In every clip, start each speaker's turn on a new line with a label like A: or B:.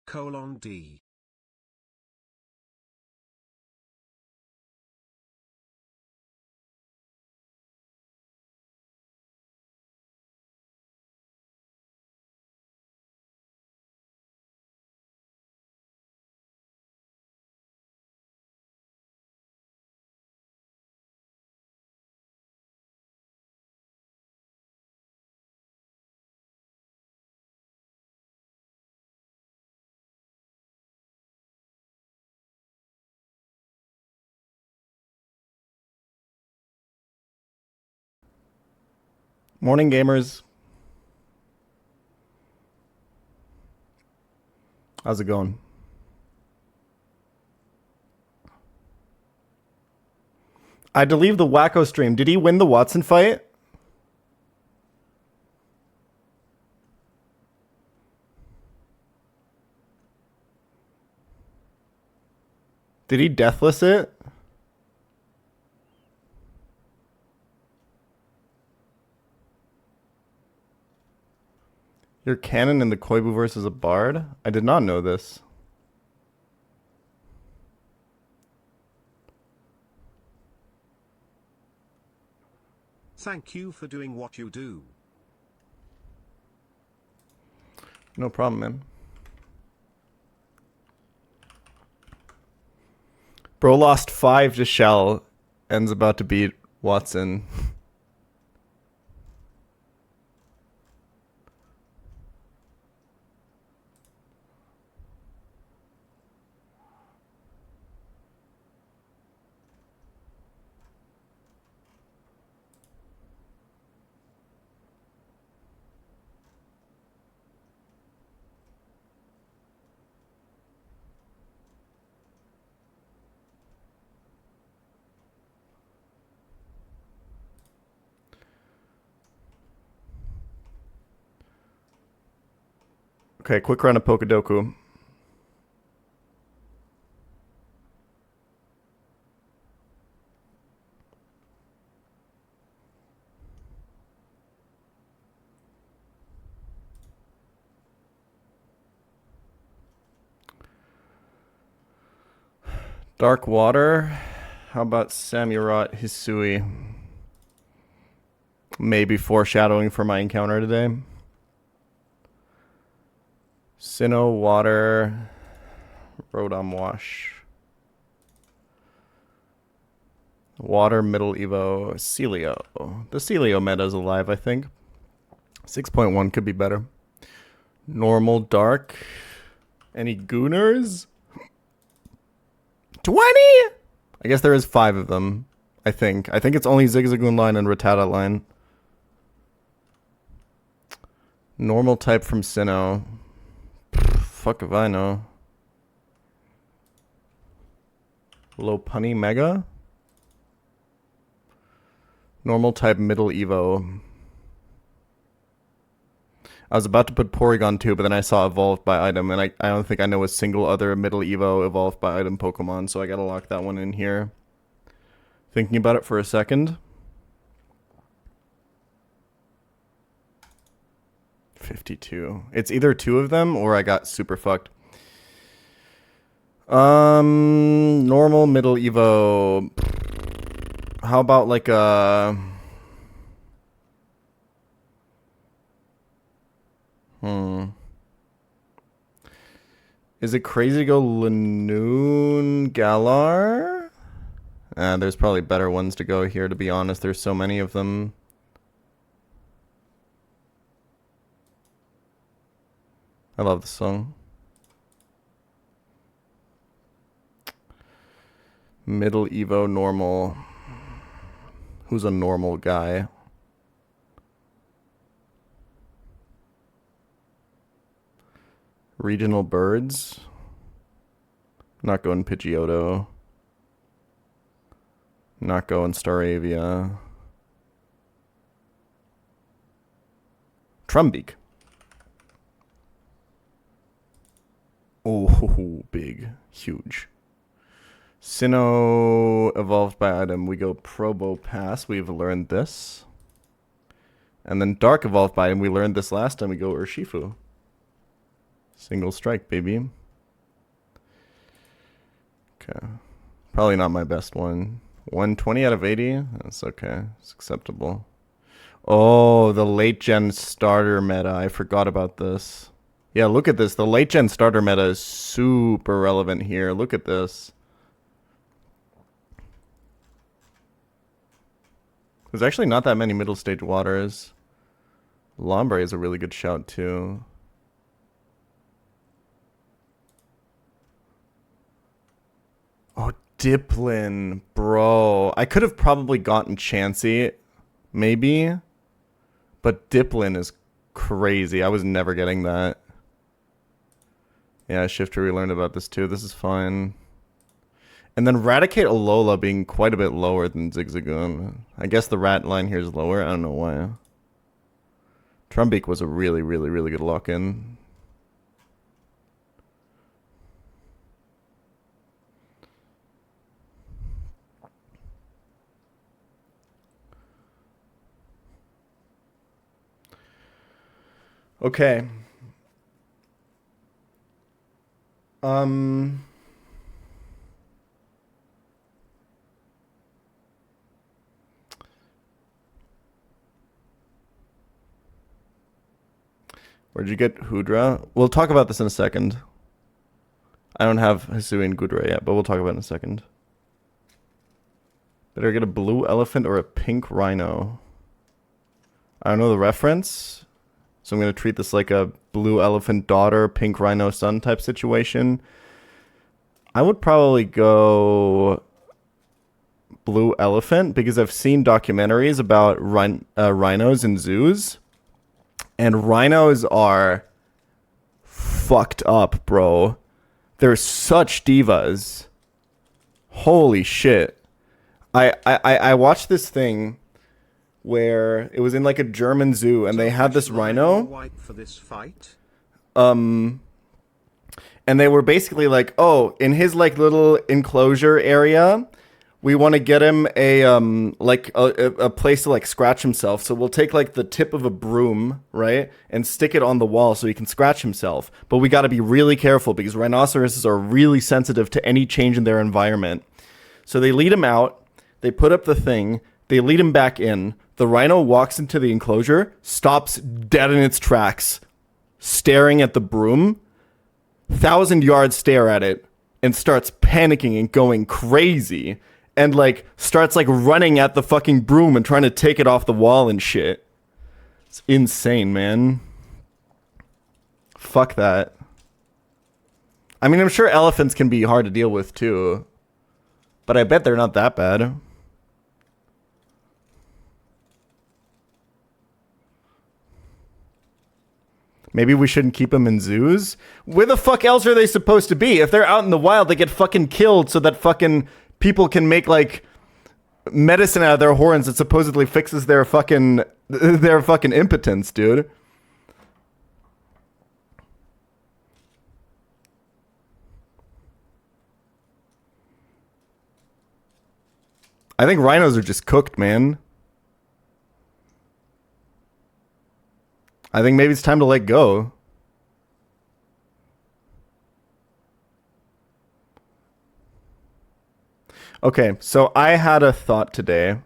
A: D.
B: Morning, gamers. How's it going? I had to leave the Wacko stream. Did he win the Watson fight? Did he deathless it? Your canon in the Koibu versus a bard? I did not know this.
A: Thank you for doing what you do.
B: No problem, man. Bro lost 5 to Shell. And's about to beat Watson. Okay, quick run of Pokedoku. Dark Water. How about Samurott Hisui? Maybe foreshadowing for my encounter today. Sinnoh, Water, Rotom Wash. Water, Middle Evo, Celio. The Celio meta is alive, I think. 6.1 could be better. Normal, Dark. Any Gooners? 20? I guess there is 5 of them, I think. I think it's only Zigzagoon line and Rattata line. Normal type from Sinnoh. Fuck if I know. Lopunny Mega? Normal type Middle Evo. I was about to put Porygon 2, but then I saw Evolved by Item, and I don't think I know a single other Middle Evo Evolved by Item Pokemon, so I gotta lock that one in here. Thinking about it for a second. 52. It's either 2 of them, or I got super fucked. Normal, Middle Evo. How about like a... Is it crazy to go Lanoon Galar? There's probably better ones to go here, to be honest. There's so many of them. I love the song. Middle Evo normal. Who's a normal guy? Regional birds. Not going Pidgeotto. Not going Staravia. Trumbeak. Oh, big. Huge. Sinnoh evolved by item. We go Probopass. We've learned this. And then Dark evolved by item. We learned this last time. We go Urshifu. Single strike, baby. Okay. Probably not my best one. 120 out of 80? That's okay. It's acceptable. Oh, the late gen starter meta. I forgot about this. Yeah, look at this. The late gen starter meta is super relevant here. Look at this. There's actually not that many middle stage waters. Lombre is a really good shout too. Oh, Diplin, bro. I could have probably gotten Chansey, maybe. But Diplin is crazy. I was never getting that. Yeah, Shifter, we learned about this too. This is fine. And then Raticate Alola being quite a bit lower than Zigzagoon. I guess the rat line here is lower. I don't know why. Trumbeak was a really, really, really good lock-in. Okay. Where'd you get Hoodra? We'll talk about this in a second. I don't have Hisui and Gudra yet, but we'll talk about it in a second. Better get a blue elephant or a pink rhino. I don't know the reference, so I'm going to treat this like a blue elephant daughter, pink rhino son type situation. I would probably go blue elephant because I've seen documentaries about rhinos in zoos. And rhinos are fucked up, bro. They're such divas. Holy shit. I watched this thing where it was in like a German zoo and they had this rhino.
A: For this fight?
B: And they were basically like, oh, in his like little enclosure area, we want to get him a place to like scratch himself. So we'll take like the tip of a broom, right, and stick it on the wall so he can scratch himself. But we got to be really careful because rhinoceroses are really sensitive to any change in their environment. So they lead him out, they put up the thing, they lead him back in. The rhino walks into the enclosure, stops dead in its tracks, staring at the broom, 1,000-yard stare at it, and starts panicking and going crazy. And, like, starts, like, running at the fucking broom and trying to take it off the wall and shit. It's insane, man. Fuck that. I mean, I'm sure elephants can be hard to deal with, too. But I bet they're not that bad. Maybe we shouldn't keep them in zoos? Where the fuck else are they supposed to be? If they're out in the wild, they get fucking killed so that fucking people can make, like, medicine out of their horns that supposedly fixes their fucking impotence, dude. I think rhinos are just cooked, man. I think maybe it's time to let go. Okay, so I had a thought today.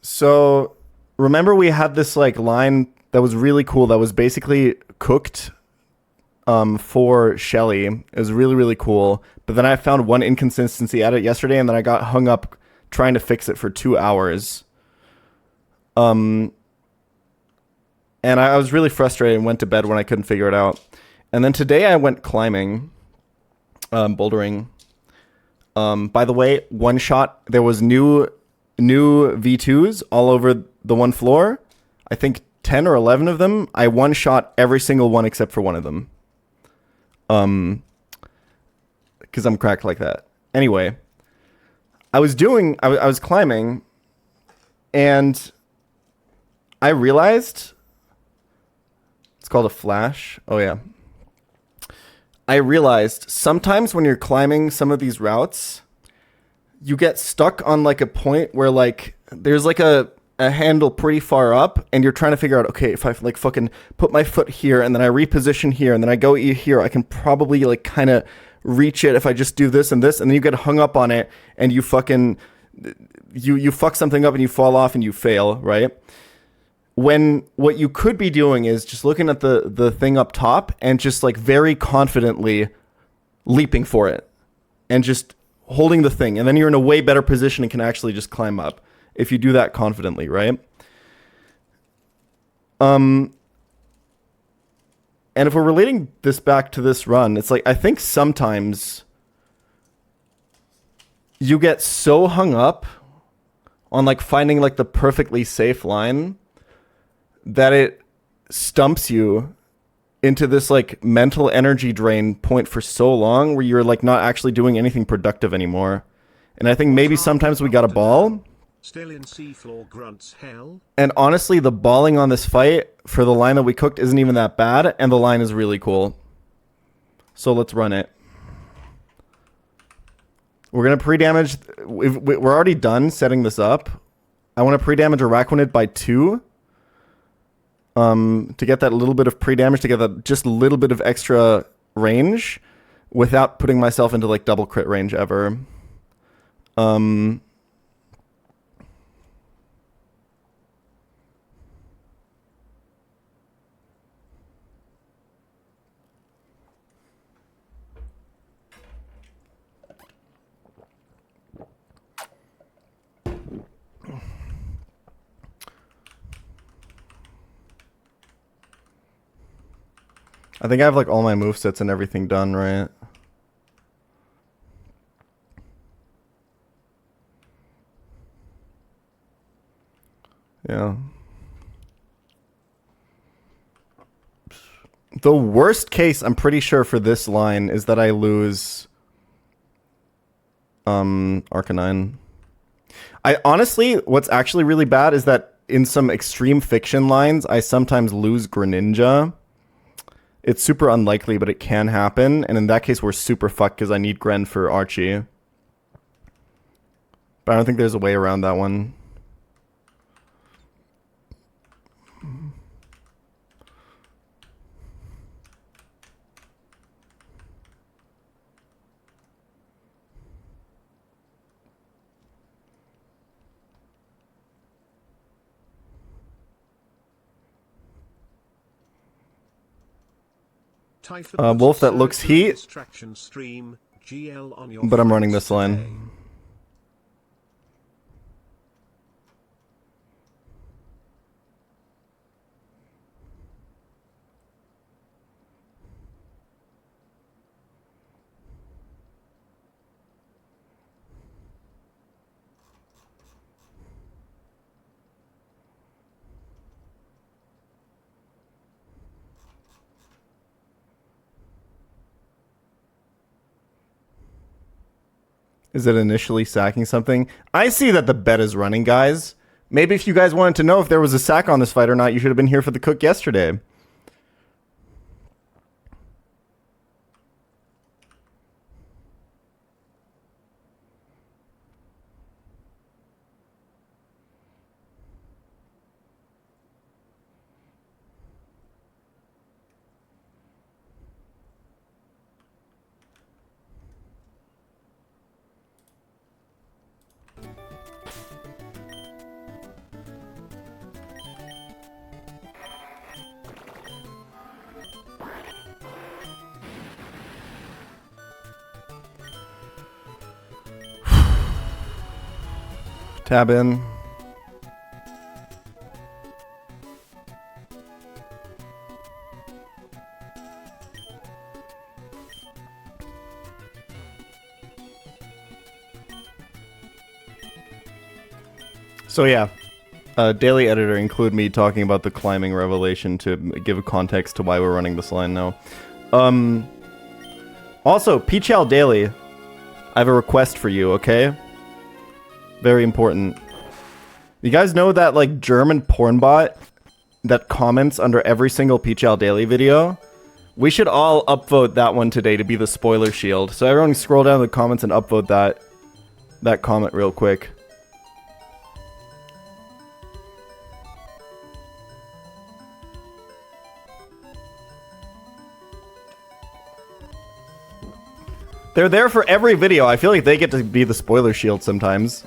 B: So, remember we had this like line that was really cool that was basically cooked for Shelly. It was really, really cool. But then I found one inconsistency at it yesterday, and then I got hung up trying to fix it for 2 hours. And I was really frustrated and went to bed when I couldn't figure it out. And then today I went climbing, bouldering. By the way, one shot, there was new V2s all over the one floor. I think 10 or 11 of them. I one shot every single one except for one of them. Because I'm cracked like that. Anyway, I was climbing, and I realized it's called a flash. Oh yeah. I realized sometimes when you're climbing some of these routes, you get stuck on like a point where like there's like a a handle pretty far up, and you're trying to figure out, okay, if I like fucking put my foot here, and then I reposition here, and then I go here, I can probably like kind of reach it if I just do this, and then you get hung up on it, and you fucking you fuck something up, and you fall off, and you fail, right? When what you could be doing is just looking at the thing up top and just like very confidently leaping for it and just holding the thing, and then you're in a way better position and can actually just climb up if you do that confidently, right? And if we're relating this back to this run, it's like I think sometimes you get so hung up on like finding like the perfectly safe line that it stumps you into this like mental energy drain point for so long where you're like not actually doing anything productive anymore. And I think maybe sometimes we got a ball.
A: Still in seafloor grunts hell.
B: And honestly, the balling on this fight for the line that we cooked isn't even that bad, and the line is really cool. So let's run it. We're going to pre-damage... We're already done setting this up. I want to pre-damage Araquanid by 2. To get that little bit of pre-damage, to get that just a little bit of extra range without putting myself into like double crit range ever. I think I have like all my movesets and everything done, right? Yeah. The worst case, I'm pretty sure, for this line is that I lose Arcanine. I honestly, what's actually really bad is that in some extreme fiction lines, I sometimes lose Greninja. It's super unlikely, but it can happen. And in that case, we're super fucked because I need Gren for Archie. But I don't think there's a way around that one. Wolf that looks heat, but I'm running this line. Is it initially sacking something? I see that the bet is running, guys. Maybe if you guys wanted to know if there was a sack on this fight or not, you should have been here for the cook yesterday. Tab in. So yeah, daily editor, include me talking about the climbing revelation to give a context to why we're running this line now. Also, pChal daily, I have a request for you, okay? Very important. You guys know that like German porn bot that comments under every single pChal daily video? We should all upvote that one today to be the spoiler shield. So everyone scroll down the comments and upvote that comment real quick. They're there for every video. I feel like they get to be the spoiler shield sometimes.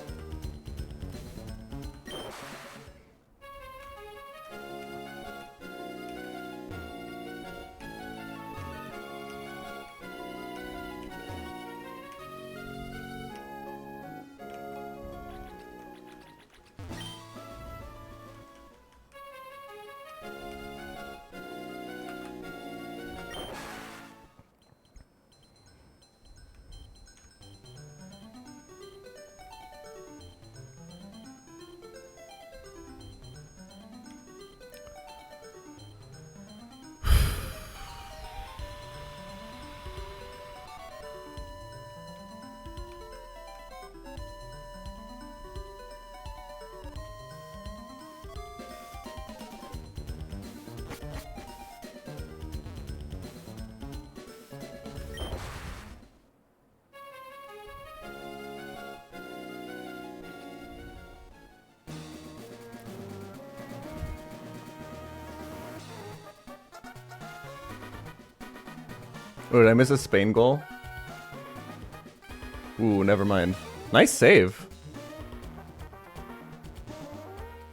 B: Oh, did I miss a Spain goal? Ooh, never mind. Nice save.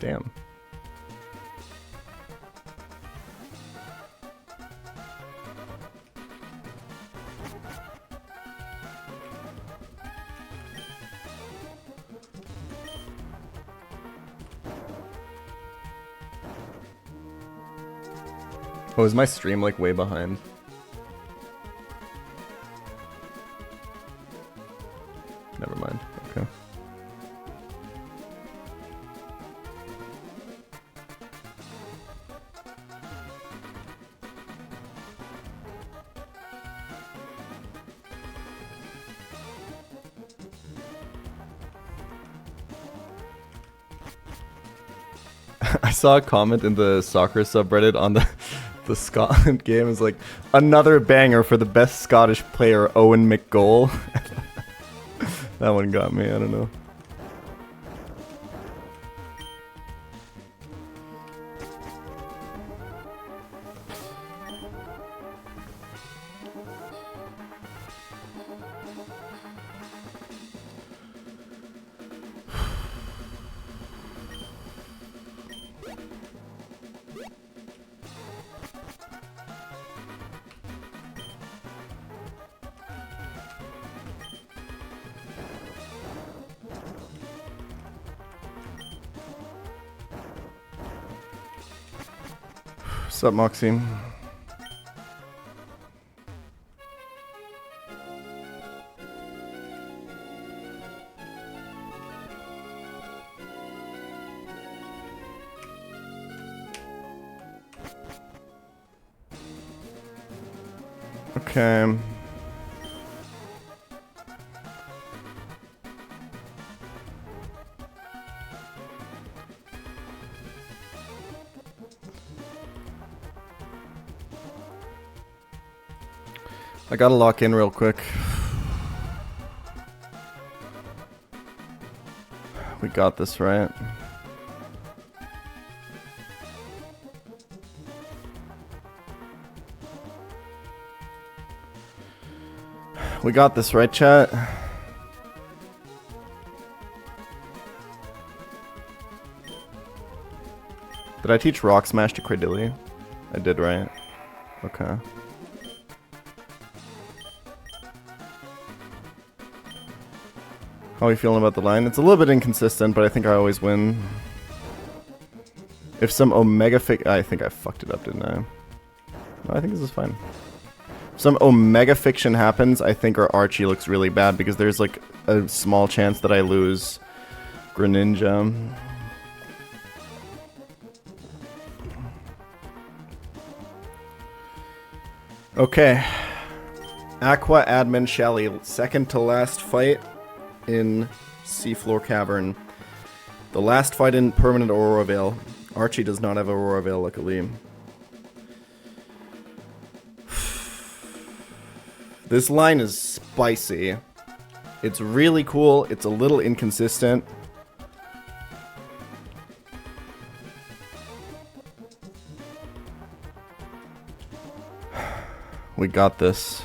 B: Damn. Oh, is my stream like way behind? Never mind. Okay. I saw a comment in the soccer subreddit on the Scotland game. Is like, another banger for the best Scottish player, Owen McGoal. That one got me, I don't know. What's up, Moxie? Okay. I gotta lock in real quick. We got this, right? We got this, right, chat? Did I teach Rock Smash to Credilli? I did, right? Okay. How are you feeling about the line? It's a little bit inconsistent, but I think I always win. If some Omega I think I fucked it up, didn't I? No, I think this is fine. If some Omega Fiction happens, I think our Archie looks really bad because there's like a small chance that I lose Greninja. Okay. Aqua Admin Shelly, second to last fight in Seafloor Cavern. The last fight in Permanent Aurora Veil. Archie does not have Aurora Veil, luckily. This line is spicy. It's really cool. It's a little inconsistent. We got this.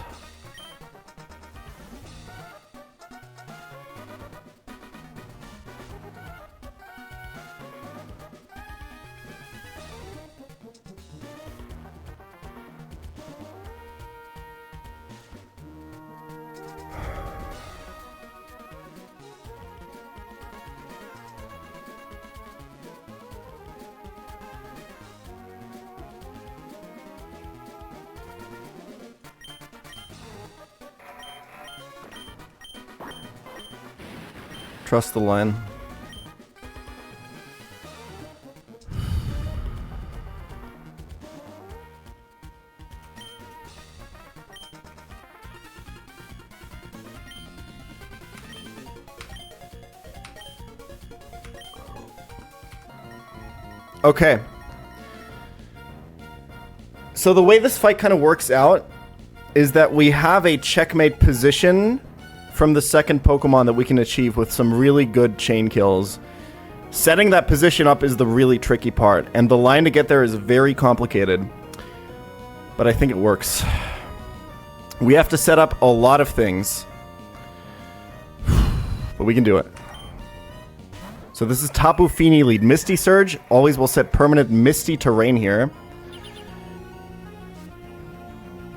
B: Trust the line. Okay. So the way this fight kind of works out is that we have a checkmate position from the second Pokemon that we can achieve with some really good chain kills. Setting that position up is the really tricky part, and the line to get there is very complicated. But I think it works. We have to set up a lot of things. But we can do it. So this is Tapu Fini lead. Misty Surge. Always will set permanent Misty Terrain here.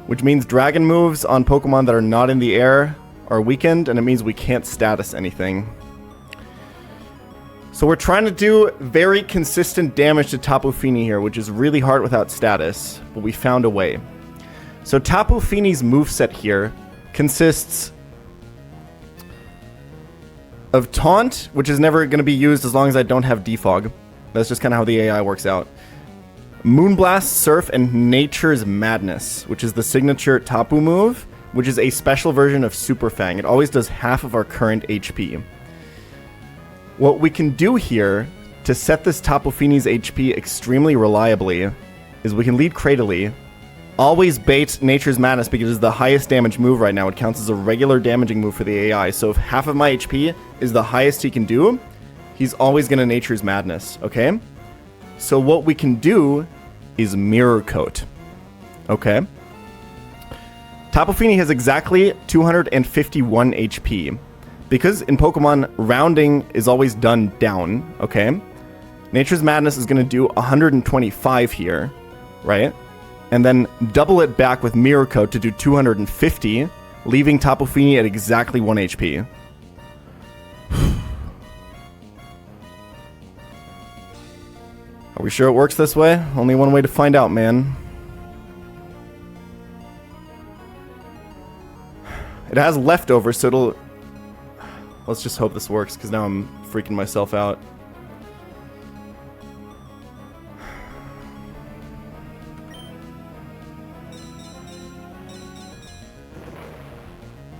B: Which means dragon moves on Pokemon that are not in the air are weakened, and it means we can't status anything. So we're trying to do very consistent damage to Tapu Fini here, which is really hard without status, but we found a way. So Tapu Fini's moveset here consists of Taunt, which is never going to be used as long as I don't have Defog. That's just kind of how the AI works out. Moonblast, Surf, and Nature's Madness, which is the signature Tapu move, which is a special version of Super Fang. It always does half of our current HP. What we can do here to set this Tapu Fini's HP extremely reliably is we can lead Cradily, always bait Nature's Madness because it's the highest damage move right now. It counts as a regular damaging move for the AI. So if half of my HP is the highest he can do, he's always going to Nature's Madness, okay? So what we can do is Mirror Coat, okay? Tapu Fini has exactly 251 HP. Because in Pokemon, rounding is always done down, okay? Nature's Madness is going to do 125 here, right? And then double it back with Mirror Coat to do 250, leaving Tapu Fini at exactly 1 HP. Are we sure it works this way? Only one way to find out, man. It has leftovers, so it'll... Let's just hope this works, because now I'm freaking myself out.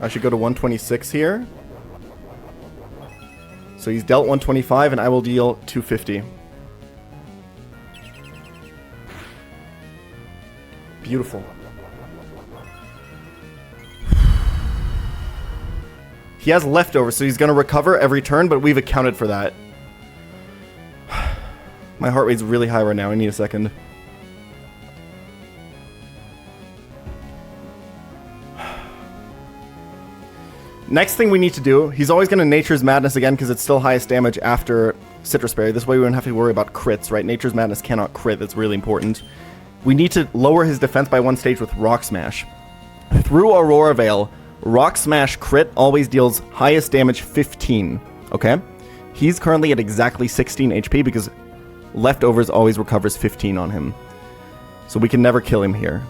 B: I should go to 126 here. So he's dealt 125, and I will deal 250. Beautiful. He has leftovers, so he's going to recover every turn, but we've accounted for that. My heart rate's really high right now. I need a second. Next thing we need to do, he's always going to Nature's Madness again because it's still highest damage after Citrus Berry. This way we don't have to worry about crits, right? Nature's Madness cannot crit. That's really important. We need to lower his defense by 1 stage with Rock Smash. Through Aurora Veil, Rock Smash crit always deals highest damage 15, okay? He's currently at exactly 16 HP because leftovers always recovers 15 on him. So we can never kill him here.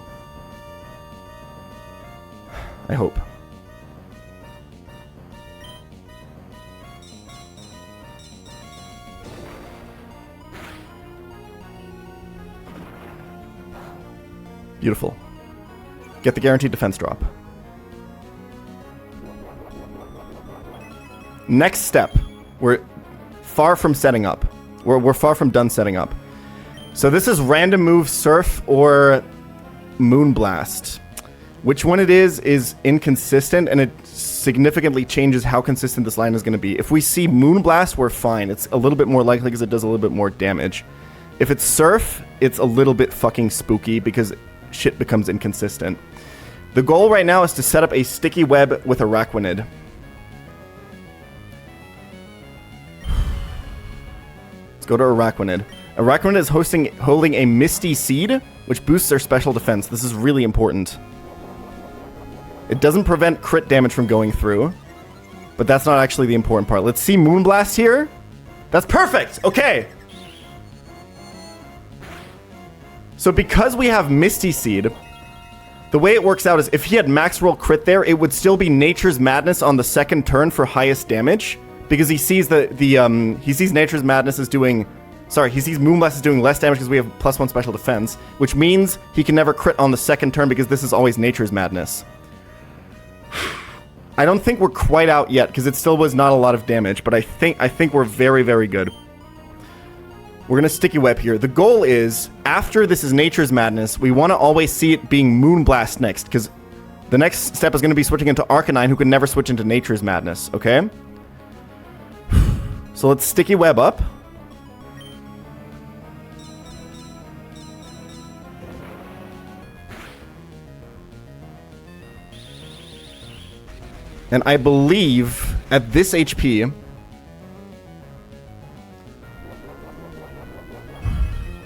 B: I hope. Beautiful. Get the guaranteed defense drop. Next step. We're far from setting up. We're far from done setting up. So this is random move Surf or Moonblast. Which one it is inconsistent, and it significantly changes how consistent this line is going to be. If we see Moonblast, we're fine. It's a little bit more likely because it does a little bit more damage. If it's Surf, it's a little bit fucking spooky because shit becomes inconsistent. The goal right now is to set up a sticky web with Araquanid. Let's go to Araquanid. Araquanid is holding a Misty Seed, which boosts their special defense. This is really important. It doesn't prevent crit damage from going through, but that's not actually the important part. Let's see Moonblast here. That's perfect! Okay! So because we have Misty Seed, the way it works out is if he had max roll crit there, it would still be Nature's Madness on the second turn for highest damage, because he sees he sees Nature's Madness is doing, sorry, he sees Moonblast is doing less damage because we have +1 special defense, which means he can never crit on the second turn because this is always Nature's Madness. I don't think we're quite out yet because it still was not a lot of damage, but I think we're very, very good. We're gonna Sticky Web here. The goal is, after this is Nature's Madness, we want to always see it being Moonblast next, because the next step is going to be switching into Arcanine, who can never switch into Nature's Madness, okay? So let's Sticky Web up. And I believe, at this HP...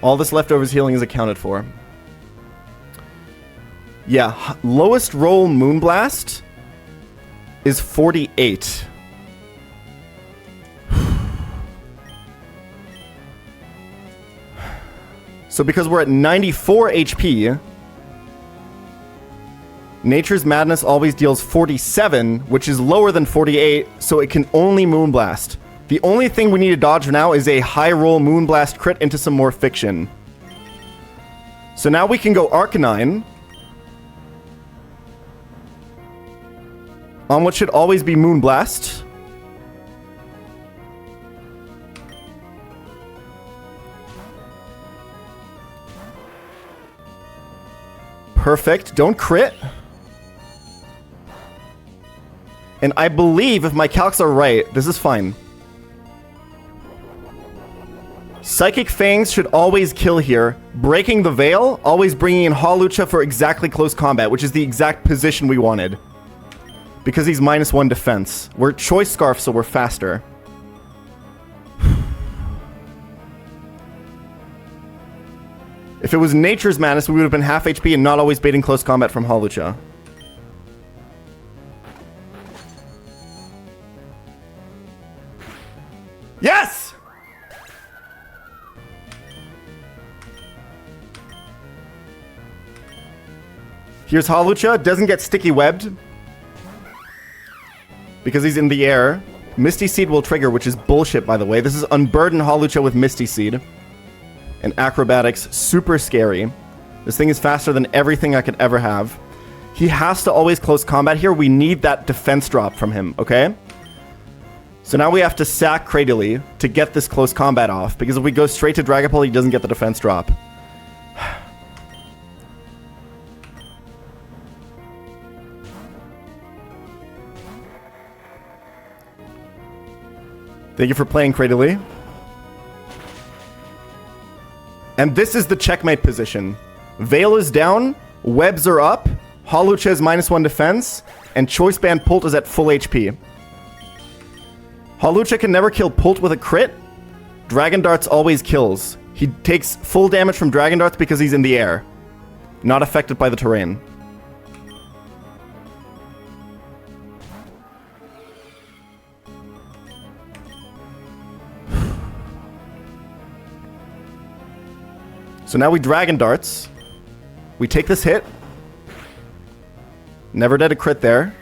B: all this leftovers healing is accounted for. Yeah, lowest roll Moonblast is 48. So because we're at 94 HP, Nature's Madness always deals 47, which is lower than 48, so it can only Moonblast. The only thing we need to dodge now is a high roll Moonblast crit into some more Fiction. So now we can go Arcanine, on what should always be Moonblast. Perfect. Don't crit. And I believe, if my calcs are right, this is fine. Psychic Fangs should always kill here. Breaking the Veil, always bringing in Hawlucha for exactly close combat, which is the exact position we wanted. Because he's -1 defense. We're Choice Scarf, so we're faster. If it was Nature's Madness, we would have been half HP and not always baiting close combat from Hawlucha. Yes! Here's Hawlucha, doesn't get Sticky Webbed because he's in the air. Misty Seed will trigger, which is bullshit, by the way. This is Unburden Hawlucha with Misty Seed. And Acrobatics, super scary. This thing is faster than everything I could ever have. He has to always close combat here. We need that defense drop from him, okay? So now we have to sack Cradily to get this close combat off, because if we go straight to Dragapult, he doesn't get the defense drop. Thank you for playing, Cradily. And this is the checkmate position. Veil is down, Webs are up, Hawlucha has -1 defense, and Choice Band Pult is at full HP. Hawlucha can never kill Pult with a crit. Dragon Darts always kills. He takes full damage from Dragon Darts because he's in the air. Not affected by the terrain. So now we Dragon Darts. We take this hit. Never did a crit there.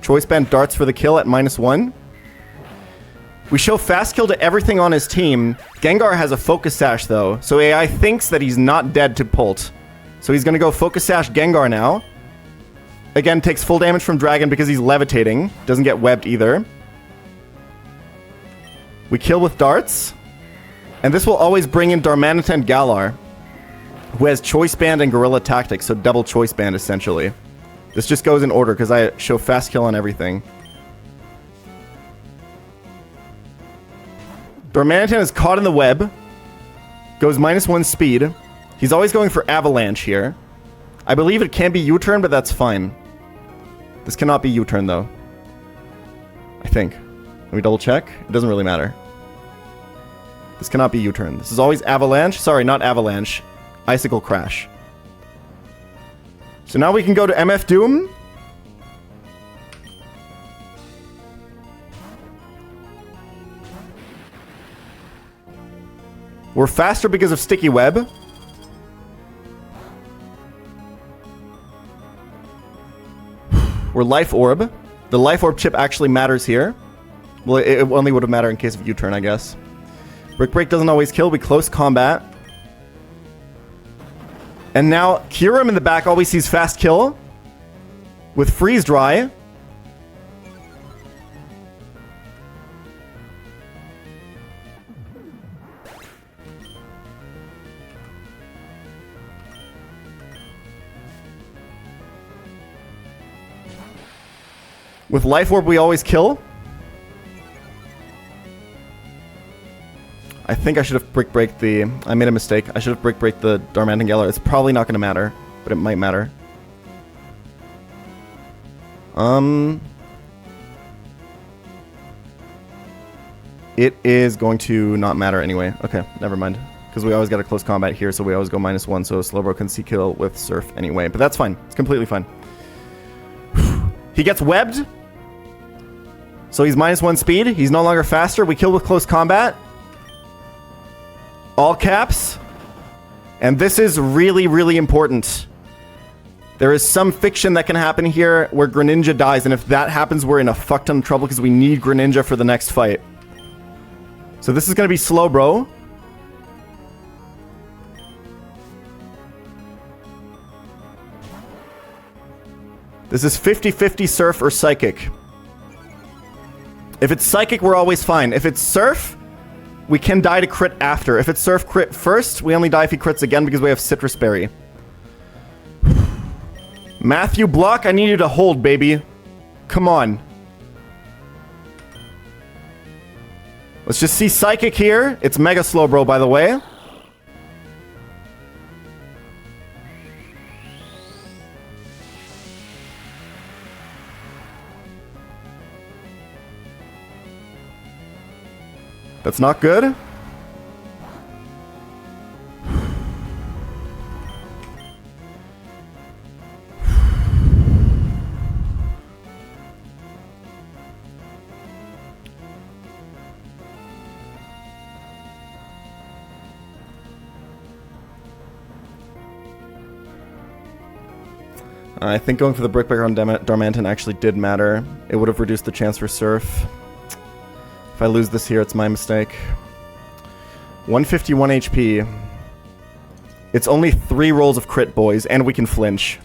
B: Choice Band Darts for the kill at -1. We show fast kill to everything on his team. Gengar has a Focus Sash though, so AI thinks that he's not dead to Pult. So he's gonna go Focus Sash Gengar now. Again, takes full damage from Dragon because he's levitating. Doesn't get webbed either. We kill with Darts. And this will always bring in Darmanitan Galar, who has Choice Band and Gorilla Tactics, so double Choice Band essentially. This just goes in order because I show fast kill on everything. Darmanitan is caught in the web. Goes -1 speed. He's always going for Avalanche here. I believe it can be U-turn, but that's fine. This cannot be U-turn though. I think. Let me double check. It doesn't really matter. This cannot be U-turn. This is always Avalanche. Sorry, not Avalanche. Icicle Crash. So now we can go to MF Doom. We're faster because of Sticky Web. We're Life Orb. The Life Orb chip actually matters here. Well, it only would have mattered in case of U-turn, I guess. Brick Break doesn't always kill. We close combat. And now Kyurem in the back always sees fast kill with Freeze Dry. With Life Orb, we always kill. I think I should have Brick Break the... I made a mistake. I should have Brick Break the Darmanitan Galar. It's probably not going to matter, but it might matter. It is going to not matter anyway. Okay, never mind. Because we always got a close combat here, so we always go -1, so Slowbro can C-kill with Surf anyway. But that's fine. It's completely fine. He gets webbed. So he's -1 speed. He's no longer faster. We kill with close combat. All caps. And this is really, really important. There is some fiction that can happen here where Greninja dies, and if that happens, we're in a fuck ton of trouble because we need Greninja for the next fight. So this is going to be slow, bro. This is 50-50 Surf or Psychic. If it's Psychic, we're always fine. If it's Surf, we can die to crit after. If it's Surf crit first, we only die if he crits again because we have Citrus Berry. Matthew block, I need you to hold, baby. Come on. Let's just see Psychic here. It's Mega Slowbro, by the way. That's not good. I think going for the Brick Breaker on Darmanitan actually did matter. It would have reduced the chance for Surf. If I lose this here, it's my mistake. 151 HP. It's only 3 rolls of crit, boys, and we can flinch.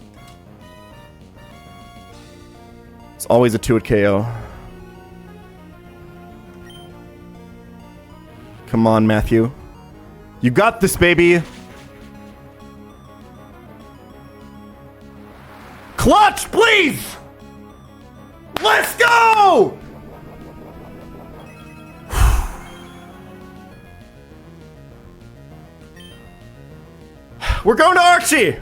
B: It's always a 2-hit KO. Come on, Matthew. You got this, baby! Clutch, please! Let's go! We're going to Archie!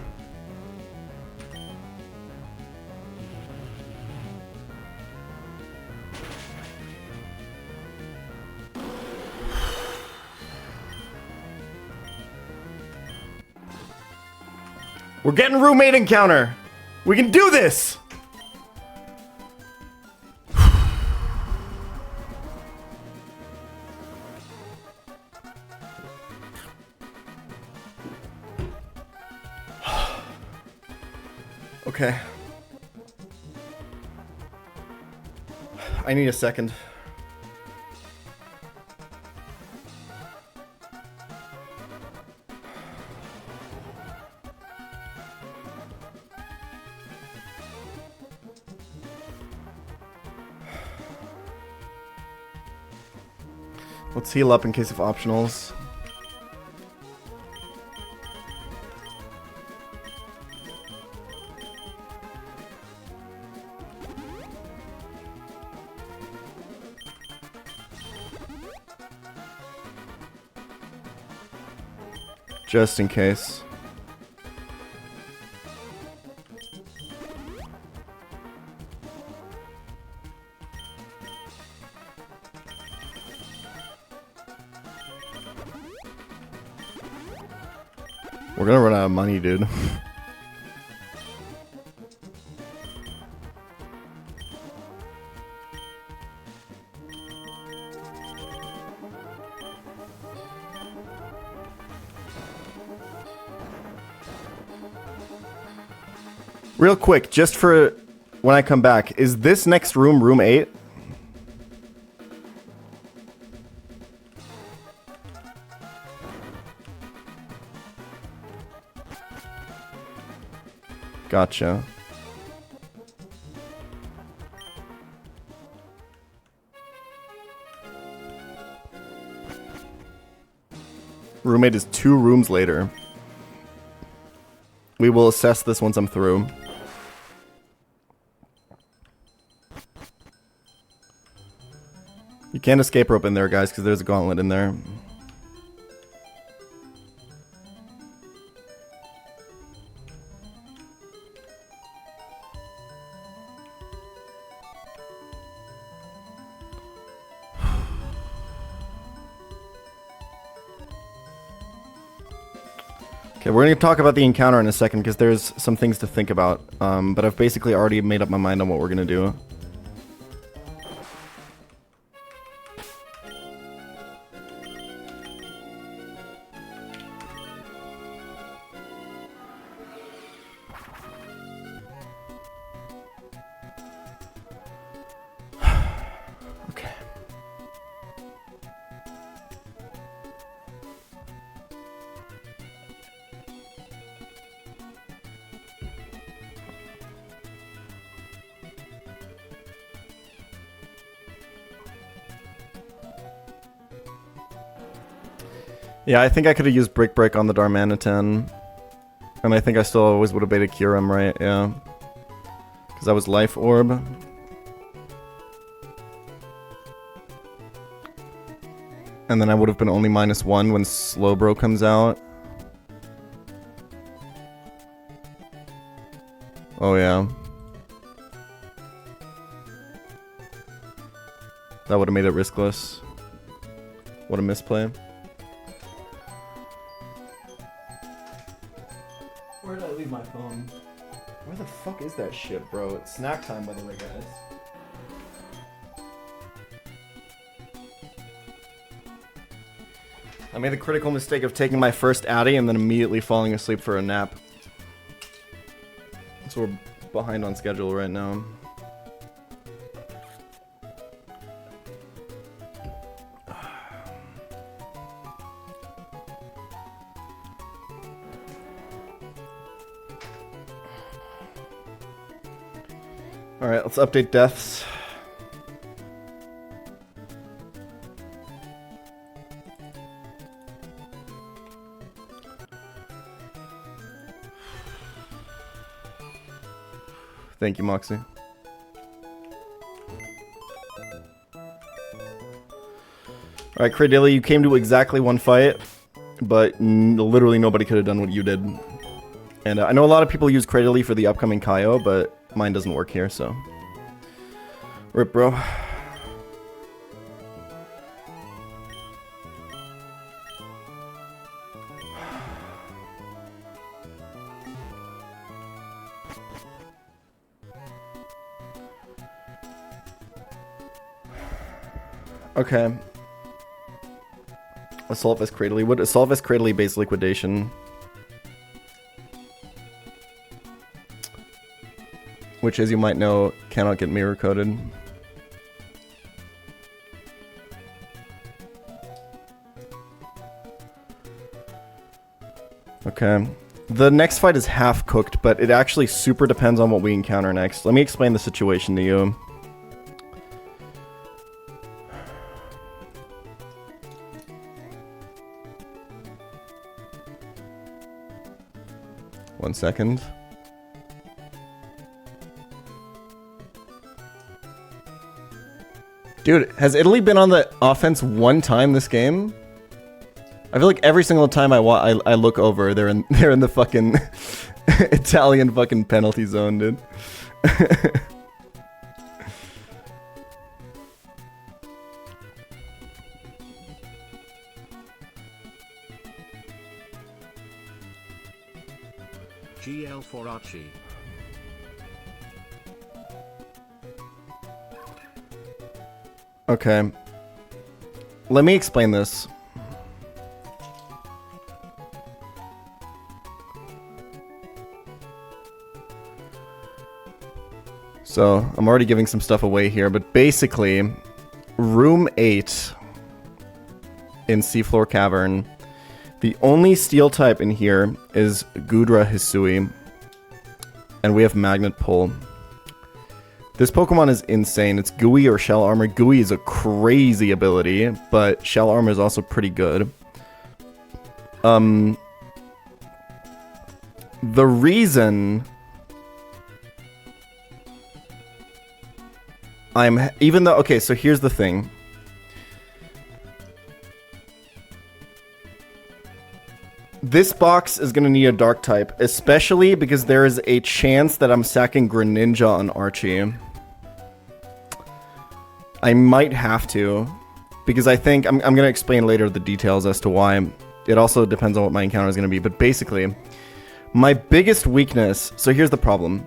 B: We're getting roommate encounter! We can do this! Okay. I need a second. Let's heal up in case of optionals. Just in case. We're gonna run out of money, dude. Real quick, just for when I come back, is this next room room 8? Gotcha. Roommate is 2 rooms later. We will assess this once I'm through. You can't escape rope in there, guys, because there's a gauntlet in there. Okay, we're going to talk about the encounter in a second because there's some things to think about. But I've basically already made up my mind on what we're going to do. Yeah, I think I could have used Brick Break on the Darmanitan. And I think I still always would have beta Cure him, right? Yeah. Because that was Life Orb. And then I would have been only -1 when Slowbro comes out. Oh yeah. That would have made it riskless. What a misplay. Where did I leave my phone? Where the fuck is that shit, bro? It's snack time, by the way, guys. I made the critical mistake of taking my first Addy and then immediately falling asleep for a nap. So we're behind on schedule right now. Alright, let's update deaths. Thank you, Moxie. Alright, Cradilly, you came to exactly 1 fight, but literally nobody could have done what you did. And I know a lot of people use Cradilly for the upcoming Kaio, but mine doesn't work here, so. Rip, bro. Okay. Assault Vest Cradily. What Assault Vest Cradily base liquidation? Which, as you might know, cannot get mirror coded. Okay. The next fight is half cooked, but it actually super depends on what we encounter next. Let me explain the situation to you. One second. Dude, has Italy been on the offense 1 time this game? I feel like every single time I look over, they're in the fucking Italian fucking penalty zone, dude.
A: GL for Archie.
B: Okay. Let me explain this. So, I'm already giving some stuff away here, but basically, room 8 in Seafloor Cavern, the only steel type in here is Gudra Hisui. And we have Magnet Pull. This Pokemon is insane. It's Gooey or Shell Armor. Gooey is a crazy ability, but Shell Armor is also pretty good. The reason even though, okay, so here's the thing. This box is going to need a Dark type, especially because there is a chance that I'm sacking Greninja on Archie. I might have to, because I think, I'm going to explain later the details as to why. It also depends on what my encounter is going to be, but basically, my biggest weakness, so here's the problem.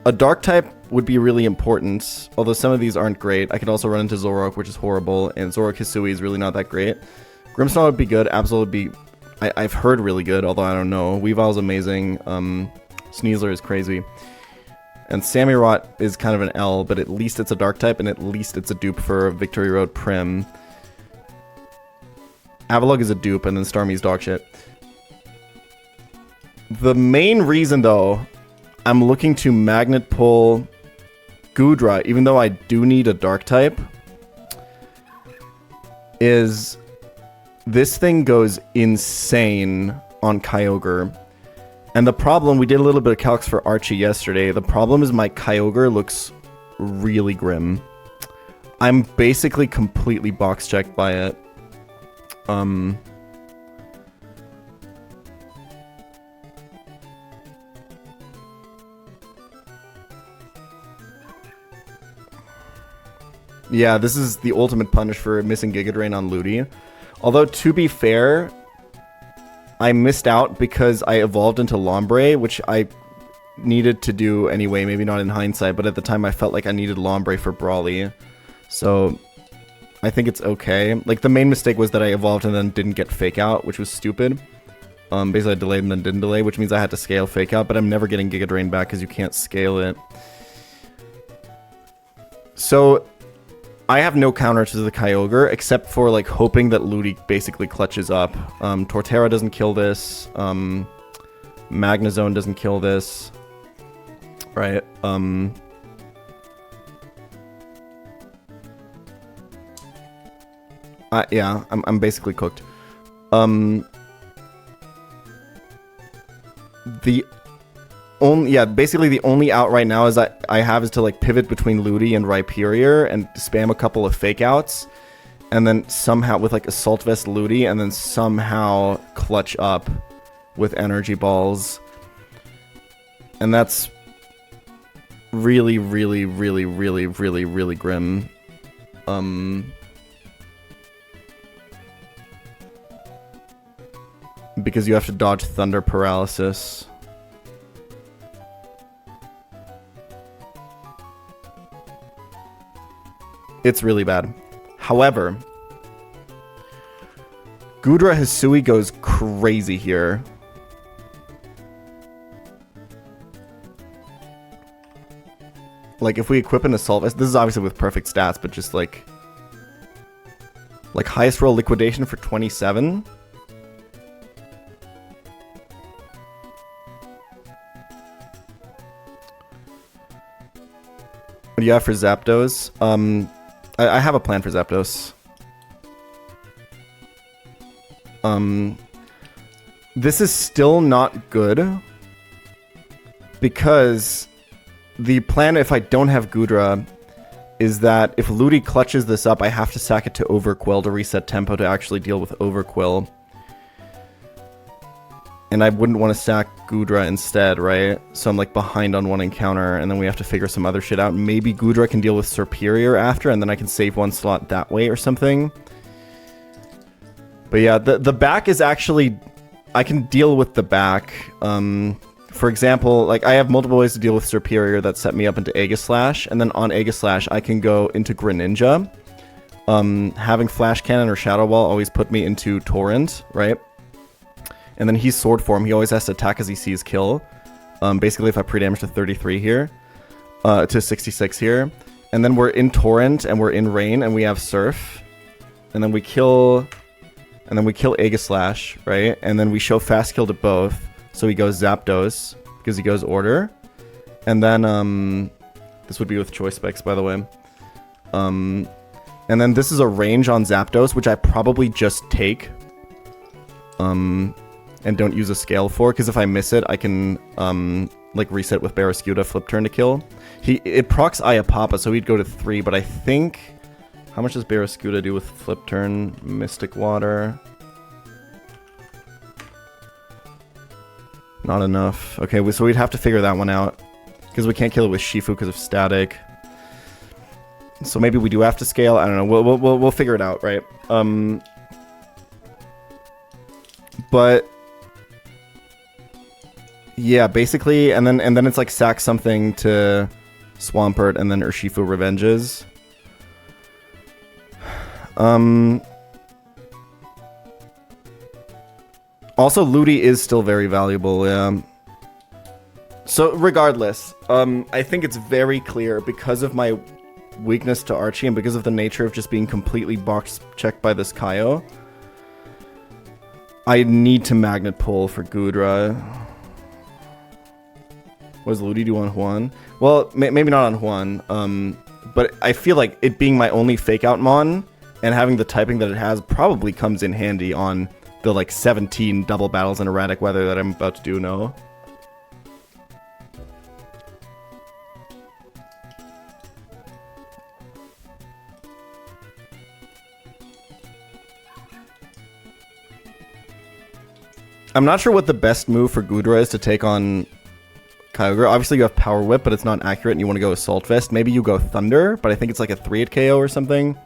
B: A Dark type would be really important, although some of these aren't great. I could also run into Zoroark, which is horrible, and Zoroark Hisui is really not that great. Grimmsnarl would be good, Absol would be... I've heard really good, although I don't know. Weavile's amazing. Sneasler is crazy. And Samurott is kind of an L, but at least it's a Dark type, and at least it's a dupe for Victory Road Prim. Avalugg is a dupe, and then Starmie's dog shit. The main reason, though, I'm looking to Magnet Pull Goodra, even though I do need a Dark type, is... this thing goes insane on Kyogre. And the problem, we did a little bit of calcs for Archie yesterday. The problem is my Kyogre looks really grim. I'm basically completely box checked by it. Yeah, this is the ultimate punish for missing Giga Drain on Ludi. Although, to be fair, I missed out because I evolved into Lombre, which I needed to do anyway, maybe not in hindsight, but at the time I felt like I needed Lombre for Brawly. So, I think it's okay. Like, the main mistake was that I evolved and then didn't get Fake Out, which was stupid. Basically I delayed and then didn't delay, which means I had to scale Fake Out, but I'm never getting Giga Drain back because you can't scale it. So... I have no counter to the Kyogre, except for, like, hoping that Ludi basically clutches up. Torterra doesn't kill this. Magnezone doesn't kill this. Right? Yeah, I'm basically cooked. Basically the only out right now is I have is to like pivot between Ludi and Rhyperior and spam a couple of fake outs, and then somehow with like Assault Vest Ludi, and then somehow clutch up with Energy Balls, and that's really, really, really, really, really, really grim. Because you have to dodge Thunder Paralysis. It's really bad. However, Goodra Hisui goes crazy here. Like, if we equip an Assault Vest, this is obviously with perfect stats, but just like highest roll Liquidation for 27. What do you have for Zapdos? I have a plan for Zapdos. This is still not good, because the plan, if I don't have Goodra, is that if Ludi clutches this up, I have to sack it to Overquill to reset tempo to actually deal with Overquill. And I wouldn't want to sack Goodra instead, right? So I'm like behind on one encounter, and then we have to figure some other shit out. Maybe Goodra can deal with Serperior after, and then I can save one slot that way or something. But yeah, the back is actually... I can deal with the back. For example, like I have multiple ways to deal with Serperior that set me up into Aegislash, and then on Aegislash I can go into Greninja. Having Flash Cannon or Shadow Ball always put me into Torrent, right? And then he's Sword Form. He always has to attack as he sees kill. Basically, if I pre-damage to 33 here, to 66 here, and then we're in Torrent and we're in Rain and we have Surf, and then we kill Aegislash, right? And then we show Fast Kill to both, so he goes Zapdos because he goes Order, And then this would be with choice specs, by the way. And then this is a range on Zapdos, which I probably just take. And don't use a scale for, because if I miss it, I can like reset with Barraskewda, flip turn to kill. It procs Iapapa, so he'd go to 3, but I think... How much does Barraskewda do with flip turn? Mystic Water. Not enough. Okay, so we'd have to figure that one out. Because we can't kill it with Shifu because of static. So maybe we do have to scale. I don't know. We'll figure it out, right? But yeah, basically, and then it's like sack something to Swampert, and then Urshifu revenges. Also, Ludi is still very valuable. Yeah. So regardless, I think it's very clear because of my weakness to Archie and because of the nature of just being completely box checked by this Kaio, I need to magnet pull for Gudra. What does Ludi do on Juan? Well, maybe not on Juan, but I feel like it being my only fake out Mon and having the typing that it has probably comes in handy on the like 17 double battles in erratic weather that I'm about to do, no? I'm not sure what the best move for Gudra is to take on Kyogre. Obviously you have Power Whip, but it's not accurate and you want to go Assault Vest. Maybe you go Thunder, but I think it's like a 3-hit KO or something.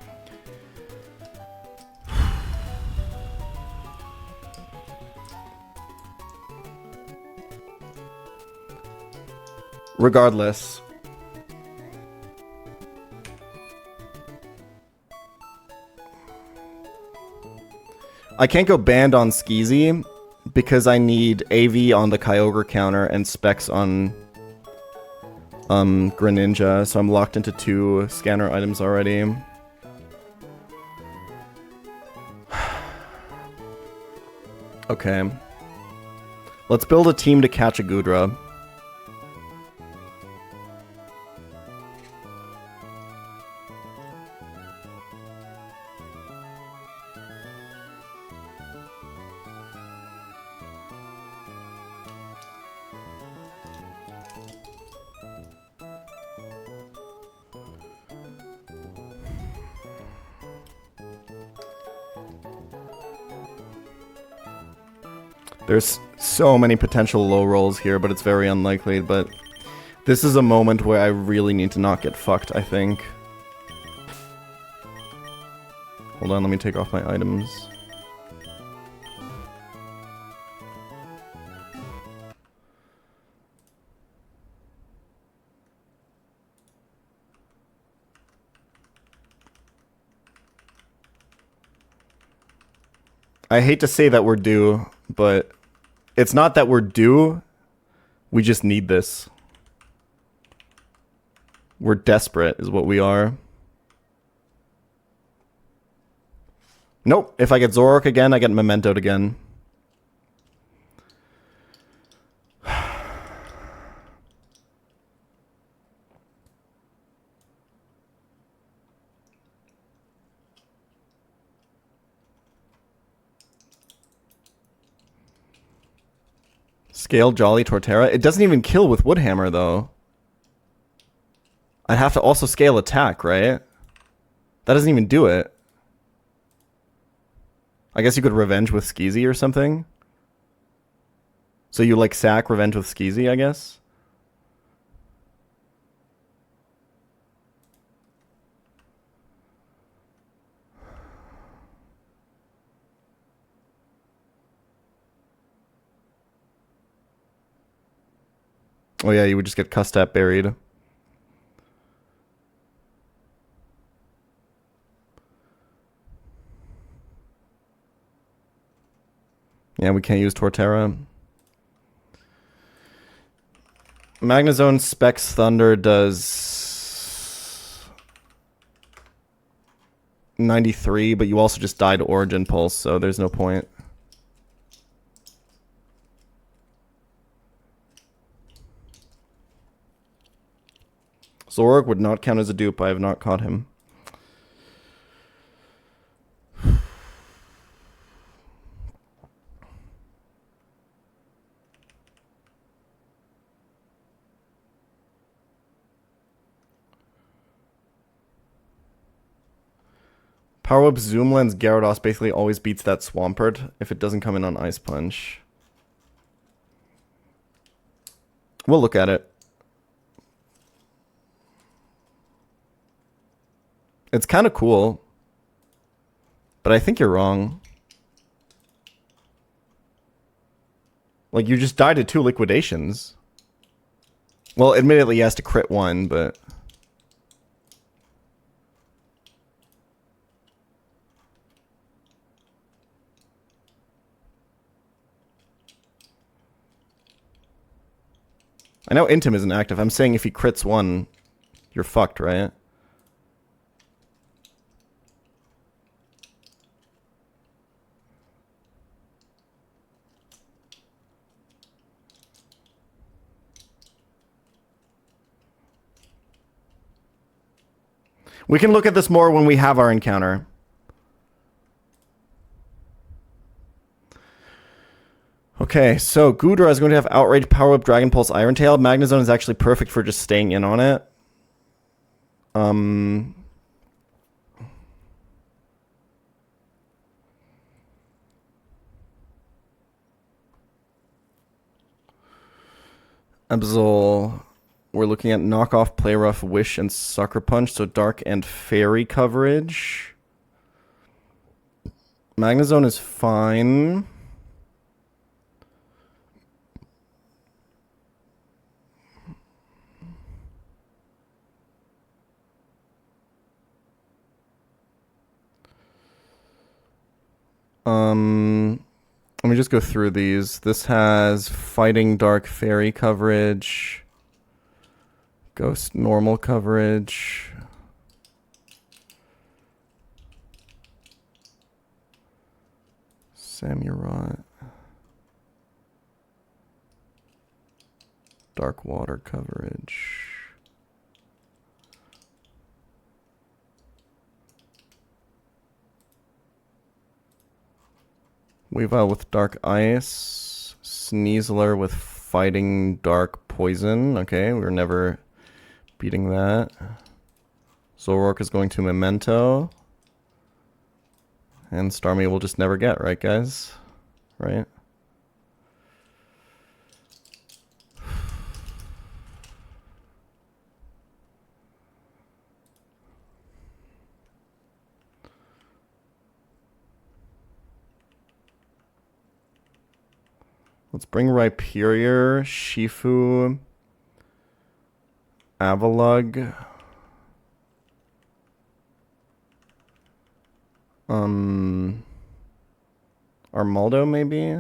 B: Regardless. I can't go Banned on Skeezy because I need AV on the Kyogre counter and Specs on Greninja, so I'm locked into 2 scanner items already. Okay. Let's build a team to catch a Gudra. There's so many potential low rolls here, but it's very unlikely. But this is a moment where I really need to not get fucked, I think. Hold on, let me take off my items. I hate to say that we're due, but it's not that we're due. We just need this. We're desperate is what we are. Nope. If I get Zoroark again, I get Mementoed again. Scale Jolly Torterra. It doesn't even kill with Woodhammer, though. I'd have to also scale attack, right? That doesn't even do it. I guess you could Revenge with Skeezy or something. So you, like, sack Revenge with Skeezy, I guess? Oh yeah, you would just get Custap buried. Yeah, we can't use Torterra. Magnezone Specs Thunder does 93, but you also just died Origin Pulse, so there's no point. Zorg would not count as a dupe. I have not caught him. Power Whip Zoom Lens Gyarados basically always beats that Swampert if it doesn't come in on Ice Punch. We'll look at it. It's kind of cool. But I think you're wrong. Like, you just died to 2 liquidations. Well, admittedly, he has to crit 1, but... I know Intim isn't active. I'm saying if he crits 1, you're fucked, right? We can look at this more when we have our encounter. Okay, so Goodra is going to have Outrage, Power Whip, Dragon Pulse, Iron Tail. Magnezone is actually perfect for just staying in on it. Absol, we're looking at Knockoff, Play Rough, Wish, and Sucker Punch, so Dark and Fairy coverage. Magnezone is fine. Let me just go through these. This has Fighting Dark Fairy coverage. Ghost normal coverage. Samurott. Dark water coverage. Weavile with Dark Ice. Sneasler with Fighting Dark Poison. Okay, we were never beating that. Zoroark is going to Memento. And Starmie will just never get, right, guys? Right? Let's bring Rhyperior, Shifu, Avalugg. Armaldo, maybe?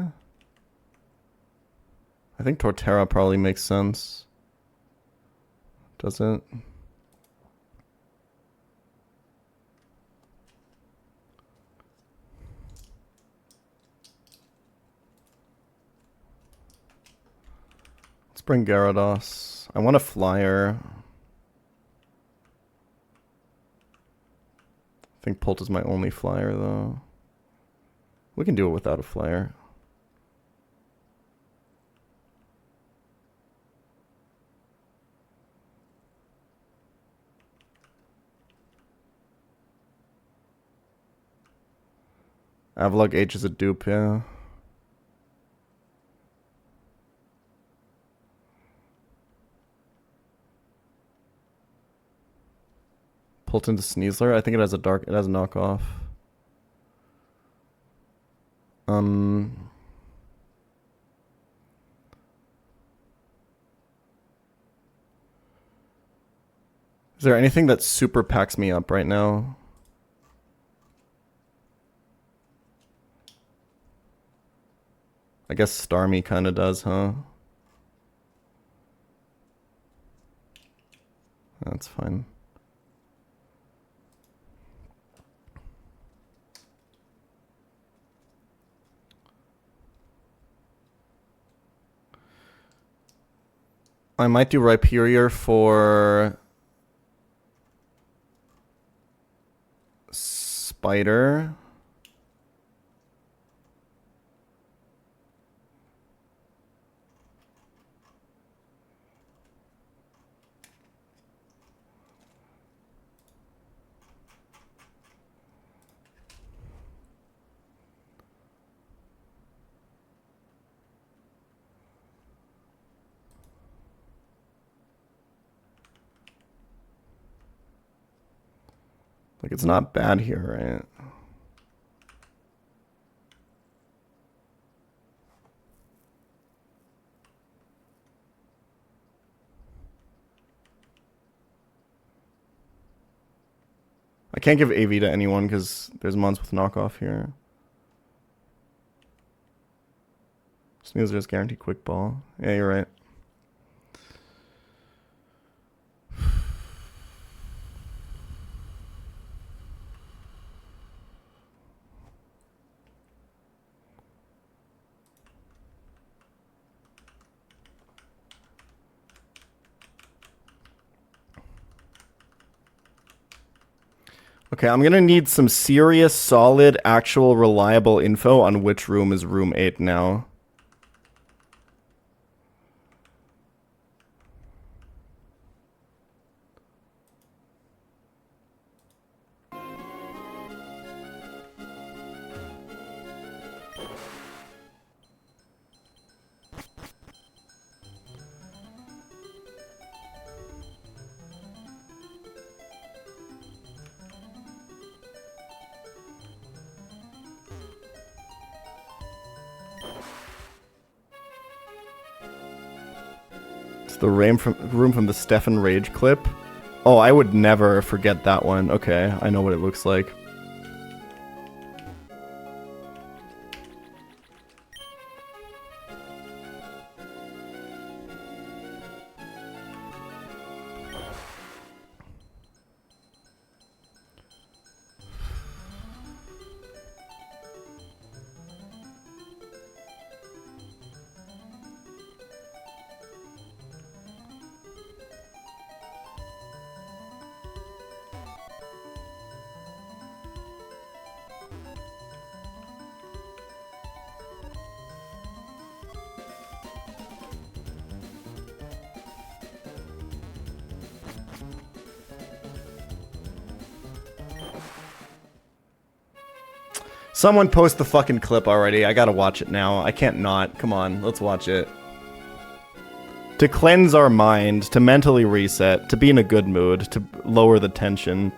B: I think Torterra probably makes sense. Does it? Let's bring Gyarados. I want a flyer. I think Pult is my only flyer, though. We can do it without a flyer. Avalugg H is a dupe, yeah. Pult into Sneasler. I think it has a knockoff. Is there anything that super packs me up right now? I guess Starmie kind of does, huh? That's fine. I might do Rhyperior for spider. Like, it's not bad here, right? I can't give AV to anyone because there's mons with knockoff here. Snooze just guaranteed quick ball. Yeah, you're right. Okay, I'm gonna need some serious, solid, actual, reliable info on which room is room 8 now. The room from the Stefan Rage clip. Oh, I would never forget that one. Okay, I know what it looks like. Someone post the fucking clip already. I gotta watch it now. I can't not. Come on, let's watch it. To cleanse our mind, to mentally reset, to be in a good mood, to lower the tension.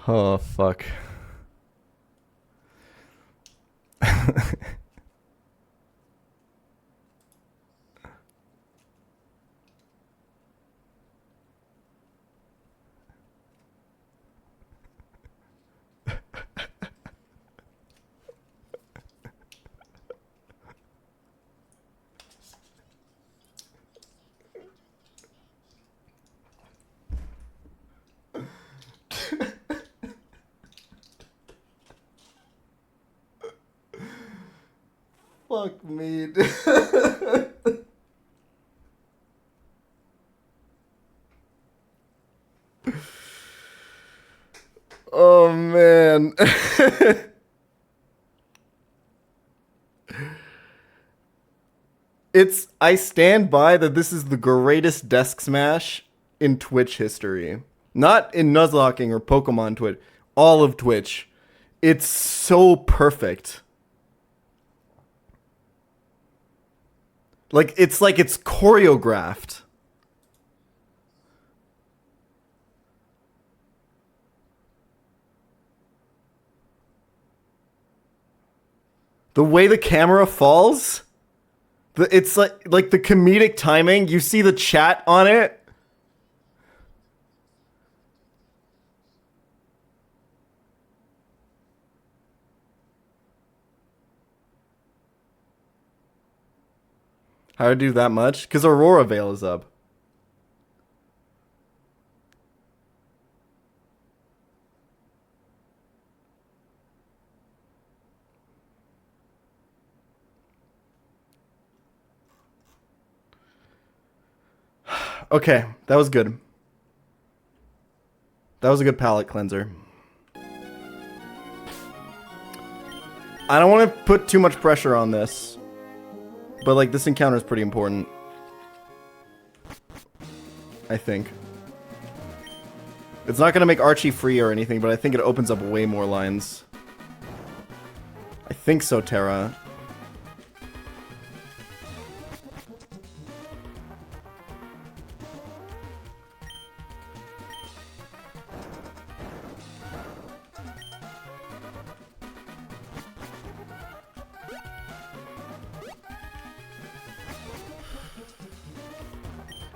B: Oh, fuck. Fuck me, dude. Oh, man. I stand by that this is the greatest desk smash in Twitch history. Not in Nuzlocking or Pokemon Twitch. All of Twitch. It's so perfect. Like it's choreographed. The way the camera falls, it's like the comedic timing. You see the chat on it. How to do that much? Because Aurora Veil is up. Okay, that was good. That was a good palate cleanser. I don't want to put too much pressure on this. But, like, this encounter is pretty important. I think. It's not going to make Archie free or anything, but I think it opens up way more lines. I think so, Terra.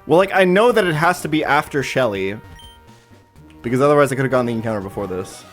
B: Well, like, I know that it has to be after Shelly. Because otherwise I could have gotten the encounter before this.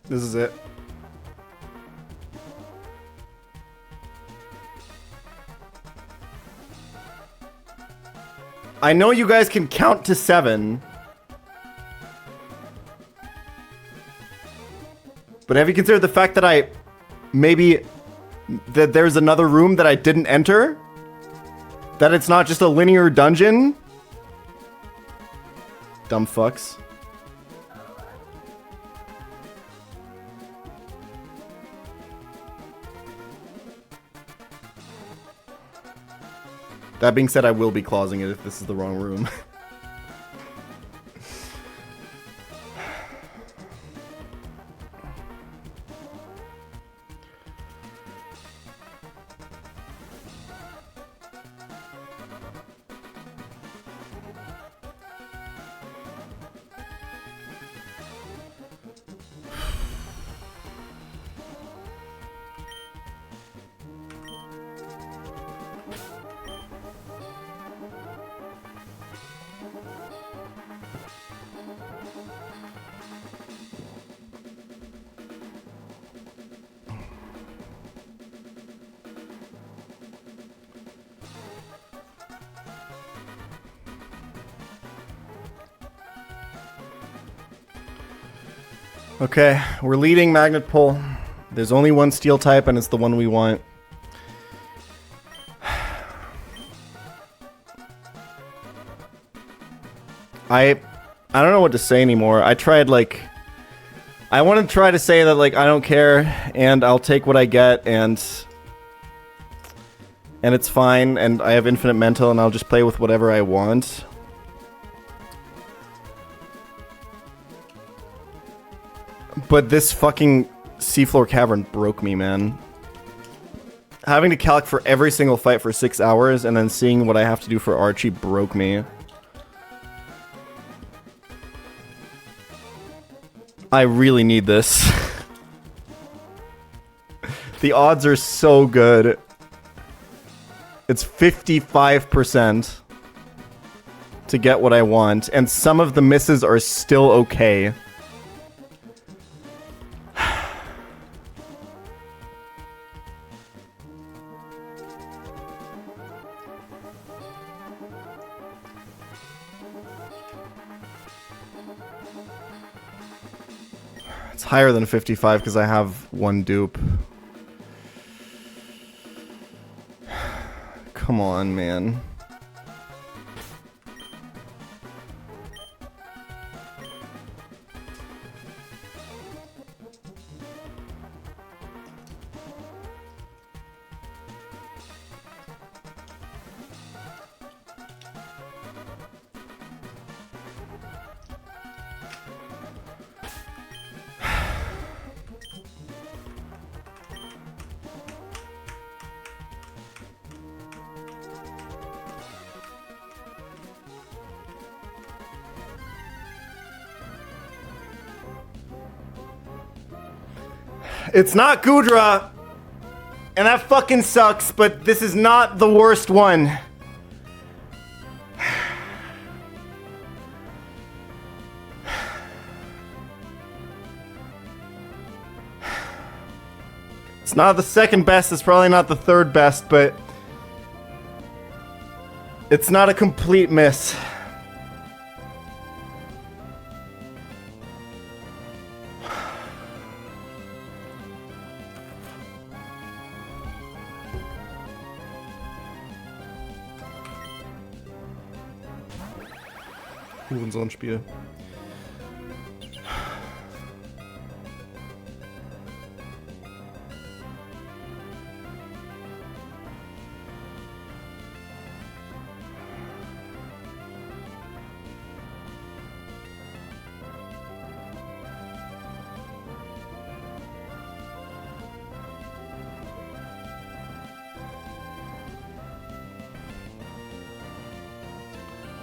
B: This is it. I know you guys can count to 7. But have you considered the fact that that there's another room that I didn't enter? That it's not just a linear dungeon? Dumb fucks. That being said, I will be clausing it if this is the wrong room. Okay, we're leading magnet pull. There's only one steel type and it's the one we want. I don't know what to say anymore. I tried, like, I want to try to say that, like, I don't care and I'll take what I get and it's fine and I have infinite mental and I'll just play with whatever I want. But this fucking seafloor cavern broke me, man. Having to calc for every single fight for 6 hours and then seeing what I have to do for Archie broke me. I really need this. The odds are so good. It's 55% to get what I want, and some of the misses are still okay. It's higher than 55 because I have one dupe. Come on, man. It's not Gudra. And that fucking sucks, but this is not the worst one. It's not the second best, it's probably not the third best, but it's not a complete miss. Hurensohn-Spiel.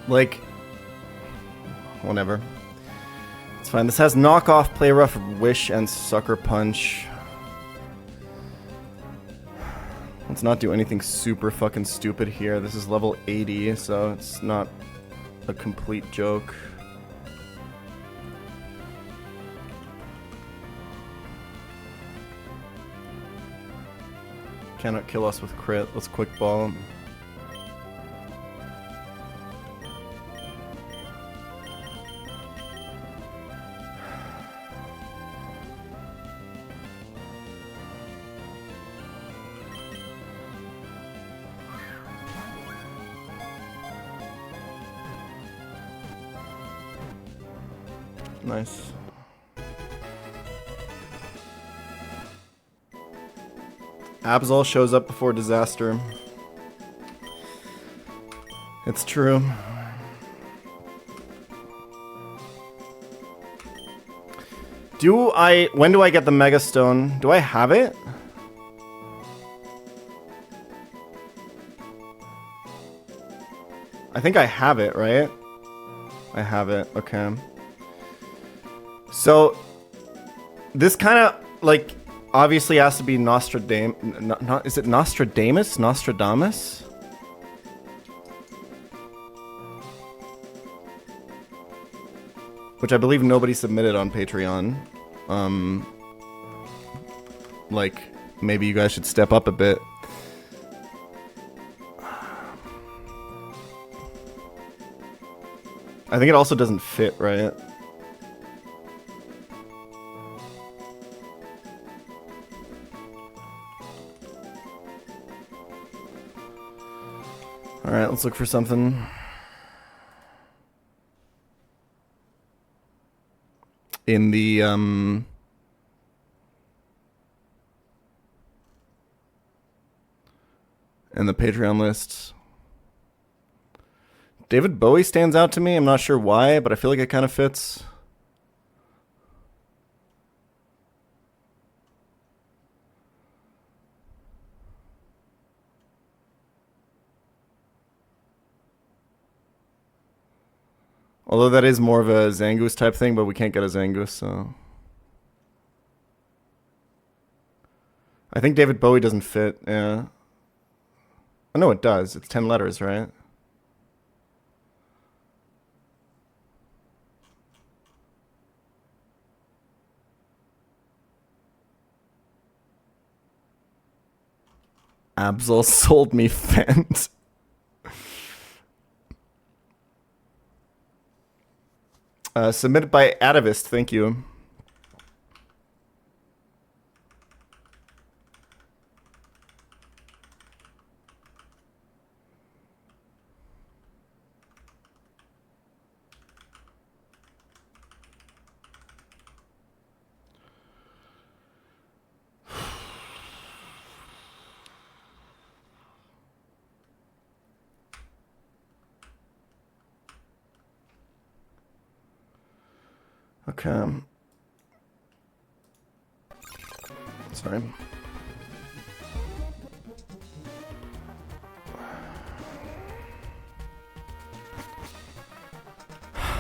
B: Like, whatever. It's fine. This has knockoff, play rough, wish, and sucker punch. Let's not do anything super fucking stupid here. This is level 80, so it's not a complete joke. Cannot kill us with crit. Let's quick ball. Nice. Absol shows up before disaster. It's true. When do I get the Mega Stone? Do I have it? I think I have it, right? I have it, okay. So, this kind of, like, obviously has to be Nostradamus. Is it Nostradamus? Nostradamus? Which I believe nobody submitted on Patreon. Like, maybe you guys should step up a bit. I think it also doesn't fit, right? Alright, let's look for something. In the, in the Patreon lists. David Bowie stands out to me. I'm not sure why, but I feel like it kind of fits. Although that is more of a Zangoose type thing, but we can't get a Zangoose, so... I think David Bowie doesn't fit, yeah. Oh, no, it does. It's 10 letters, right? Absol sold me Fent. Submitted by Atavist, thank you. Okay. Sorry.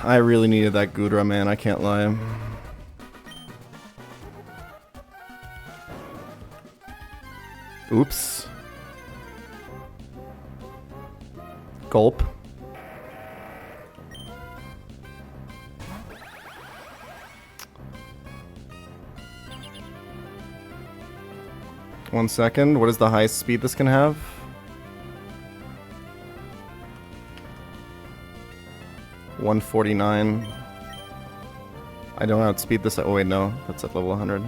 B: I really needed that Gudra, man. I can't lie. Oops. Gulp. One second. What is the highest speed this can have? $149. I don't outspeed this. Oh wait, no, that's at level 100.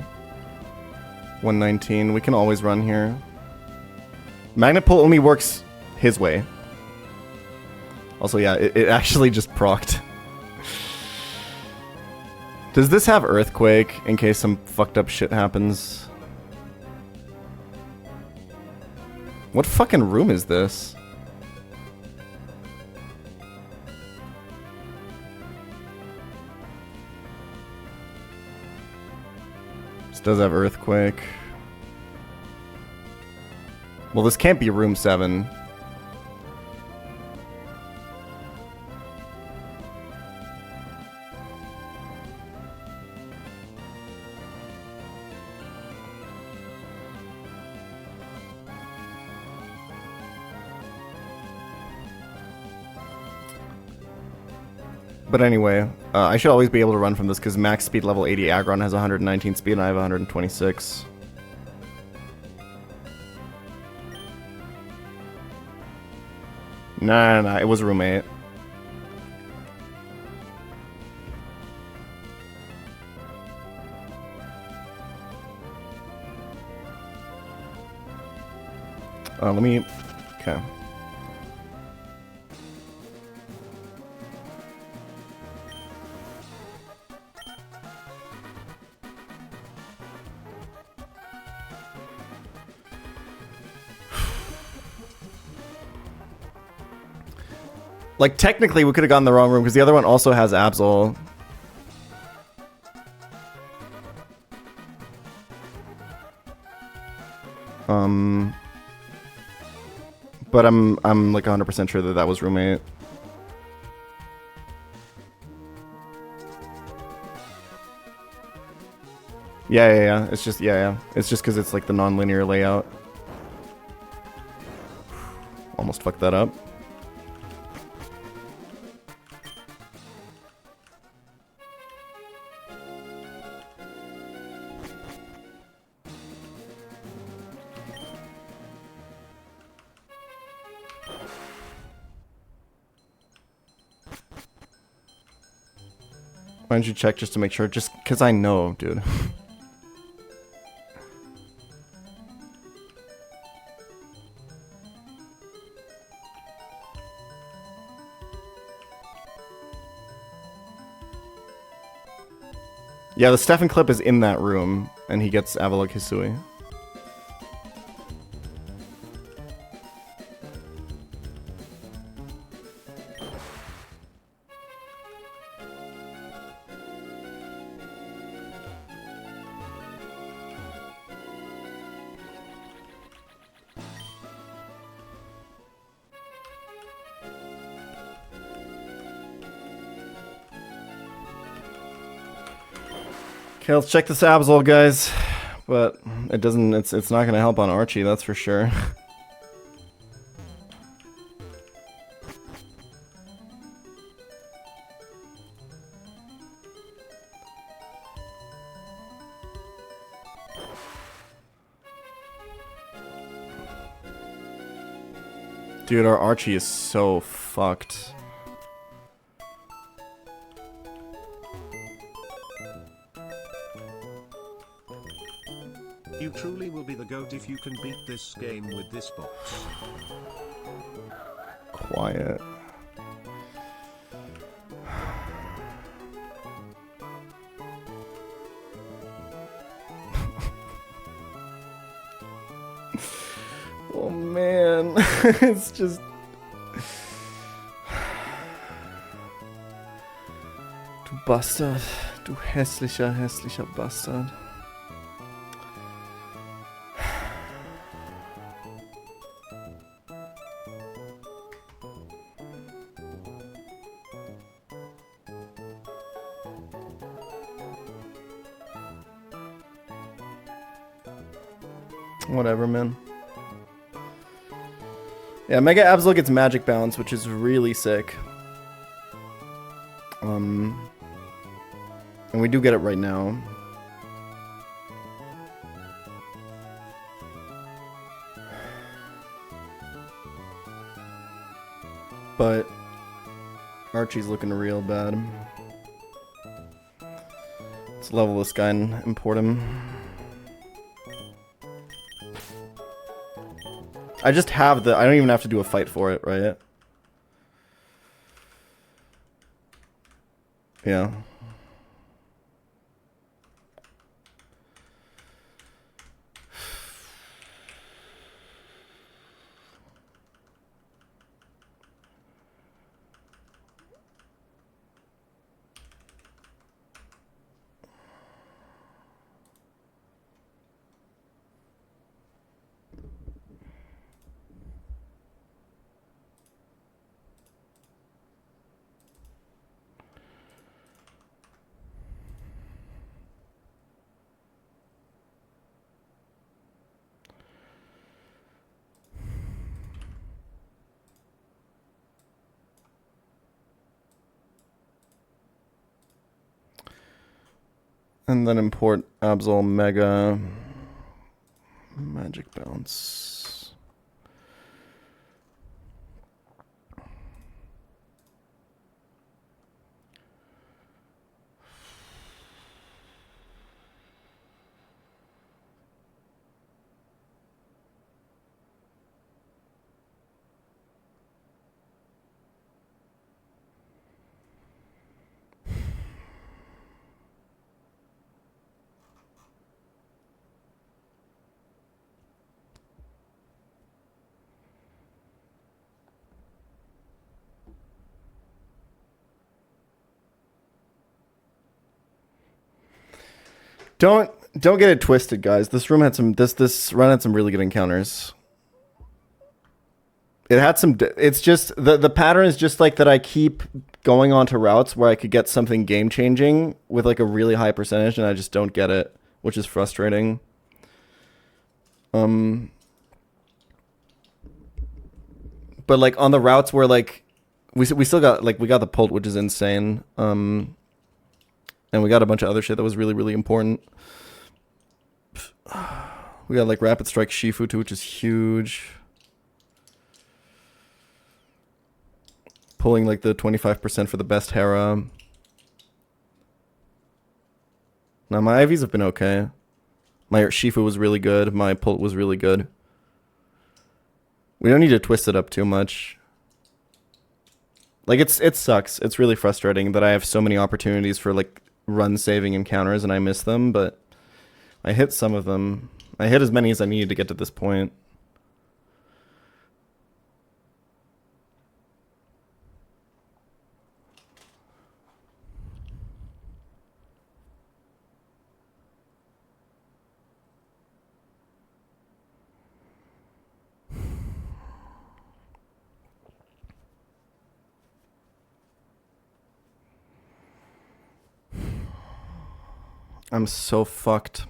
B: 119. We can always run here. Magnet pull only works his way. Also, yeah, it actually just procced. Does this have Earthquake in case some fucked up shit happens? What fucking room is this? This does have Earthquake. Well, this can't be room 7. But anyway, I should always be able to run from this because max speed level 80 Aggron has 119 speed and I have 126. Nah, it was room 8. Let me... Okay. Like, technically, we could have gone the wrong room, because the other one also has Absol. But I'm like 100% sure that that was room 8. Yeah. It's just, yeah. It's just because it's like the non-linear layout. Almost fucked that up. Why don't you check just to make sure? Just because I know, dude. Yeah, the Stefan clip is in that room, and he gets Avalok Hisui. Okay, let's check this Absol, guys. But it doesn't, it's not gonna help on Archie, that's for sure. Dude, our Archie is so fucked.
A: You truly will be the GOAT if you can beat this game with this box.
B: Quiet. Oh man, it's just... Du Bastard, du hässlicher, hässlicher Bastard. Whatever, man. Yeah, Mega Absol gets magic bounce, which is really sick. And we do get it right now. But Archie's looking real bad. Let's level this guy and import him. I just have the... I don't even have to do a fight for it, right? Yeah. And then import Absol Mega Magic Bounce. Don't get it twisted, guys. This room had some this run had some really good encounters. It had some. It's just the pattern is just like that. I keep going onto routes where I could get something game changing with like a really high percentage, and I just don't get it, which is frustrating. But like on the routes where like we still got like we got the Pult, which is insane. And we got a bunch of other shit that was really, really important. We got like Rapid Strike Shifu too, which is huge. Pulling like the 25% for the best Hera. Now my IVs have been okay. My Shifu was really good. My Pult was really good. We don't need to twist it up too much. Like it sucks. It's really frustrating that I have so many opportunities for like run saving encounters and I miss them, but I hit some of them. I hit as many as I needed to get to this point. I'm so fucked.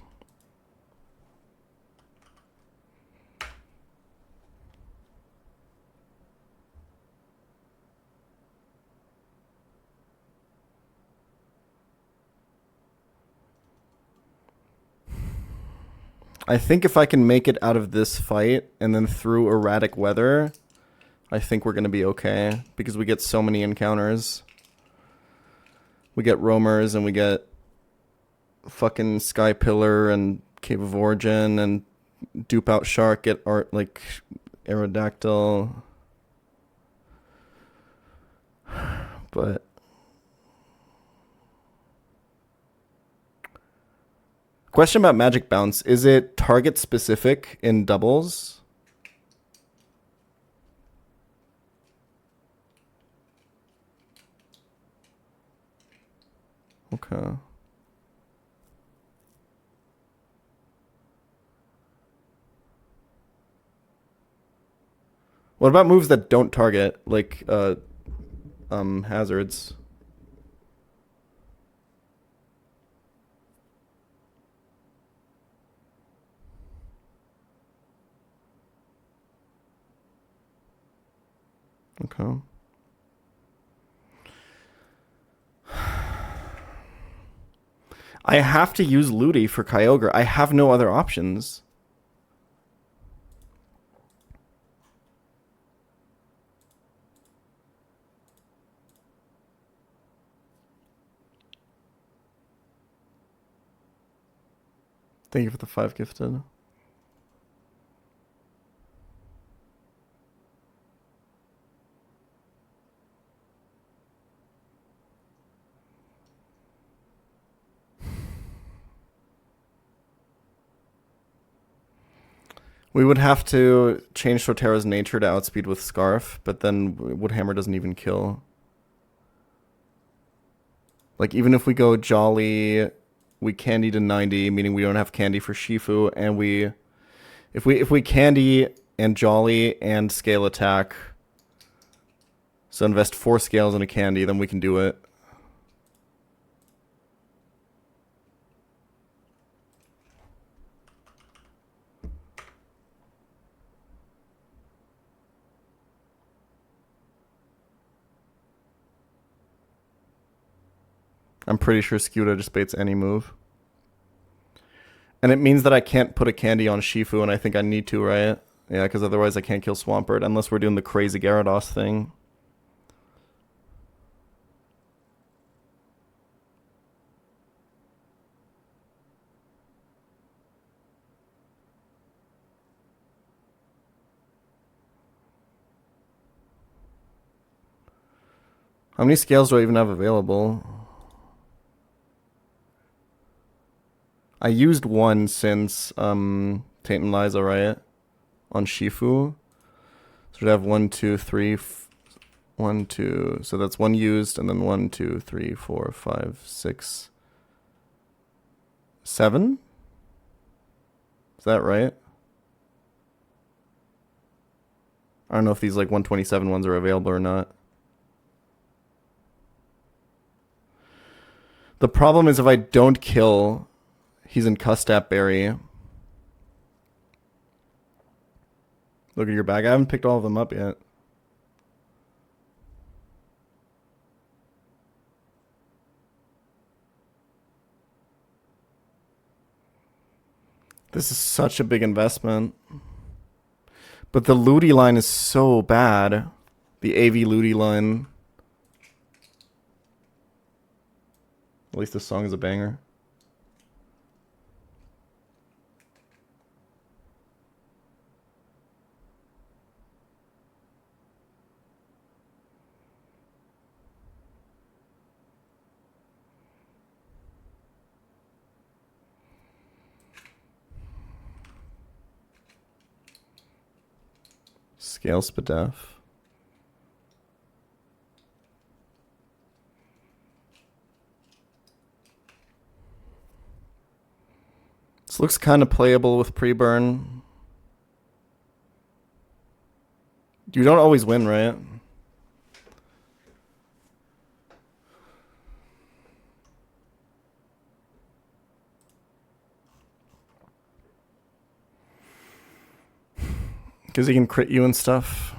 B: I think if I can make it out of this fight and then through erratic weather, I think we're going to be okay because we get so many encounters. We get roamers and we get fucking Sky Pillar and Cave of Origin and dupe out Shark, get art like Aerodactyl. But question about Magic Bounce. Is it target specific in doubles? Okay. What about moves that don't target, like hazards? Okay. I have to use Ludi for Kyogre. I have no other options. Thank you for the 5 gifted. We would have to change Sotera's nature to outspeed with Scarf, but then Woodhammer doesn't even kill. Like, even if we go Jolly, we candy to 90, meaning we don't have candy for Shifu, and if we candy and Jolly and scale attack, so invest 4 scales in a candy, then we can do it. I'm pretty sure Skuta just baits any move. And it means that I can't put a candy on Shifu, and I think I need to, right? Yeah, because otherwise I can't kill Swampert, unless we're doing the crazy Gyarados thing. How many scales do I even have available? I used one since Taint and Liza, right? On Shifu. So we'd have 1, 2, 3, 1, 2. So that's 1 used, and then 1, 2, 3, 4, 5, 6, 7? Is that right? I don't know if these like 127 ones are available or not. The problem is if I don't kill, he's in Custap Berry. Look at your bag. I haven't picked all of them up yet. This is such a big investment. But the Ludi line is so bad. The AV Ludi line. At least this song is a banger. Scale Spadef. This looks kind of playable with pre-burn. You don't always win, right? Because he can crit you and stuff.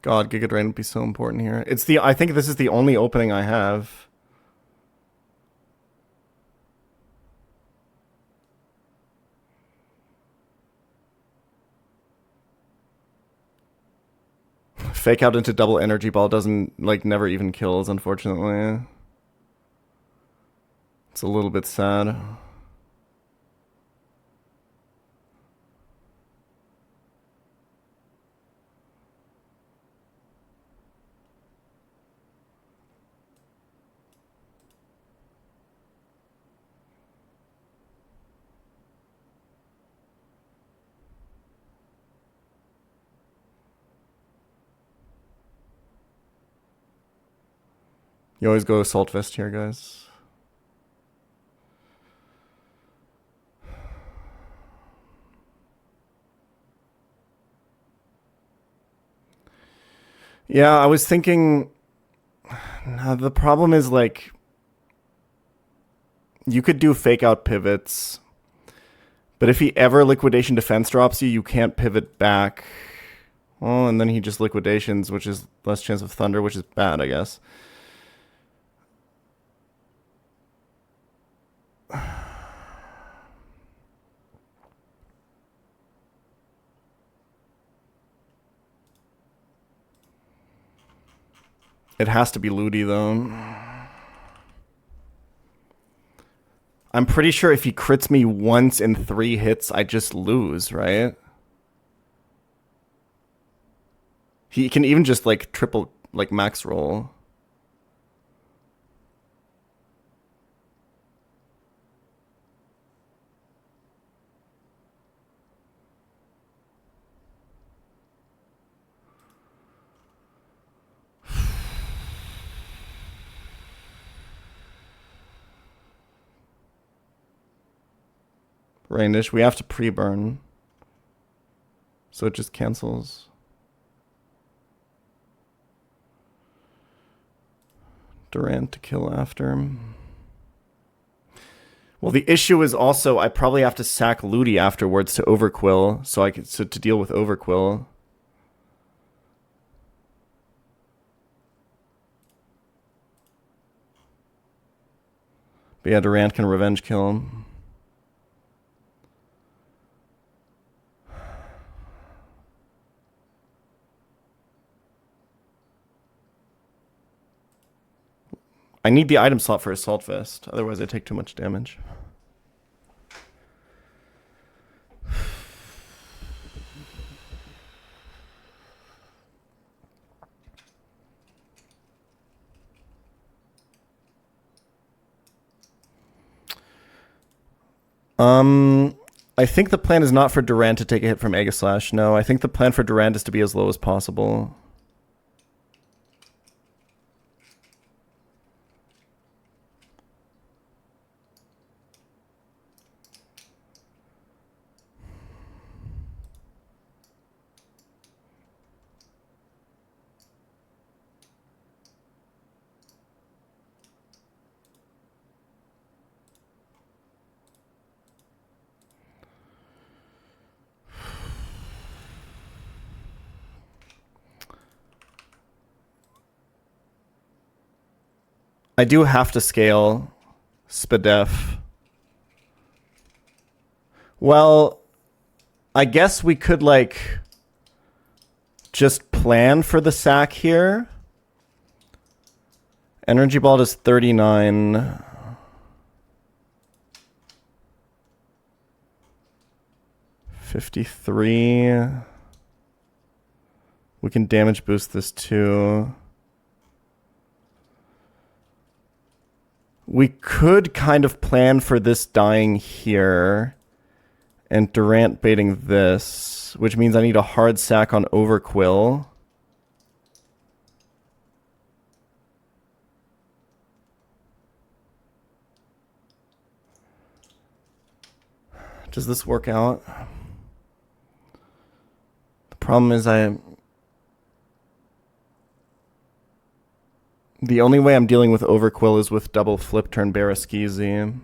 B: God, Giga Drain would be so important here. I think this is the only opening I have. Fake out into double energy ball doesn't, like, never even kills, unfortunately. It's a little bit sad. You always go Assault Vest here, guys. Yeah, I was thinking Now, the problem is, like, you could do fake out pivots, but if he ever liquidation defense drops you, you can't pivot back. Well, and then he just liquidations, which is less chance of thunder, which is bad, I guess. It has to be Ludi, though. I'm pretty sure if he crits me once in 3 hits, I just lose, right? He can even just, like, triple, like, max roll. Rainish, we have to pre-burn. So it just cancels. Durant to kill after. Well, the issue is also I probably have to sack Ludi afterwards to overquill, so to deal with overquill. But yeah, Durant can revenge kill him. I need the item slot for Assault Vest, otherwise I take too much damage. I think the plan is not for Durant to take a hit from Aegislash. No, I think the plan for Durant is to be as low as possible. I do have to scale Spadef. Well, I guess we could, like, just plan for the sack here. Energy Ball does 39. $53. We can damage boost this too. We could kind of plan for this dying here and Durant baiting this, which means I need a hard sack on Overquill. Does this work out? The problem is the only way I'm dealing with Overquill is with double flip turn Baraskizi.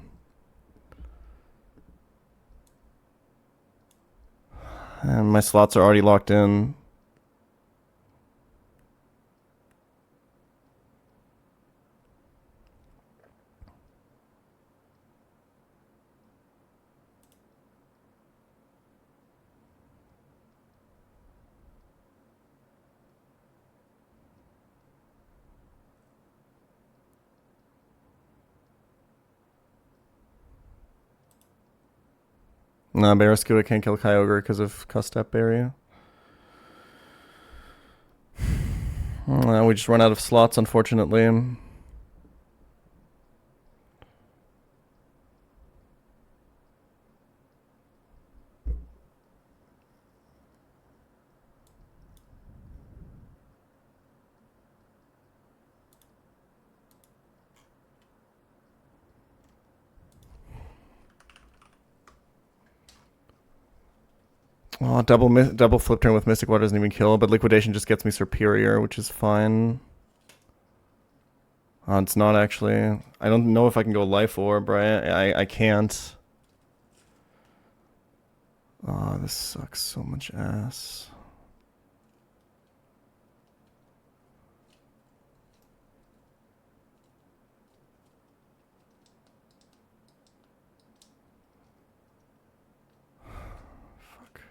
B: And my slots are already locked in. Nah, Baraskua can't kill Kyogre because of Custep Barrier. We just run out of slots, unfortunately. Oh, double flip turn with Mystic Water doesn't even kill, but Liquidation just gets me Superior, which is fine. It's not actually. I don't know if I can go Life Orb, right? I can't. Oh, this sucks so much ass. Fuck.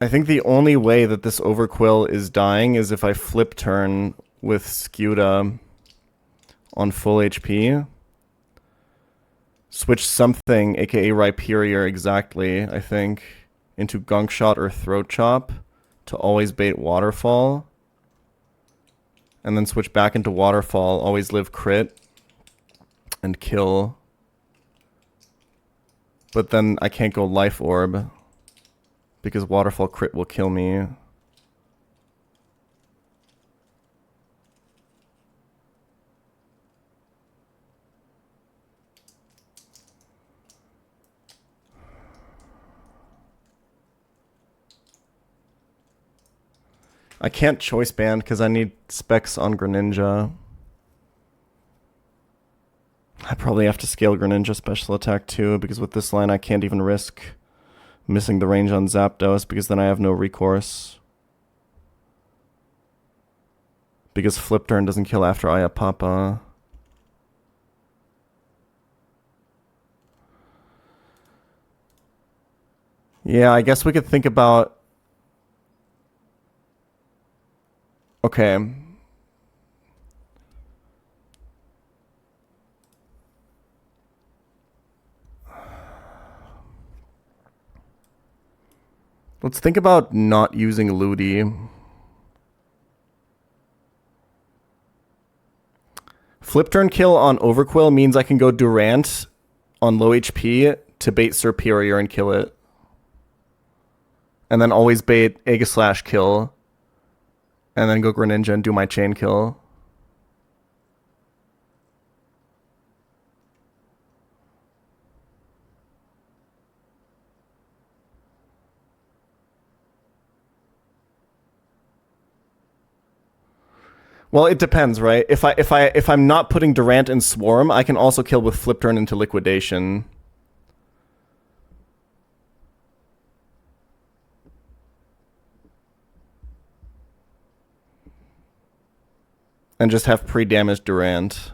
B: I think the only way that this Overquill is dying is if I flip turn with Scuda on full HP. Switch something, aka Rhyperior exactly, I think, into Gunk Shot or Throat Chop to always bait Waterfall. And then switch back into Waterfall, always live crit, and kill. But then I can't go Life Orb, because Waterfall crit will kill me. I can't choice band because I need specs on Greninja. I probably have to scale Greninja special attack too, because with this line I can't even risk missing the range on Zapdos, because then I have no recourse. Because Flip Turn doesn't kill after Ayapapa. Yeah, I guess we could think about... Okay. Let's think about not using Ludi. Flip turn kill on Overquill means I can go Durant on low HP to bait Serperior and kill it. And then always bait Aegislash kill. And then go Greninja and do my chain kill. Well, it depends, right? If I'm not putting Durant in Swarm, I can also kill with Flip Turn into Liquidation. And just have pre-damaged Durant.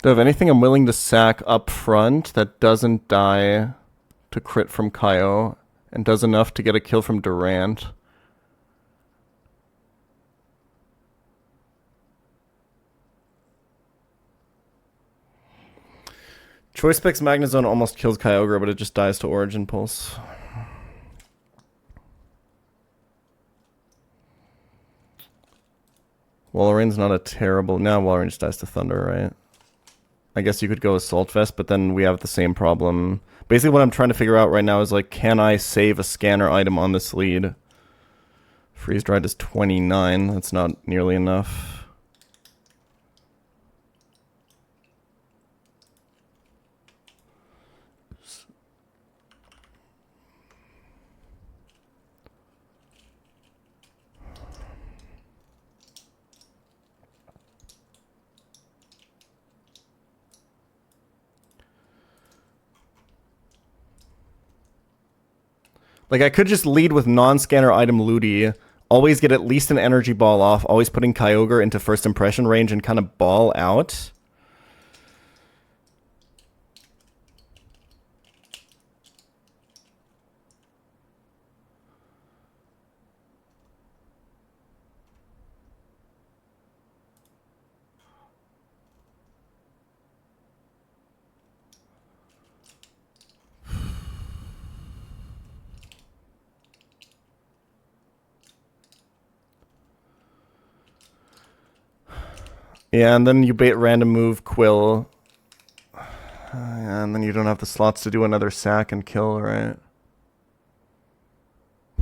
B: Do I have anything I'm willing to sack up front that doesn't die to crit from Kaio and does enough to get a kill from Durant? Choice Specs Magnezone almost kills Kyogre, but it just dies to Origin Pulse. Walreign's not a terrible... No, Walrein just dies to Thunder, right? I guess you could go Assault Vest, but then we have the same problem. Basically what I'm trying to figure out right now is, like, can I save a scanner item on this lead? Freeze Dried is 29. That's not nearly enough. Like, I could just lead with non-scanner item Ludi, always get at least an energy ball off, always putting Kyogre into first impression range and kind of ball out. Yeah, and then you bait random move Quill. And then you don't have the slots to do another sack and kill, right?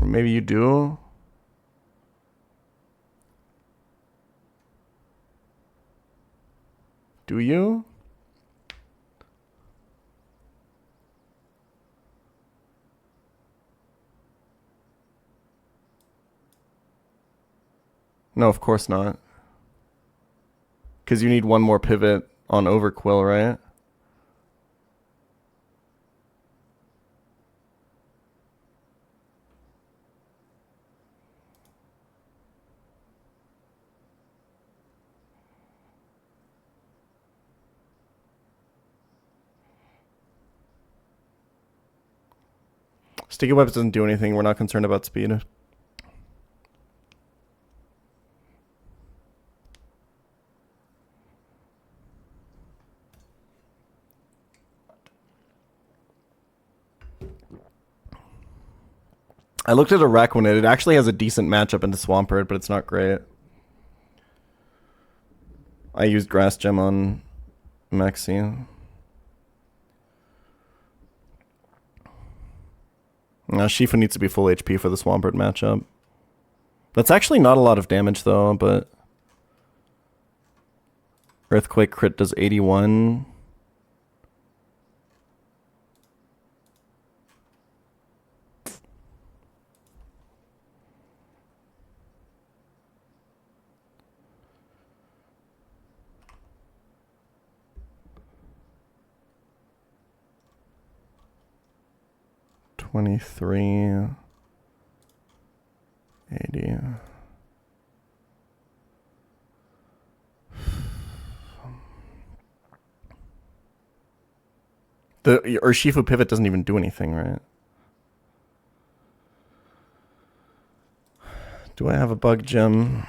B: Or maybe you do? Do you? No, of course not. Because you need one more pivot on Overquill, right? Sticky Webs doesn't do anything. We're not concerned about speed. I looked at a Raquinid. It actually has a decent matchup into Swampert, but it's not great. I used Grass Gem on Maxi. Now Shifu needs to be full HP for the Swampert matchup. That's actually not a lot of damage though, but Earthquake crit does 81. $23.80. The Urshifu pivot doesn't even do anything, right? Do I have a bug gem?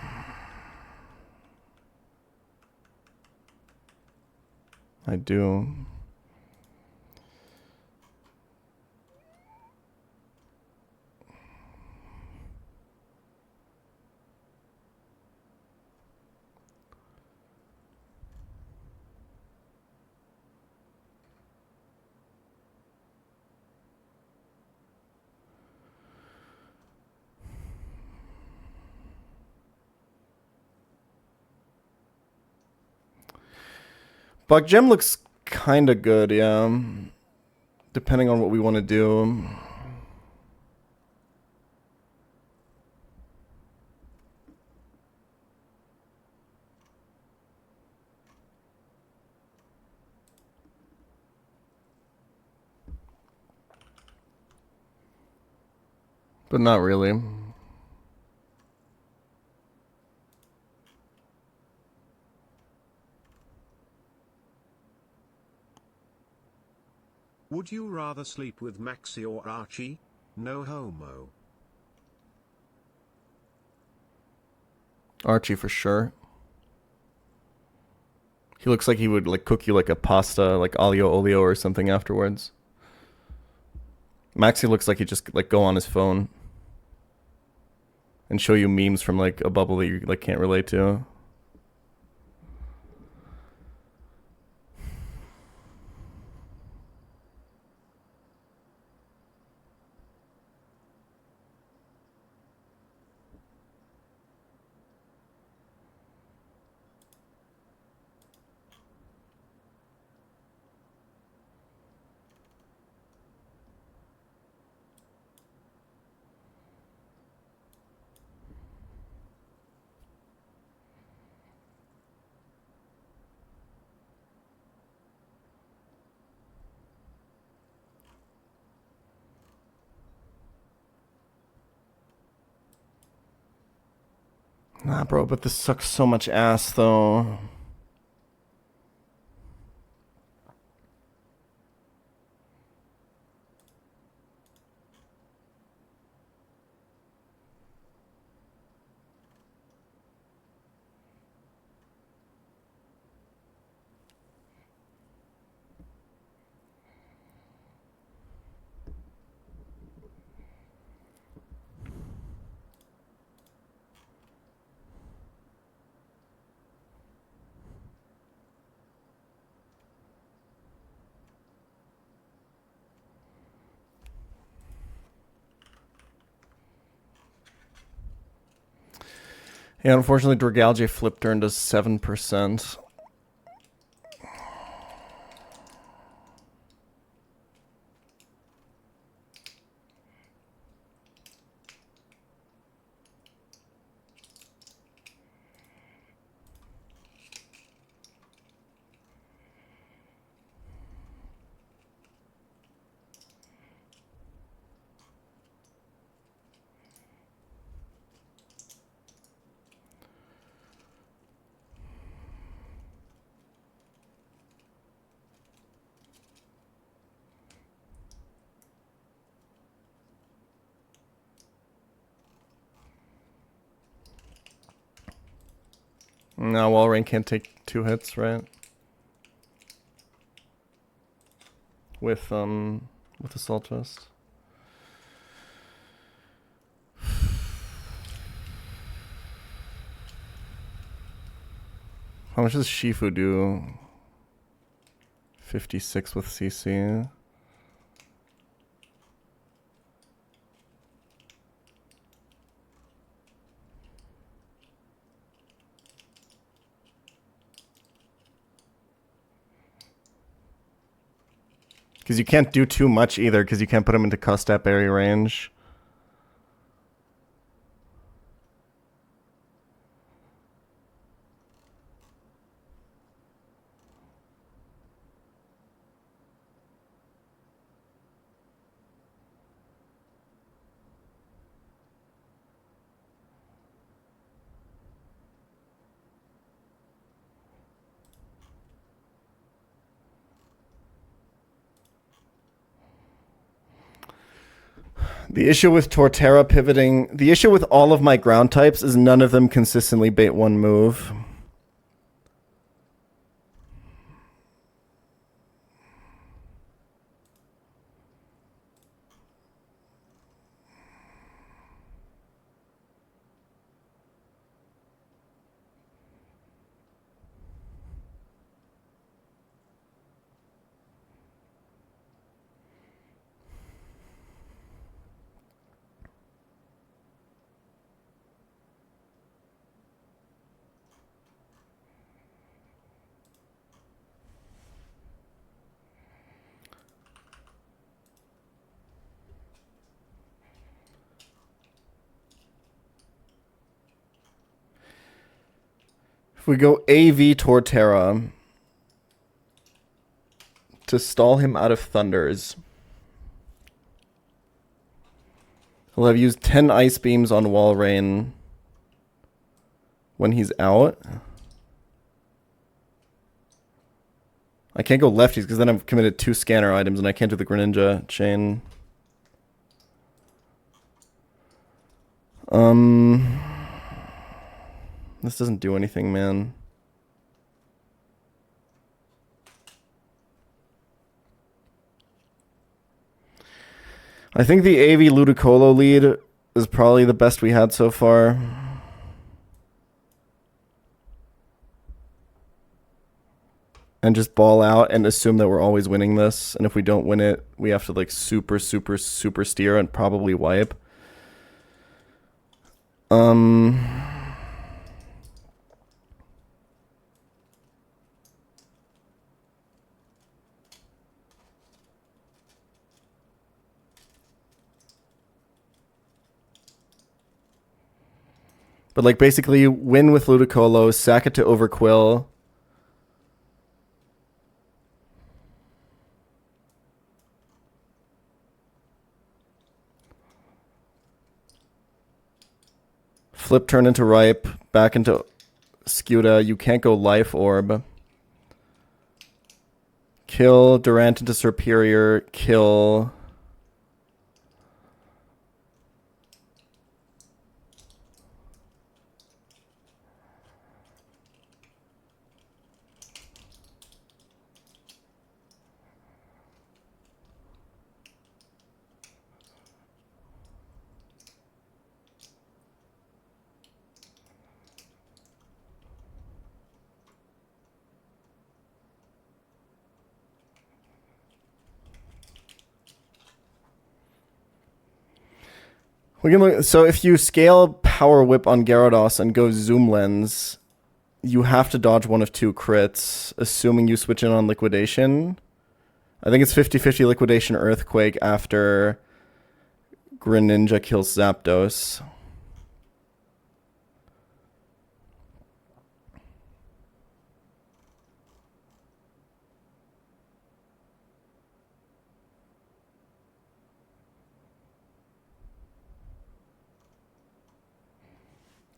B: I do. Bug gem looks kind of good, yeah. Depending on what we want to do. But not really.
A: Would you rather sleep with Maxi or Archie? No homo.
B: Archie for sure. He looks like he would like cook you like a pasta, like aglio olio or something afterwards. Maxi looks like he just like go on his phone and show you memes from like a bubble that you like can't relate to. Nah, bro, but this sucks so much ass though. Yeah, unfortunately, Dragalge flip turn does 7%. No, Walrein can't take 2 hits, right? With Assault Vest. How much does Shifu do? 56 with CC. Because you can't do too much either, because you can't put him into Custap area range. The issue with Torterra pivoting, the issue with all of my ground types is none of them consistently bait one move. If we go AV Torterra to stall him out of Thunders, he'll have used 10 Ice Beams on Walrein when he's out. I can't go lefties because then I've committed 2 scanner items and I can't do the Greninja chain. This doesn't do anything, man. I think the AV Ludicolo lead is probably the best we had so far. And just ball out and assume that we're always winning this. And if we don't win it, we have to like super steer and probably wipe. But like basically win with Ludicolo, sack it to Overquill. Flip turn into Ripe, back into Scuda. You can't go Life Orb. Kill Durant into Superior. Kill. We can look, so if you scale Power Whip on Gyarados and go Zoom Lens, you have to dodge one of 2 crits, assuming you switch in on Liquidation. I think it's 50-50 Liquidation Earthquake after Greninja kills Zapdos.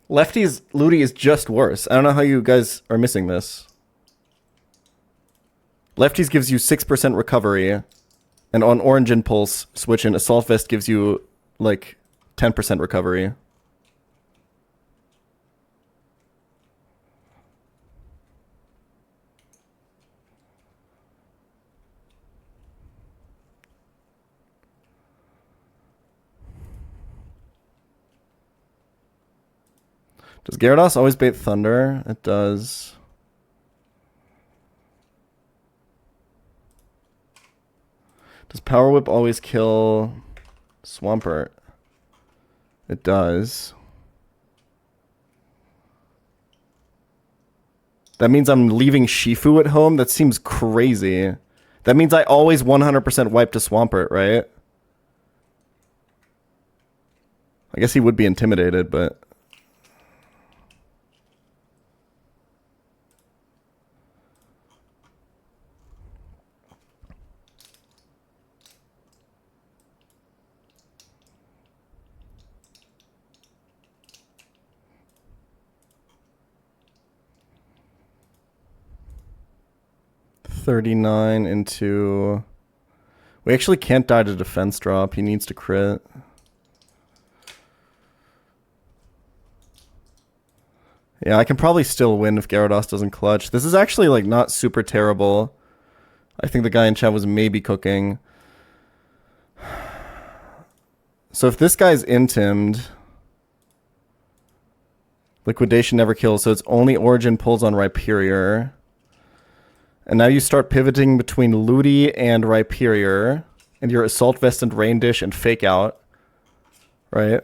B: Lefty's Ludi is just worse. I don't know how you guys are missing this. Lefty's gives you 6% recovery, and on Orange Impulse, switch in Assault Vest gives you, like, 10% recovery. Does Gyarados always bait Thunder? It does. Does Power Whip always kill Swampert? It does. That means I'm leaving Shifu at home? That seems crazy. That means I always 100% wipe to Swampert, right? I guess he would be intimidated, but... $39 into... We actually can't die to defense drop. He needs to crit. Yeah, I can probably still win if Gyarados doesn't clutch. This is actually, like, not super terrible. I think the guy in chat was maybe cooking. So if this guy's intimed... Liquidation never kills, so it's only Origin pulls on Rhyperior. And now you start pivoting between Ludi and Rhyperior, and your Assault Vest and Rain Dish and Fake Out, right?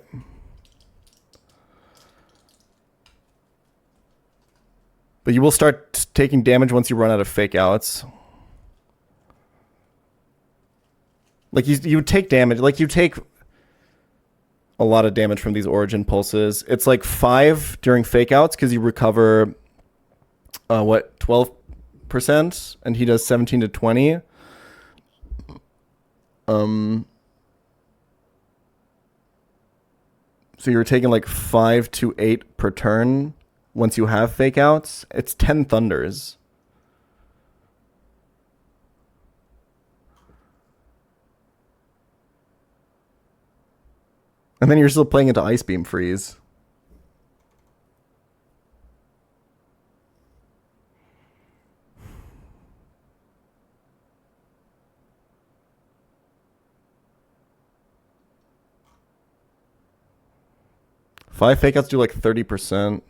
B: But you will start taking damage once you run out of Fake Outs. Like, you take damage, like, you take a lot of damage from these Origin Pulses. It's like 5 during Fake Outs, because you recover, 12%, and he does 17 to 20. So you're taking like 5 to 8 per turn once you have Fake Outs. It's 10 Thunders. And then you're still playing into Ice Beam Freeze. Five Fake Outs do like 30%.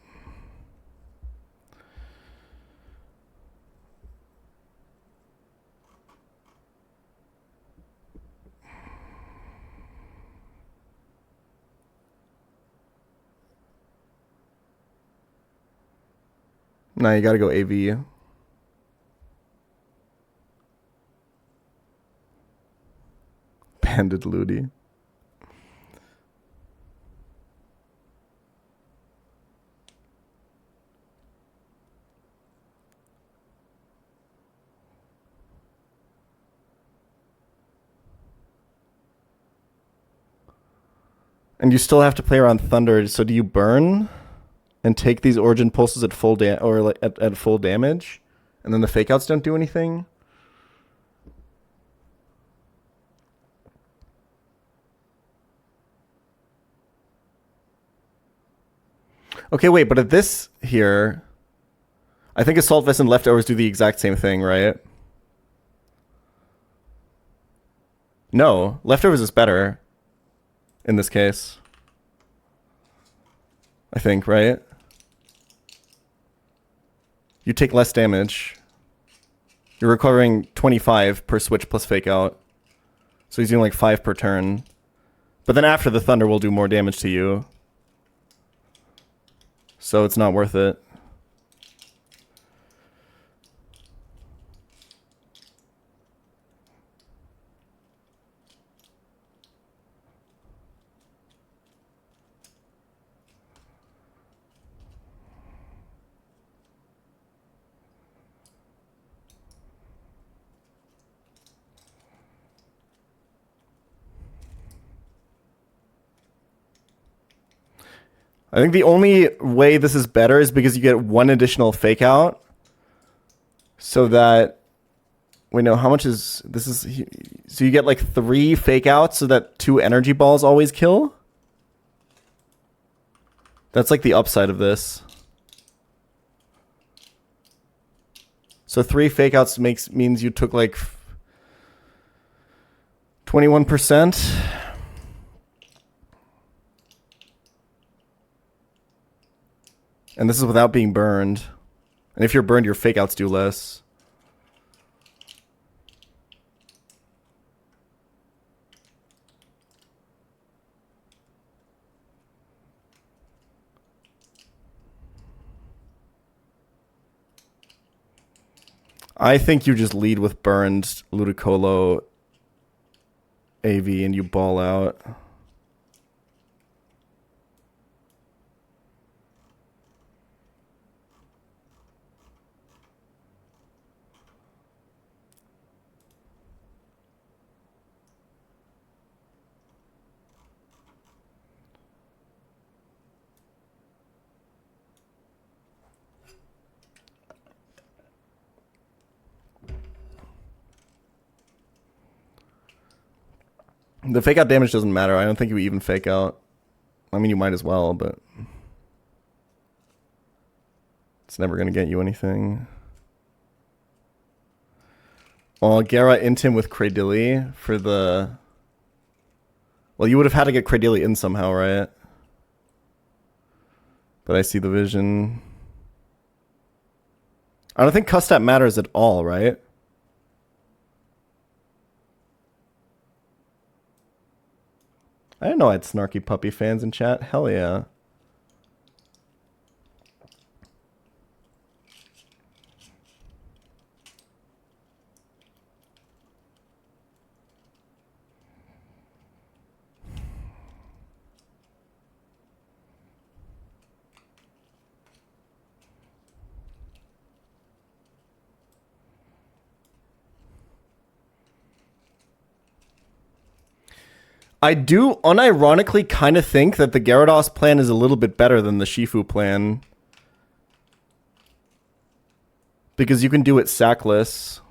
B: Nah, you gotta go AV. Banded Ludi. And you still have to play around Thunder, so do you burn and take these Origin Pulses at full at full damage, and then the Fake Outs don't do anything? Okay, wait, but at this here, I think Assault Vest and Leftovers do the exact same thing, right? No, Leftovers is better in this case. I think, right? You take less damage. You're recovering 25 per switch plus Fake Out. So he's doing like 5 per turn. But then after the Thunder will do more damage to you. so it's not worth it. I think the only way this is better is because you get one additional fake out. So that, wait, no, how much is, this is, so you get like 3 fake outs so that 2 energy balls always kill? That's like the upside of this. So 3 fake outs means you took like 21%. And this is without being burned. And if you're burned, your fake outs do less. I think you just lead with burned Ludicolo AV and you ball out. The fake out damage doesn't matter. I don't think you even fake out. I mean, you might as well, but it's never going to get you anything. Well, Gara int him with Cradilly for the... Well, you would have had to get Cradilly in somehow, right? But I see the vision. I don't think Custat matters at all, right? I didn't know I had snarky puppy fans in chat. Hell yeah. I do unironically kind of think that the Gyarados plan is a little bit better than the Shifu plan. Because you can do it sackless.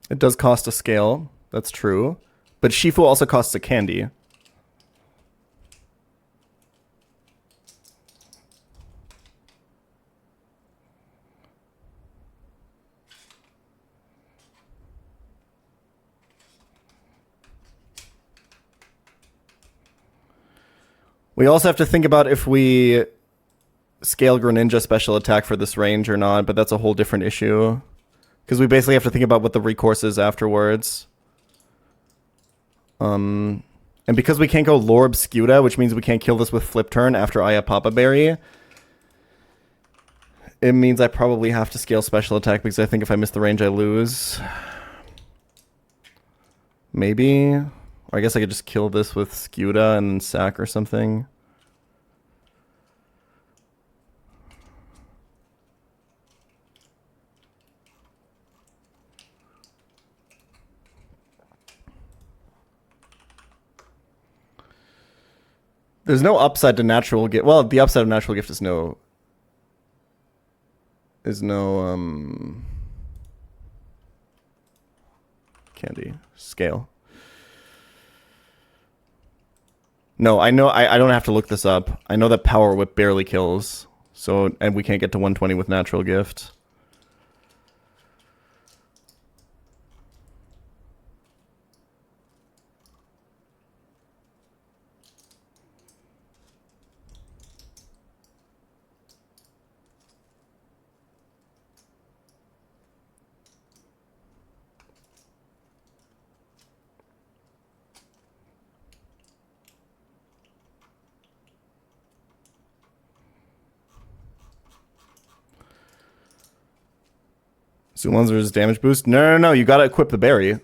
B: It does cost a scale. That's true. But Shifu also costs a candy. We also have to think about if we scale Greninja special attack for this range or not, but that's a whole different issue. Because we basically have to think about what the recourse is afterwards. And because we can't go Lorb Scuda, which means we can't kill this with Flip Turn after Aya Papa Berry, it means I probably have to scale special attack because I think if I miss the range, I lose. Maybe. Or I guess I could just kill this with Scuda and then sack or something. There's no upside to natural gift. Well, the upside of natural gift is no candy scale. No, I know I don't have to look this up. I know that Power Whip barely kills. So, and we can't get to 120 with natural gift. Zulonzer's damage boost? No. You gotta equip the berry.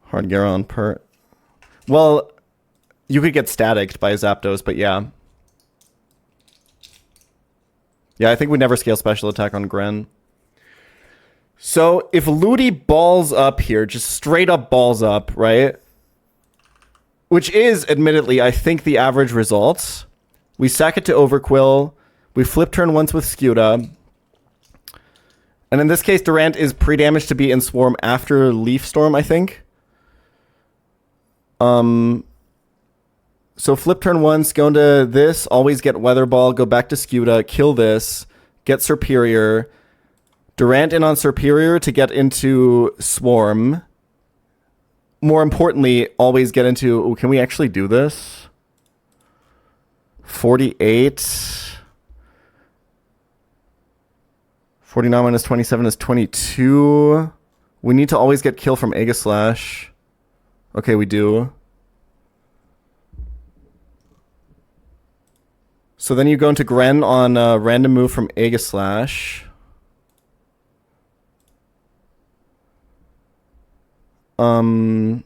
B: Hard Garon per. Well, you could get staticked by Zapdos, but yeah. Yeah, I think we never scale special attack on Gren. So if Ludi balls up here, just straight up balls up, right? Which is, admittedly, I think the average results. We sack it to Overquill. We flip turn once with Scuda. And in this case, Durant is pre-damaged to be in Swarm after Leaf Storm, I think. So flip turn once, go into this, always get Weather Ball, go back to Scuda, kill this, get Superior. Durant in on Superior to get into Swarm. More importantly, always get into... Ooh, can we actually do this? 48. 49 minus 27 is 22. We need to always get kill from Aegislash. Okay, we do. So then you go into Gren on a random move from Aegislash. And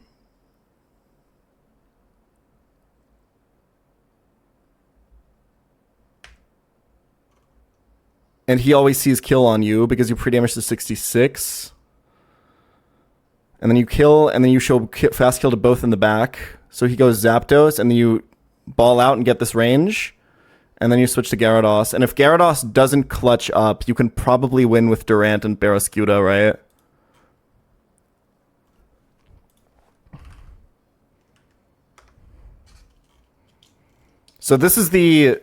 B: he always sees kill on you because you pre-damage to 66. And then you kill, and then you show fast kill to both in the back. So he goes Zapdos, and then you ball out and get this range. And then you switch to Gyarados. And if Gyarados doesn't clutch up, you can probably win with Durant and Barraskewda, right? So this is the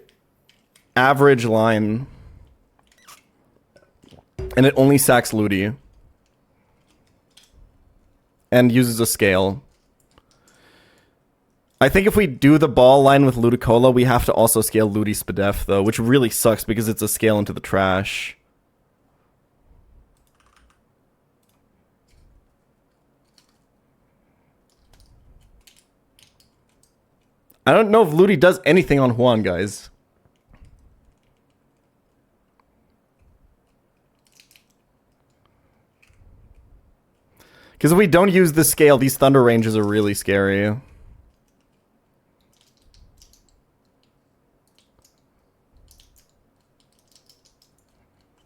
B: average line. And it only sacks Ludi. And uses a scale. I think if we do the ball line with Ludicolo, we have to also scale Ludi Spadef, though, which really sucks because it's a scale into the trash. I don't know if Ludi does anything on Juan, guys. Because if we don't use the scale, these Thunder Ranges are really scary.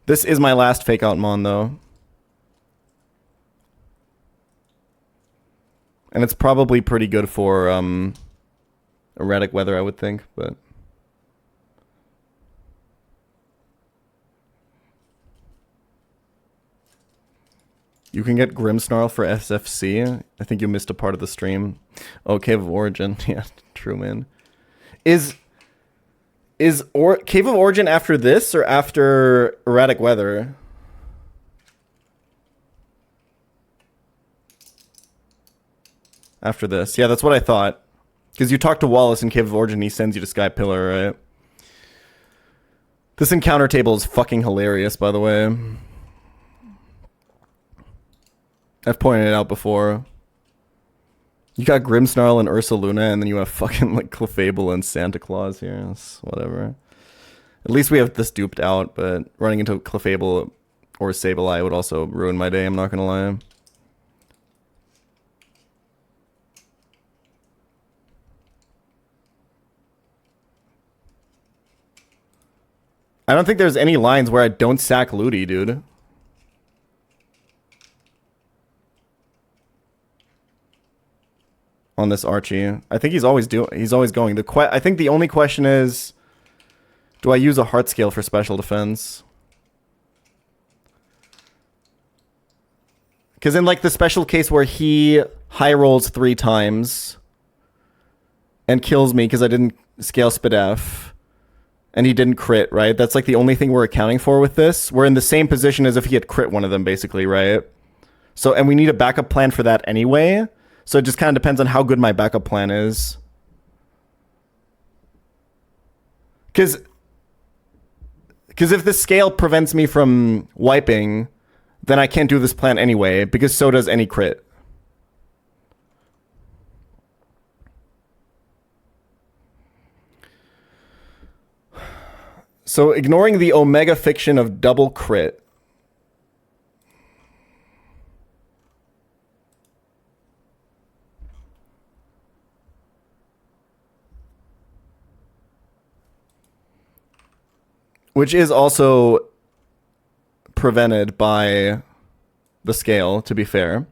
B: This is my last Fake Out Mon, though. And it's probably pretty good for erratic weather, I would think, but... You can get Grimmsnarl for SFC. I think you missed a part of the stream. Oh, Cave of Origin. Yeah, true, man. Is Cave of Origin after this or after Erratic Weather? After this. Yeah, that's what I thought. Because you talk to Wallace in Cave of Origin, he sends you to Sky Pillar, right? This encounter table is fucking hilarious, by the way. I've pointed it out before. You got Grimmsnarl and Ursaluna, and then you have fucking like Clefable and Santa Claus here. It's whatever. At least we have this duped out, but running into Clefable or Sableye would also ruin my day, I'm not gonna lie. I don't think there's any lines where I don't sack Ludi, dude. On this Archie. I think he's always going. I think the only question is, do I use a heart scale for special defense? Because in like the special case where he high rolls 3 times and kills me because I didn't scale Spadef and he didn't crit, right? That's like the only thing we're accounting for with this. We're in the same position as if he had crit one of them, basically, right? So, and we need a backup plan for that anyway. So it just kind of depends on how good my backup plan is. Because Because if the scale prevents me from wiping, then I can't do this plan anyway, because so does any crit. So ignoring the omega fiction of double crit. Which is also prevented by the scale, to be fair.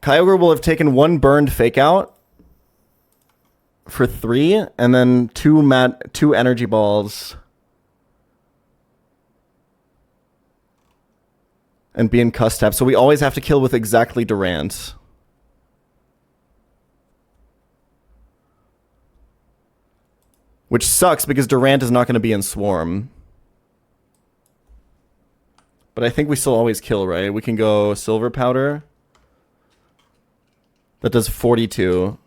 B: Kyogre will have taken one burned fake out for 3, and then two energy balls. And be in cuss tap. So we always have to kill with exactly Durant. Which sucks because Durant is not going to be in Swarm. But I think we still always kill, right? We can go Silver Powder. That does 42.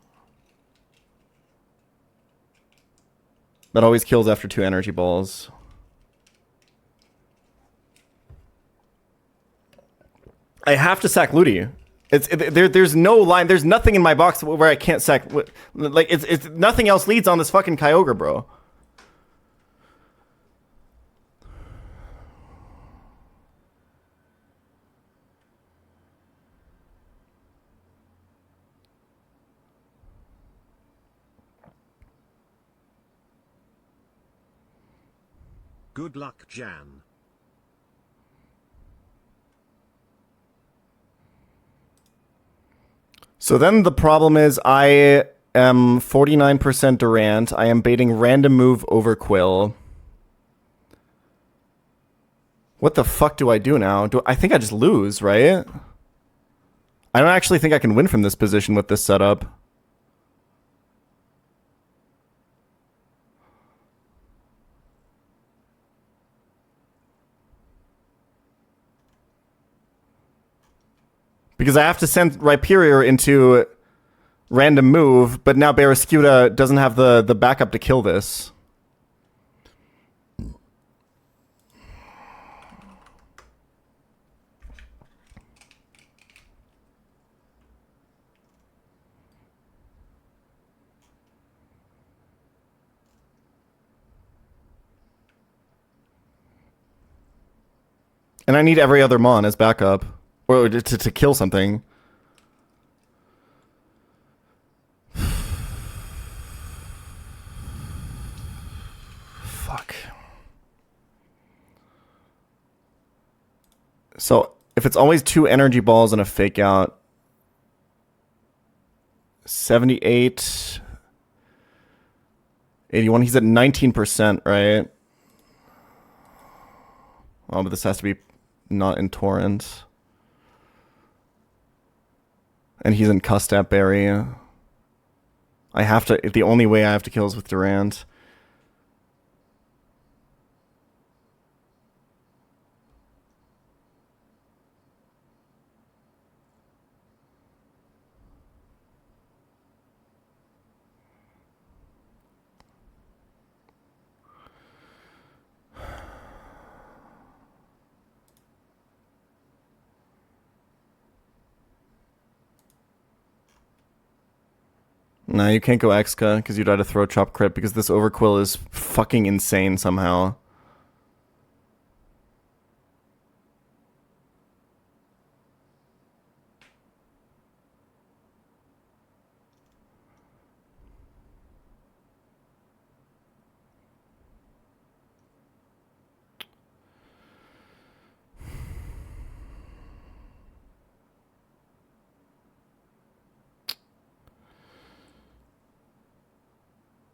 B: That always kills after 2 energy balls. I have to sack Ludi. There's no line. There's nothing in my box where I can't sack. Like it's nothing else leads on this fucking Kyogre, bro.
A: Good luck, Jan.
B: So then the problem is I am 49% Durant. I am baiting random move over Quill. What the fuck do I do now? I think I just lose, right? I don't actually think I can win from this position with this setup. Because I have to send Rhyperior into random move, but now Barraskewda doesn't have the backup to kill this. And I need every other Mon as backup. Or to kill something. Fuck. So, if it's always 2 energy balls and a fake out. 78. 81. He's at 19%, right? Oh, but this has to be not in Torrent. And he's in Custap Berry. I have to... The only way I have to kill is with Durant. Nah, you can't go Exca because you die to throw chop crit because this Overquill is fucking insane somehow.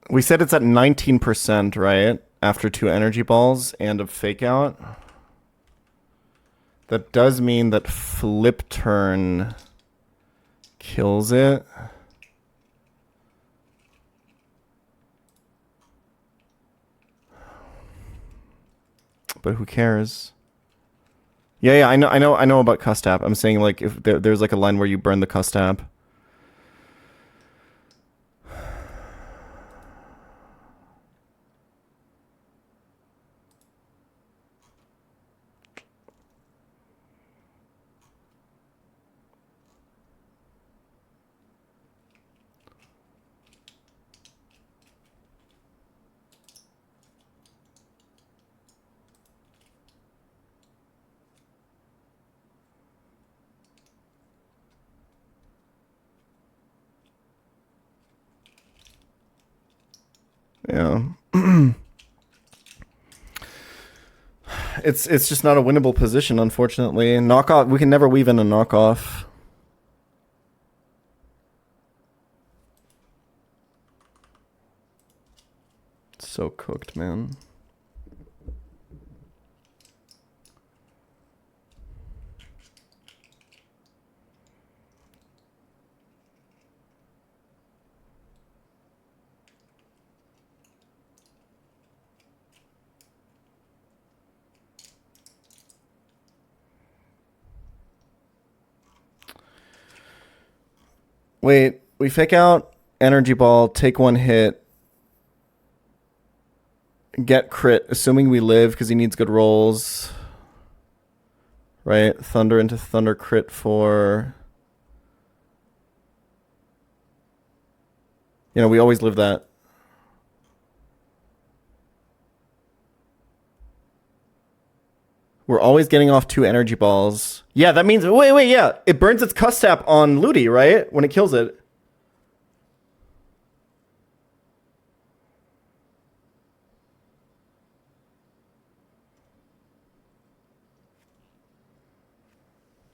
B: We said it's at 19%, right? After 2 energy balls and a fake out. That does mean that flip turn kills it. But who cares? Yeah, I know about Custap. I'm saying like if there's like a line where you burn the Custap. Yeah. It's just not a winnable position, unfortunately. Knockoff, we can never weave in a knockoff. So cooked, man. Wait, we fake out energy ball, take one hit, get crit, assuming we live because he needs good rolls. Right? Thunder into thunder crit for... You know, we always live that. We're always getting off 2 energy balls. Yeah, that means... Wait, yeah. It burns its cuss tap on Ludi, right? When it kills it.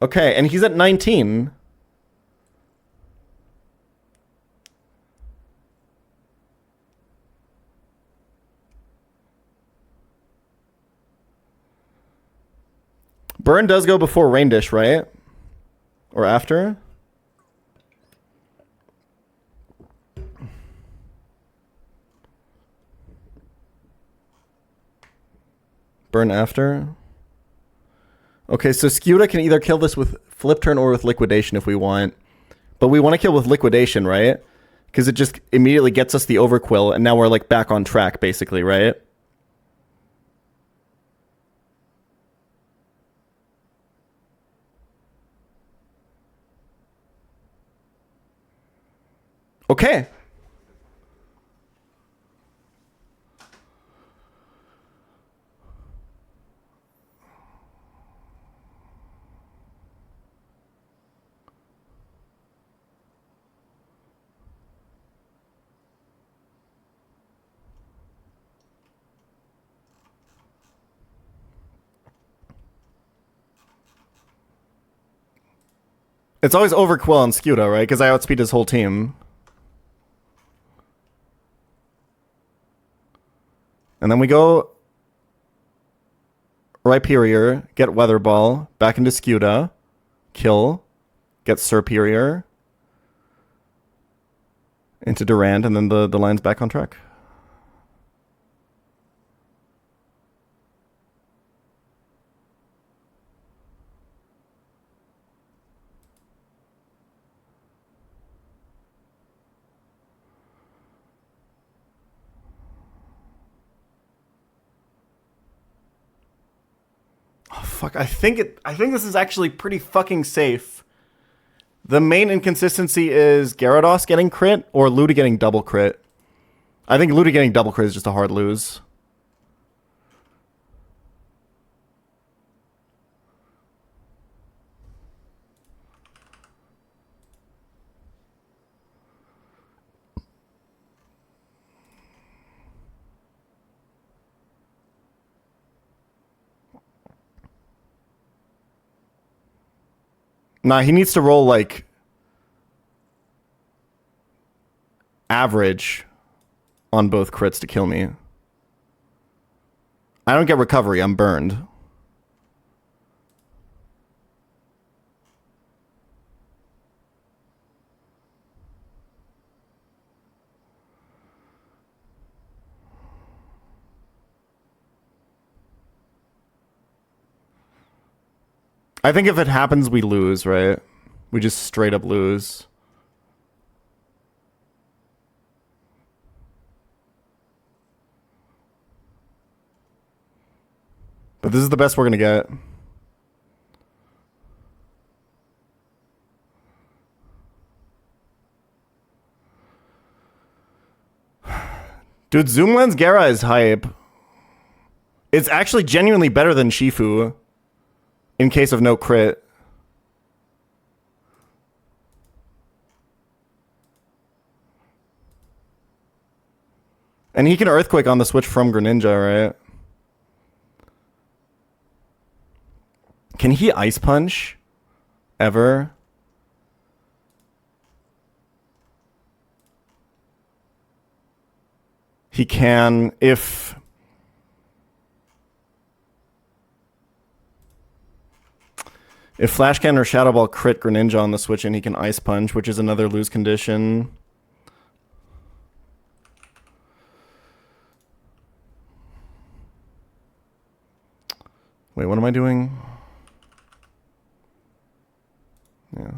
B: Okay, and he's at 19. Burn does go before Rain Dish, right? Or after? Burn after? Okay, so Skuta can either kill this with Flip Turn or with Liquidation if we want. But we want to kill with Liquidation, right? Because it just immediately gets us the Overquill, and now we're like back on track, basically, right? Okay. It's always Overquill on Skuta, right? Because I outspeed his whole team. And then we go Rhyperior, get Weather Ball, back into Skuta, kill, get Serperior, into Durand, and then the line's back on track. Oh, fuck, I think this is actually pretty fucking safe. The main inconsistency is Gyarados getting crit or Ludi getting double crit. I think Ludi getting double crit is just a hard lose. Nah, he needs to roll like average on both crits to kill me. I don't get recovery, I'm burned. I think if it happens, we lose, right? We just straight up lose. But this is the best we're going to get. Dude, Zoom Lens Gara is hype. It's actually genuinely better than Shifu in case of no crit. And he can Earthquake on the switch from Greninja, right? Can he Ice Punch? Ever? He can if... If Flash Cannon or Shadow Ball crit Greninja on the switch and he can Ice Punch, which is another lose condition. Wait, what am I doing? Yeah.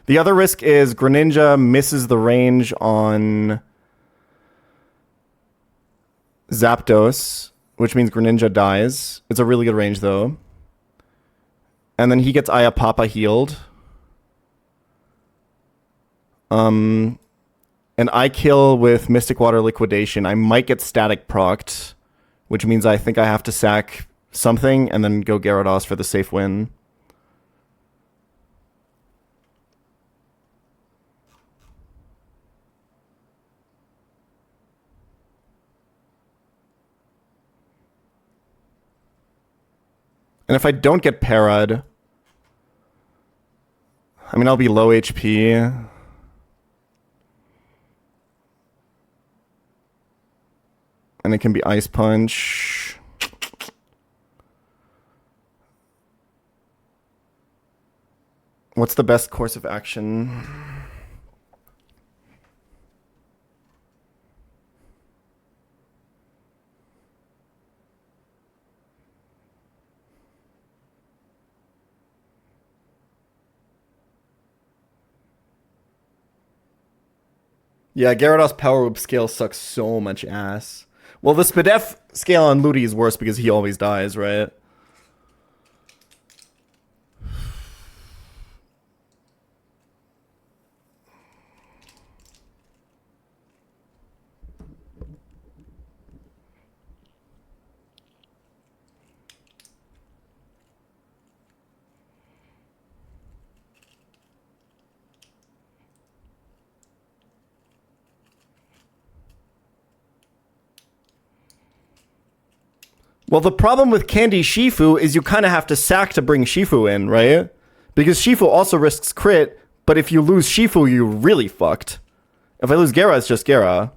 B: The other risk is Greninja misses the range on Zapdos, which means Greninja dies. It's a really good range, though. And then he gets Ayapapa healed. And I kill with Mystic Water Liquidation. I might get static procced, which means I think I have to sack something and then go Gyarados for the safe win. And if I don't get para'd, I mean, I'll be low HP. And it can be Ice Punch. What's the best course of action? Yeah, Gyarados Power Whip scale sucks so much ass. Well, the Spadef scale on Ludi is worse because he always dies, right? Well, the problem with Candy Shifu is you kind of have to sack to bring Shifu in, right? Because Shifu also risks crit, but if you lose Shifu, you're really fucked. If I lose Gara, it's just Gara.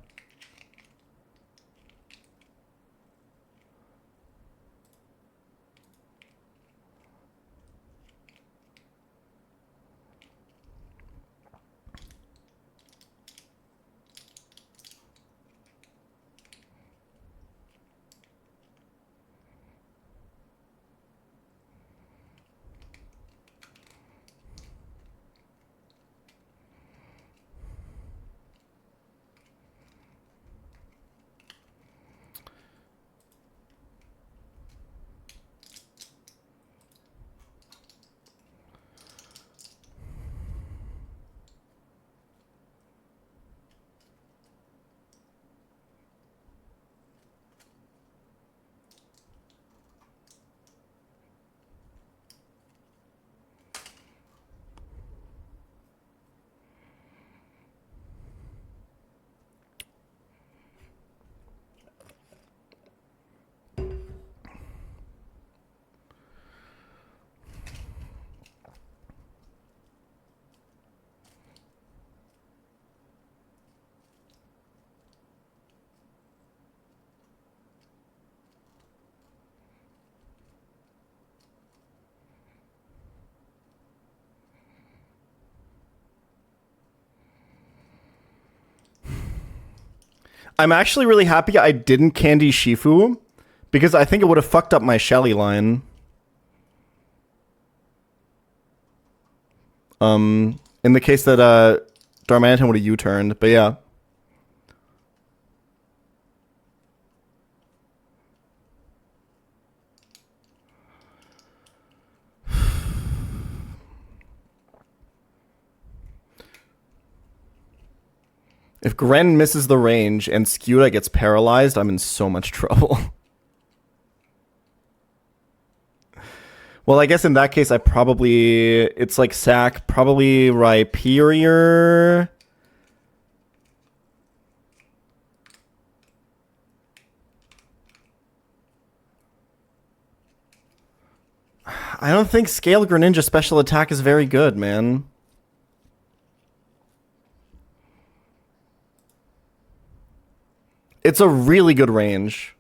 B: I'm actually really happy I didn't Candy Shifu, because I think it would have fucked up my Shelly line. In the case that Darmanitan would have U-turned, but yeah. If Gren misses the range and Scuda gets paralyzed, I'm in so much trouble. Well, I guess in that case, I probably... It's like sack, probably Rhyperior. I don't think Scale Greninja special attack is very good, man. It's a really good range.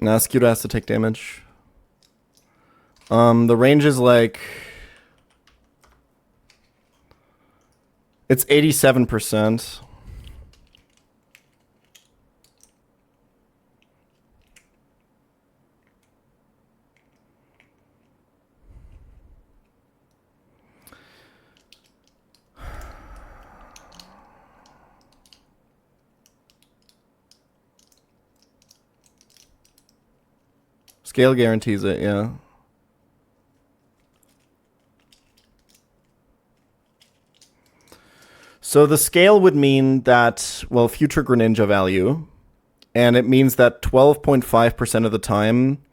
B: Nah, Scudo has to take damage. The range is like... It's 87%. Scale guarantees it, yeah. So the scale would mean that, well, future Greninja value, and it means that 12.5% of the time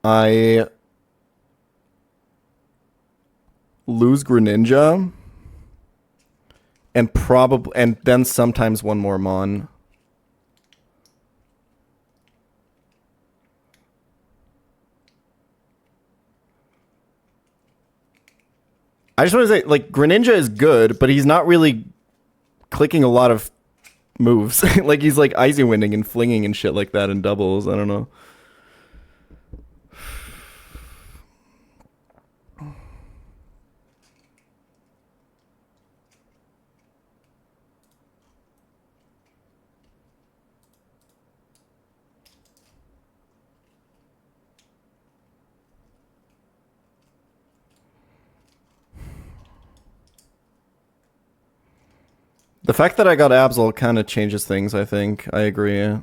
B: I lose Greninja and then sometimes one more Mon. I just want to say, like, Greninja is good, but he's not really clicking a lot of moves. Like, he's, like, Icy Winding and flinging and shit like that in doubles. I don't know. The fact that I got Absol kind of changes things, I think. I agree.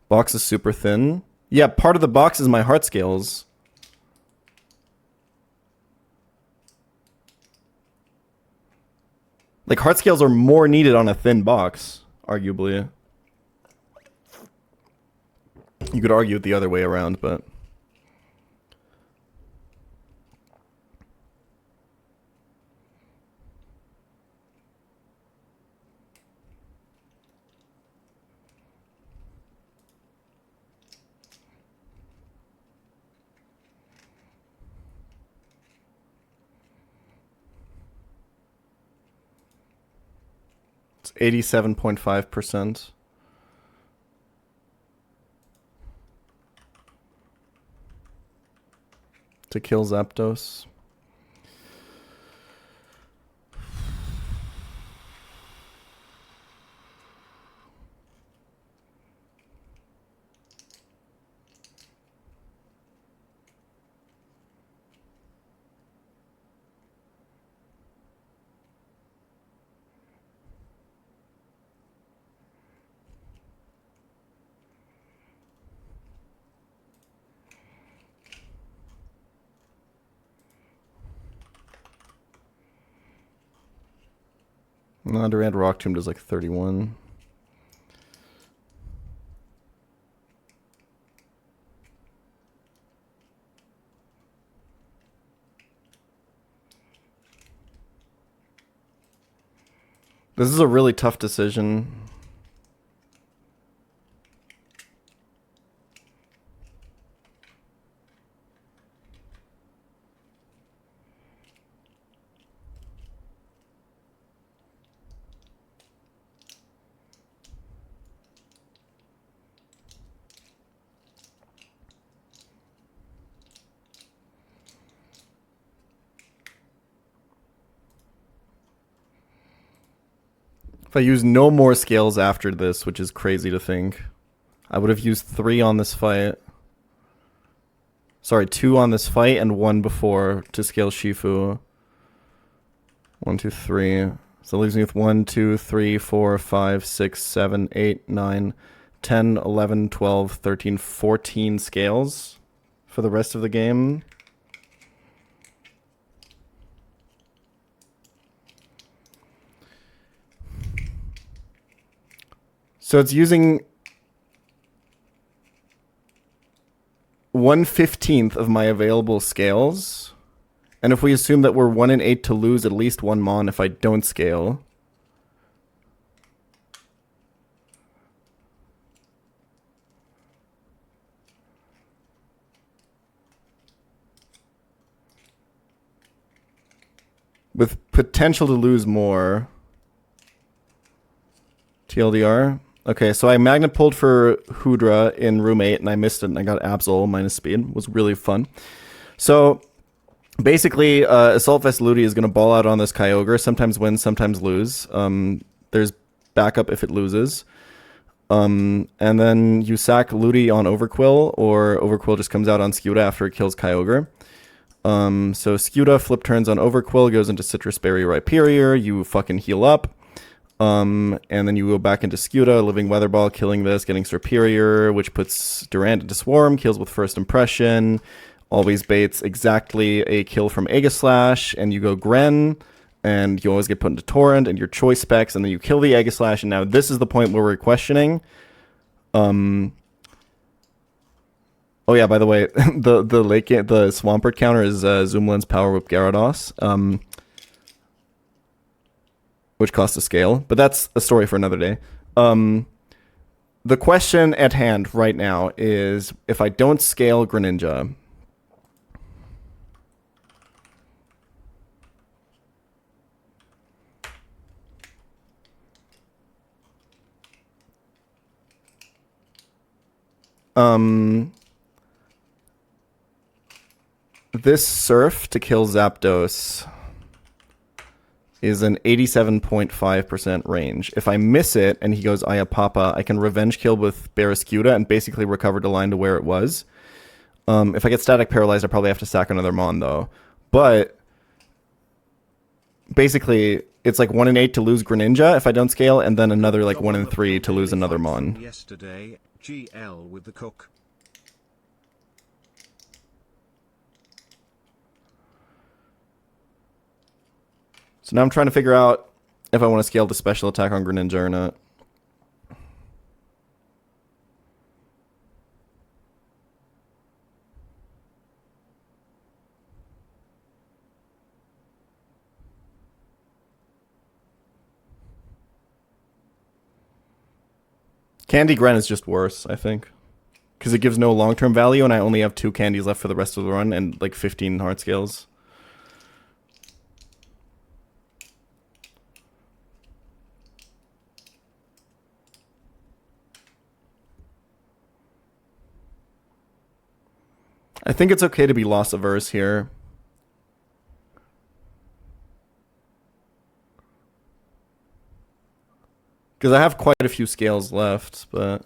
B: Box is super thin. Yeah, part of the box is my heart scales. Like, heart scales are more needed on a thin box, arguably. You could argue it the other way around, but... It's 87.5%. To kill Zapdos. No, Durant Rock Tomb does like 31. This is a really tough decision. If I use no more scales after this, which is crazy to think, I would have used 3 on this fight. Sorry, 2 on this fight and 1 before to scale Shifu. 1, 2, 3. So that leaves me with 1, 2, 3, 4, 5, 6, 7, 8, 9, 10, 11, 12, 13, 14 scales for the rest of the game. So it's using 1/15 of my available scales And if we assume that we're 1 in 8 to lose at least 1 mon if I don't scale. With potential to lose more. TLDR. Okay, so I magnet pulled for Hudra in room 8 and I missed it and I got Absol minus speed. It was really fun. So basically, Assault Vest Ludi is going to ball out on this Kyogre. Sometimes win, sometimes lose. There's backup if it loses. And then you sack Ludi on Overquill, or Overquill just comes out on Skuta after it kills Kyogre. So Skuta flip turns on Overquill, goes into Citrus Berry Rhyperior, you fucking heal up. And then you go back into Skuta, Living Weather Ball, killing this, getting Superior, which puts Durant into Swarm, kills with First Impression, always baits exactly a kill from Aegislash, and you go Gren, and you always get put into Torrent, and your choice specs, and then you kill the Aegislash, and now this is the point where we're questioning. Oh yeah, by the way, the Swampert counter is Zoomland's Power Whip Gyarados, which costs a scale, but that's a story for another day. The question at hand right now is, if I don't scale Greninja, this Surf to kill Zapdos is an 87.5% range. If I miss it and he goes Ayapapa, I can revenge kill with Barraskewda and basically recover the line to where it was. If I get static paralyzed, I probably have to sack another Mon though. But basically, it's like 1 in 8 to lose Greninja if I don't scale, and then another like 1 in 3 to lose another Mon.
A: Yesterday, GL with the cook.
B: So now I'm trying to figure out if I want to scale the special attack on Greninja or not. Candy Gren is just worse, I think. Because it gives no long-term value, and I only have 2 candies left for the rest of the run, and like 15 heart scales. I think it's okay to be loss averse here. Because I have quite a few scales left, but...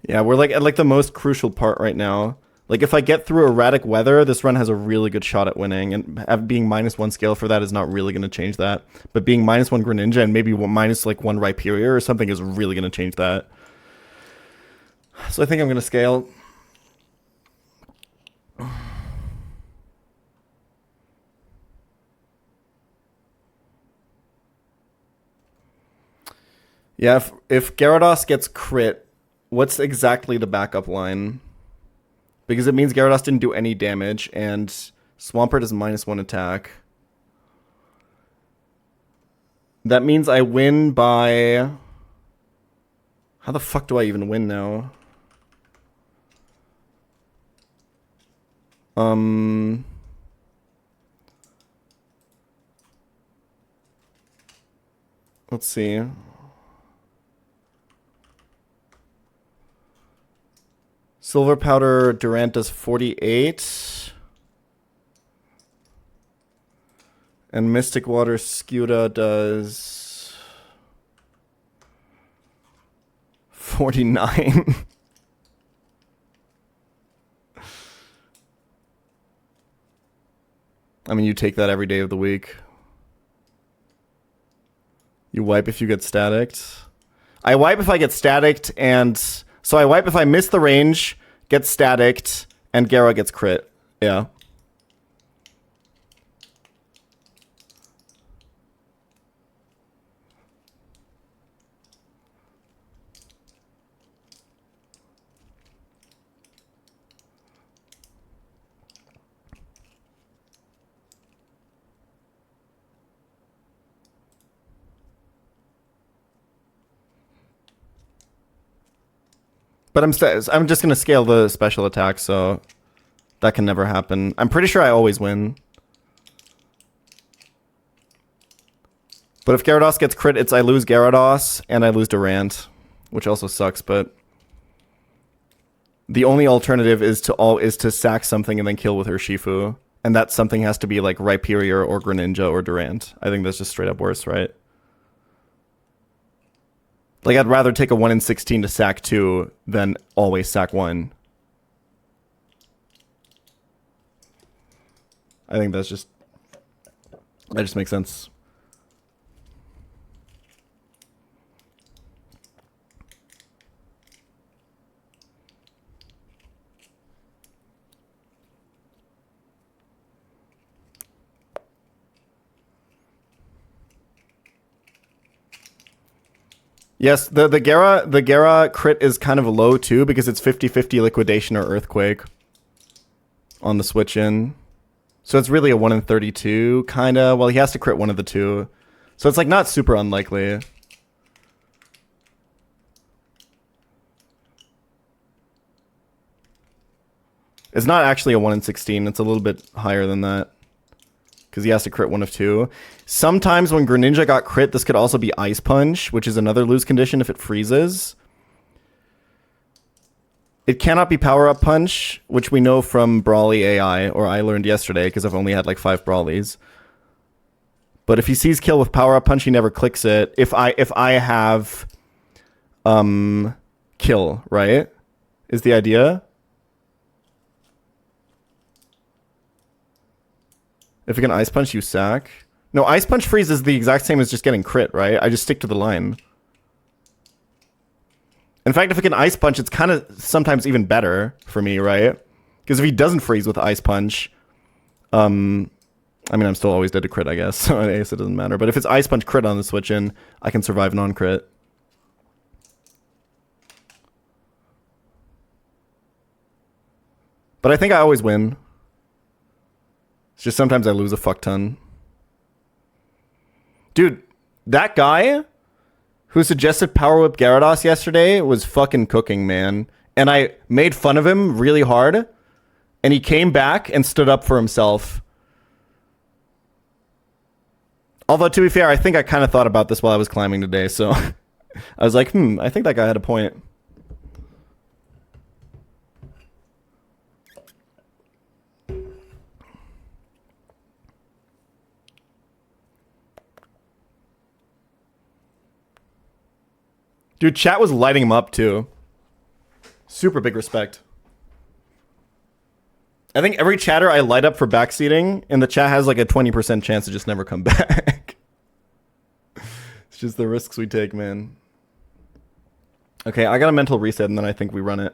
B: yeah, we're like at like the most crucial part right now. Like, if I get through erratic weather, this run has a really good shot at winning. And being -1 scale for that is not really going to change that. But being -1 Greninja and maybe minus like 1 Rhyperior or something is really going to change that. So I think I'm going to scale. Yeah, if Gyarados gets crit, what's exactly the backup line? Because it means Gyarados didn't do any damage, and Swampert is -1 attack. That means I win by... How the fuck do I even win now? Let's see. Silver Powder Durant does 48. And Mystic Water Skuta does 49. I mean, you take that every day of the week. You wipe if you get staticked. I wipe if I get staticked, and... So I wipe if I miss the range, get staticked, and Gyara gets crit. Yeah. But I'm just gonna scale the special attack, so that can never happen. I'm pretty sure I always win. But if Gyarados gets crit, I lose Gyarados and I lose Durant, which also sucks. But the only alternative is to sack something and then kill with Urshifu, and that something has to be like Rhyperior or Greninja or Durant. I think that's just straight up worse, right? Like, I'd rather take a 1 in 16 to sack 2 than always sack 1. I think that just makes sense. Yes, the Gera crit is kind of low too because it's 50-50 liquidation or earthquake on the switch in. So it's really a 1 in 32 kind of. Well, he has to crit one of the two. So it's like not super unlikely. It's not actually a 1 in 16. It's a little bit higher than that. Because he has to crit one of two. Sometimes when Greninja got crit, this could also be Ice Punch, which is another lose condition if it freezes. It cannot be Power Up Punch, which we know from Brawly AI, or I learned yesterday because I've only had like 5 Brawlies. But if he sees kill with Power Up Punch, he never clicks it. If I have kill, right? Is the idea? If you can Ice Punch, you sack. No, Ice Punch freeze is the exact same as just getting crit, right? I just stick to the line. In fact, if it can Ice Punch, it's kind of sometimes even better for me, right? Because if he doesn't freeze with Ice Punch, I mean, I'm still always dead to crit, I guess. So I guess it doesn't matter. But if it's Ice Punch crit on the switch in, I can survive non-crit. But I think I always win. It's just sometimes I lose a fuck ton. Dude, that guy who suggested Power Whip Gyarados yesterday was fucking cooking, man. And I made fun of him really hard. And he came back and stood up for himself. Although, to be fair, I think I kind of thought about this while I was climbing today. So I was like, I think that guy had a point. Dude, chat was lighting him up, too. Super big respect. I think every chatter I light up for backseating, and the chat has like a 20% chance to just never come back. It's just the risks we take, man. Okay, I got a mental reset, and then I think we run it.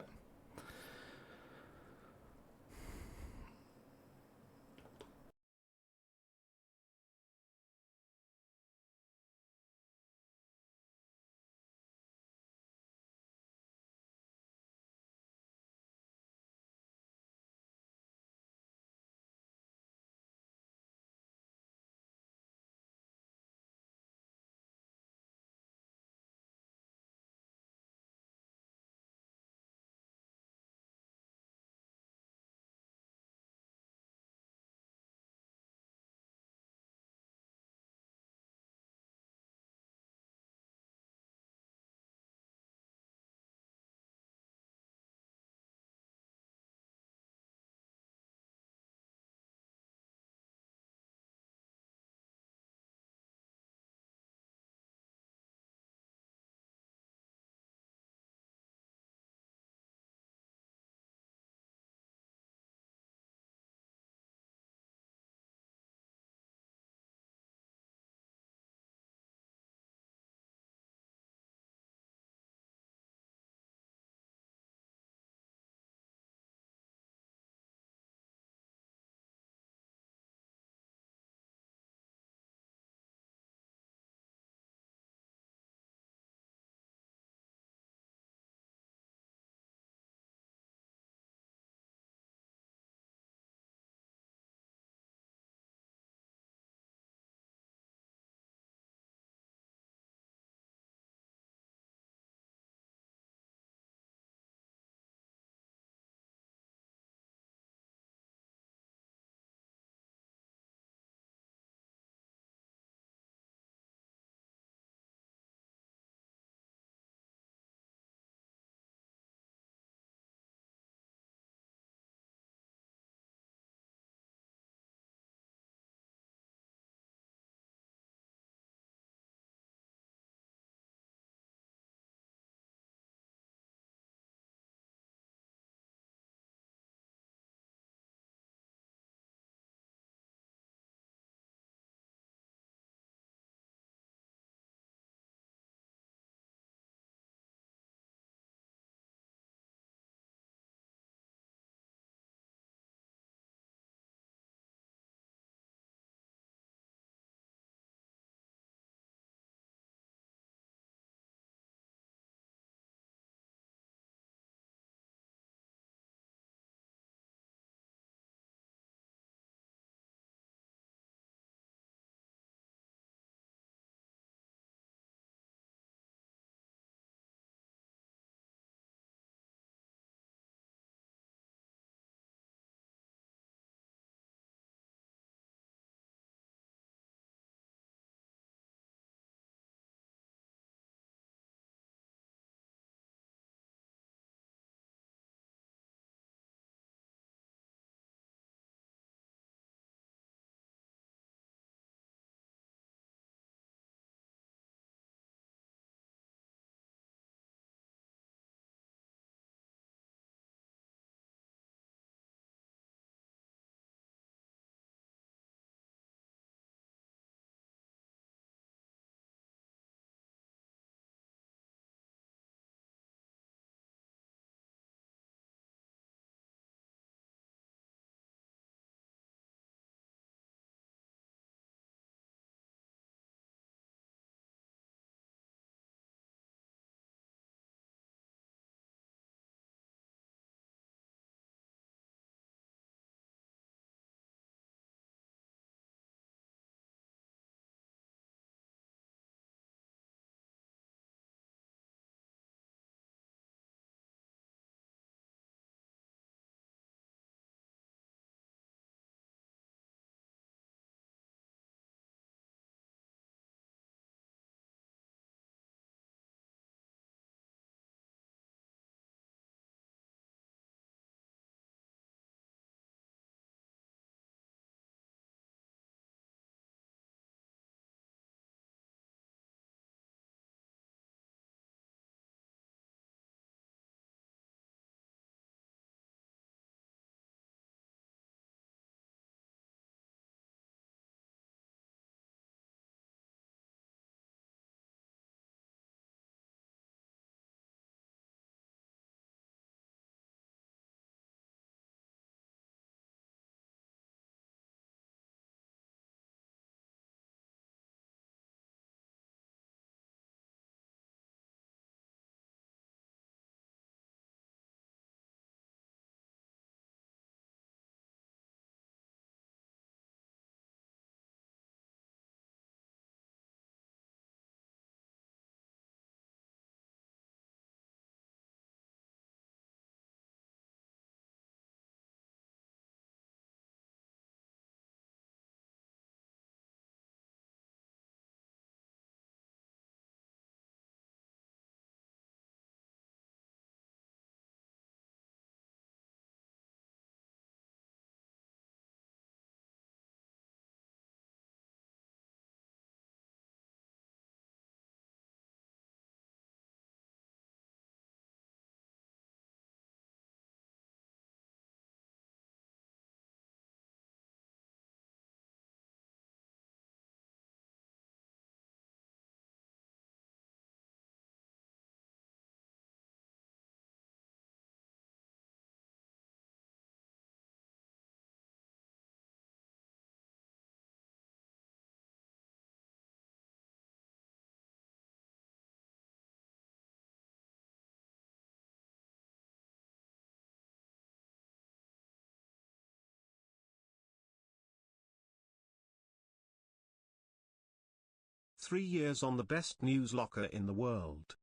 A: 3 years on the best newslocker in the world.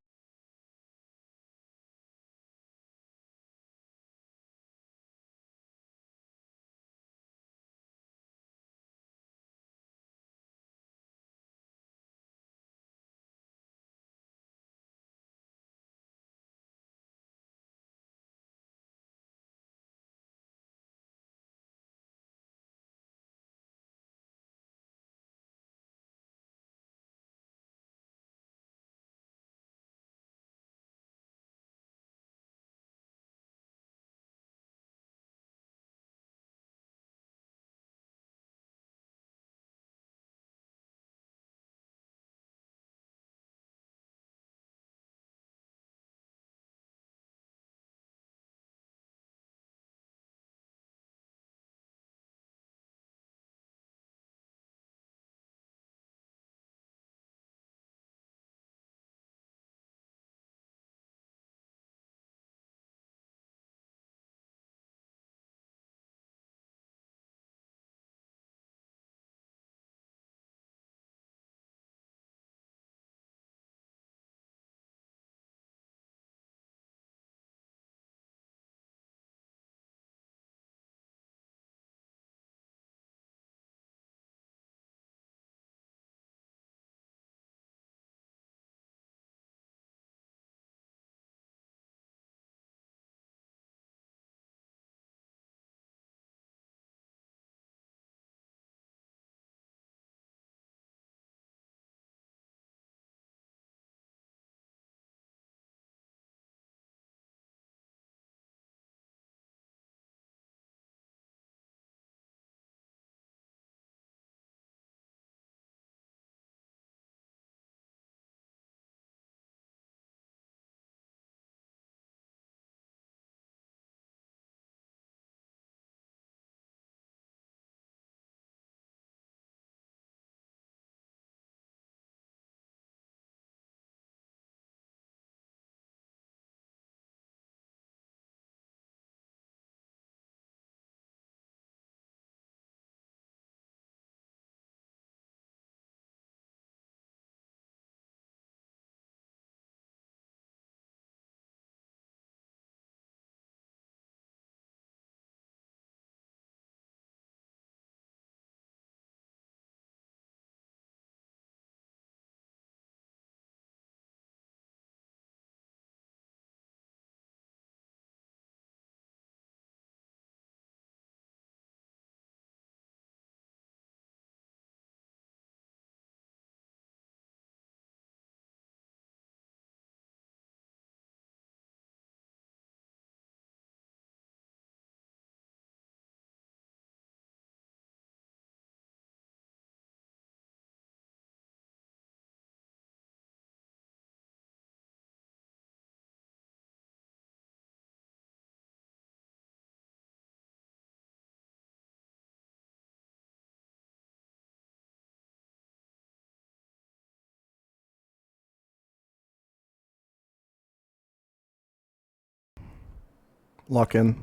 B: Lock in.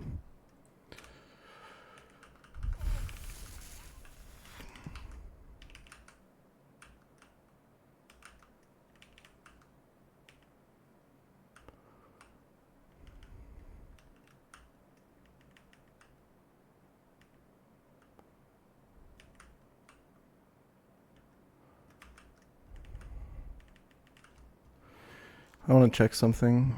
B: I want to check something.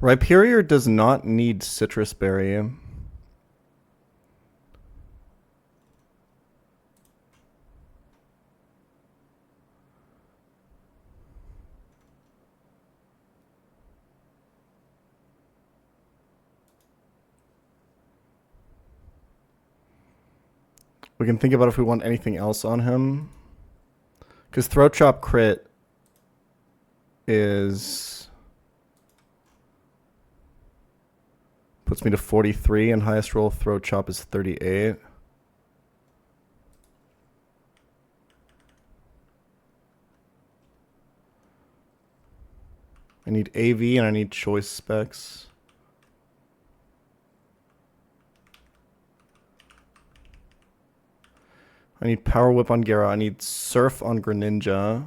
B: Rhyperior does not need citrus berry. We can think about if we want anything else on him. Because Throat Chop crit is... puts me to 43, and highest roll Throat Chop is 38. I need AV and I need choice specs. I need Power Whip on Gera. I need Surf on Greninja.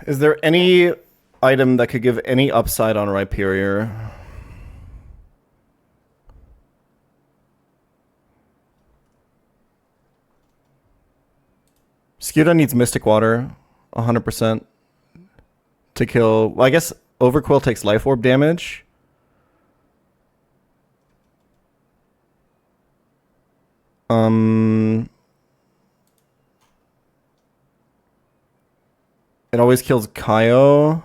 B: Is there any item that could give any upside on Rhyperior? Scuda needs Mystic Water, 100%, to kill... Well, I guess Overquill takes Life Orb damage. It always kills Kaio.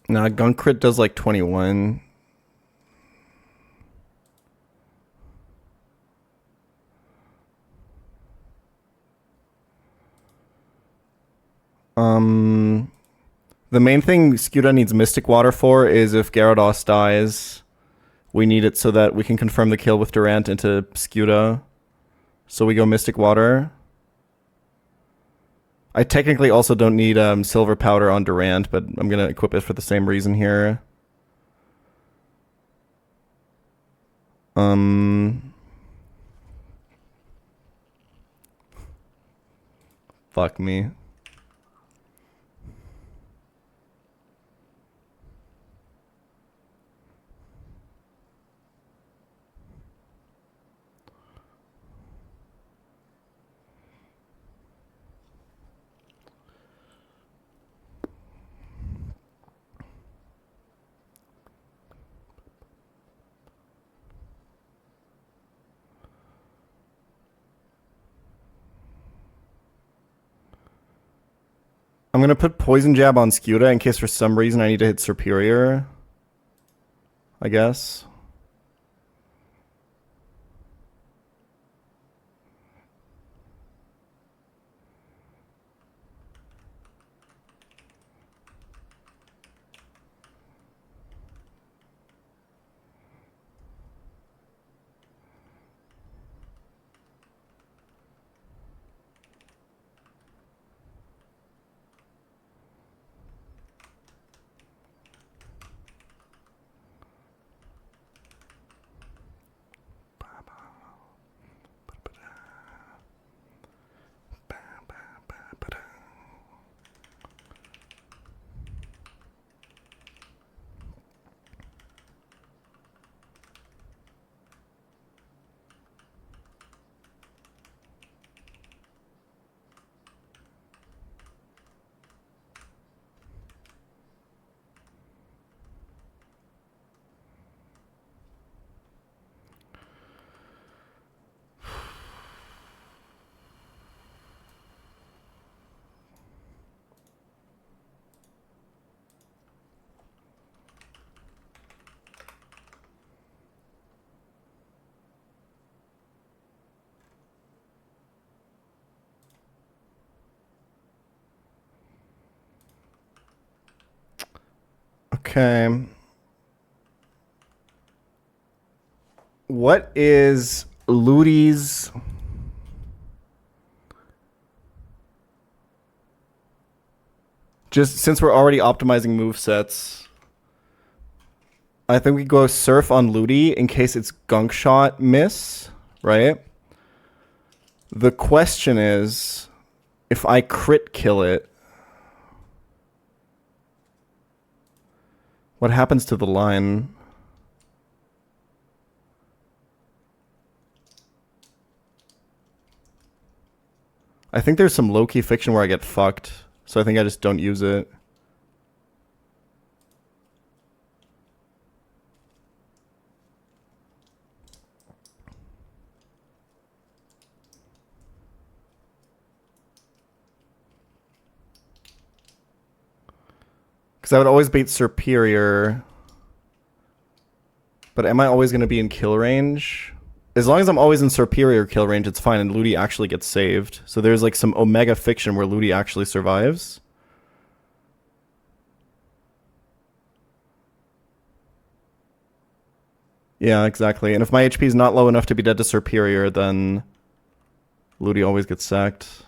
B: Nah, Gun Crit does like 21. The main thing Scuda needs Mystic Water for is if Gyarados dies, we need it so that we can confirm the kill with Durant into Scuda. So we go Mystic Water. I technically also don't need Silver Powder on Durant, but I'm going to equip it for the same reason here. Fuck me. I'm going to put Poison Jab on Scuda in case for some reason I need to hit Superior, I guess. Okay. What is Ludi's... Just since we're already optimizing movesets, I think we go Surf on Ludi in case it's Gunk Shot miss, right? The question is, if I crit kill it, what happens to the line? I think there's some low-key fiction where I get fucked, so I think I just don't use it. Because I would always bait Superior. But am I always going to be in kill range? As long as I'm always in Superior kill range, it's fine, and Ludi actually gets saved. So there's like some Omega fiction where Ludi actually survives. Yeah, exactly. And if my HP is not low enough to be dead to Superior, then Ludi always gets sacked.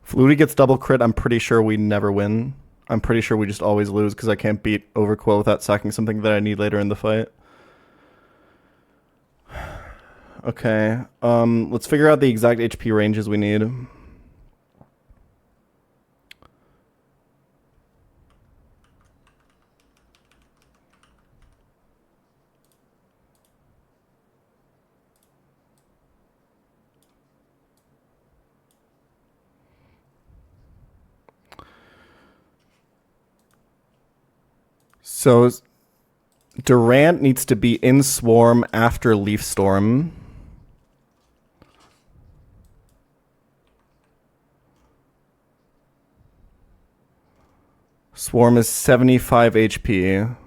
B: If Ludi gets double crit, I'm pretty sure we never win. I'm pretty sure we just always lose because I can't beat Overquill without sacking something that I need later in the fight. Okay, let's figure out the exact HP ranges we need. So Durant needs to be in Swarm after Leaf Storm. Swarm is 75 HP.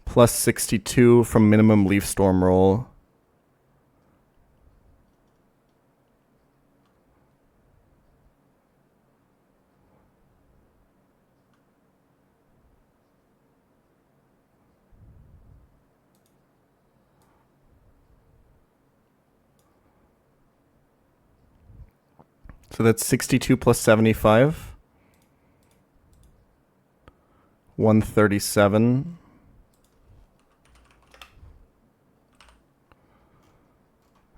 B: Plus 62 from minimum Leaf Storm roll. So that's 62 plus 75. 137.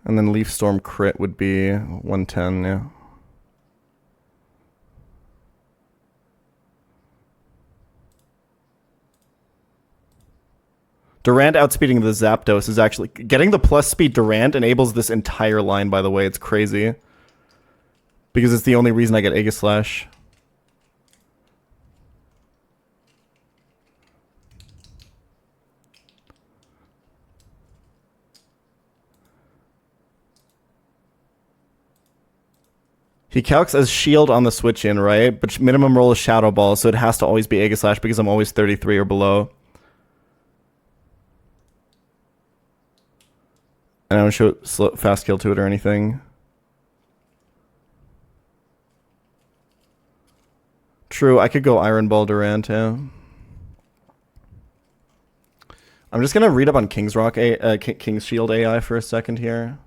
B: And then Leaf Storm crit would be 110, yeah. Durant outspeeding the Zapdos is actually... Getting the plus speed Durant enables this entire line, by the way. It's crazy. Because it's the only reason I get Aegislash. He calcs as shield on the switch in, right? But minimum roll is Shadow Ball, so it has to always be Aegislash because I'm always 33 or below. And I don't show fast kill to it or anything. True, I could go Iron Ball Durant, yeah. I'm just gonna read up on King's Rock, King's Shield AI for a second here.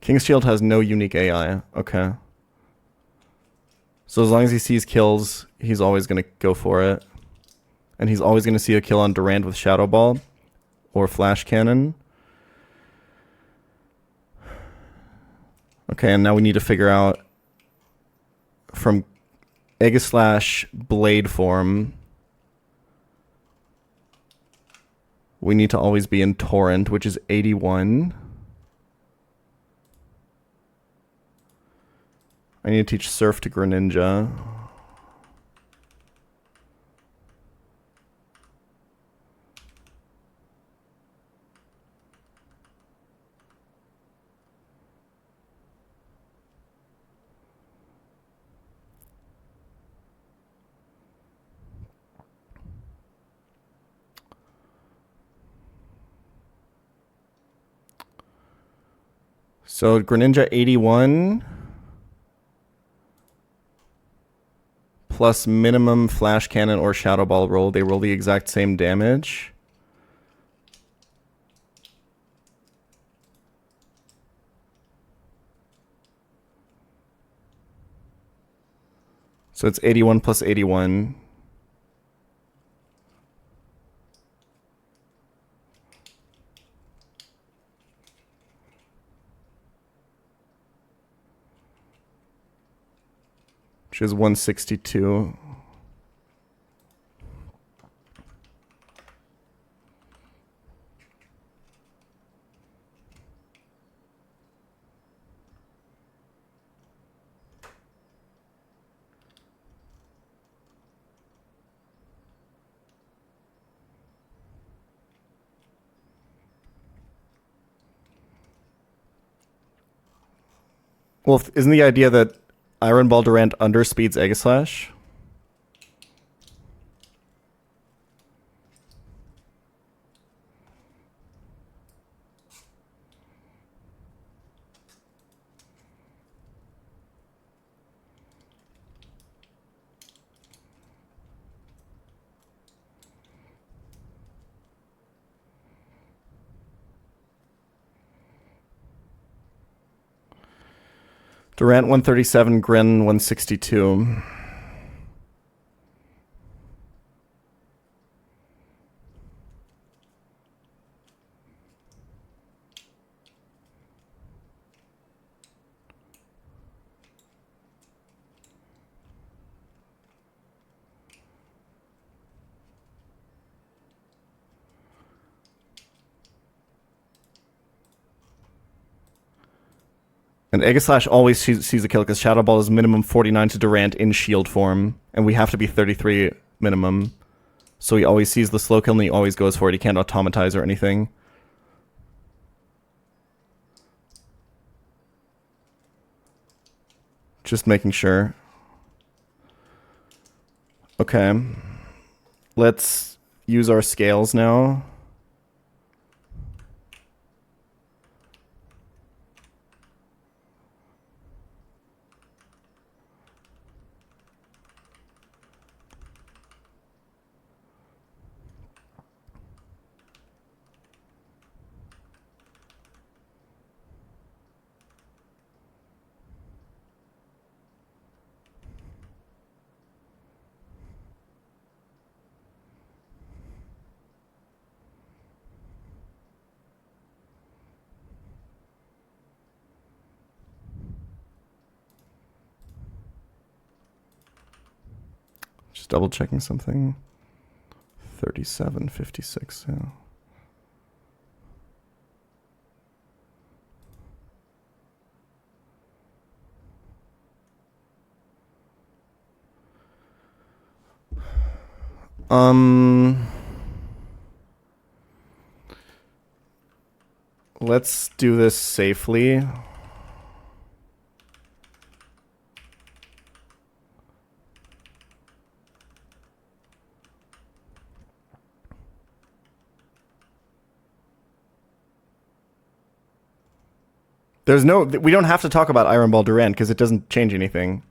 B: King's Shield has no unique AI. Okay. So as long as he sees kills, he's always going to go for it. And he's always going to see a kill on Durant with Shadow Ball or Flash Cannon. Okay, and now we need to figure out from Aegislash Blade form. We need to always be in Torrent, which is 81. I need to teach Surf to Greninja. So Greninja 81 plus minimum flash cannon or shadow ball roll. They roll the exact same damage. So it's 81 plus 81. Which is 162. Well, isn't the idea that Iron Ball Durant underspeeds Aegislash? Durant 137, Gren 162. And Aegislash always sees a kill because Shadow Ball is minimum 49 to Durant in shield form, and we have to be 33 minimum. So he always sees the slow kill and he always goes for it. He can't automatize or anything. Just making sure. Okay. Let's use our scales now. Just double checking something. 37.56, yeah. Let's do this safely. We don't have to talk about Iron Ball Durant because it doesn't change anything.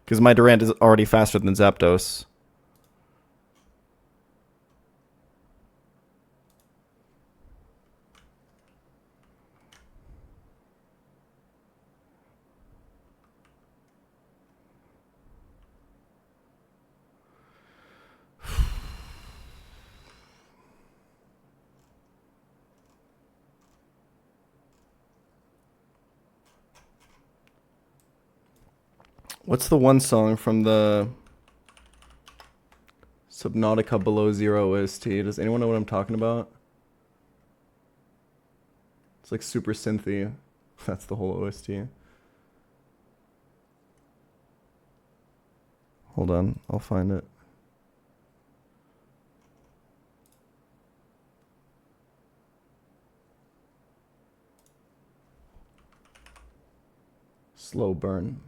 B: Because my Durant is already faster than Zapdos. What's the one song from the Subnautica Below Zero OST? Does anyone know what I'm talking about? It's like super synthy. That's the whole OST. Hold on, I'll find it. Slow burn.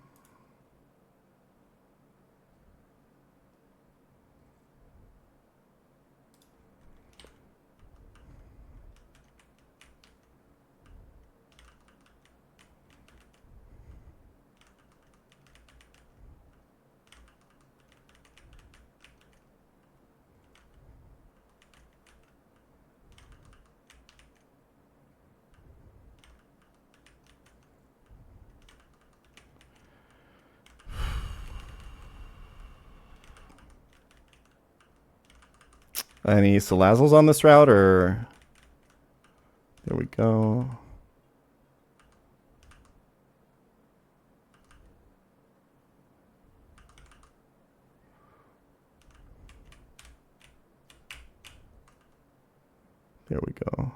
B: Any Salazzles on this route, or... There we go. There we go.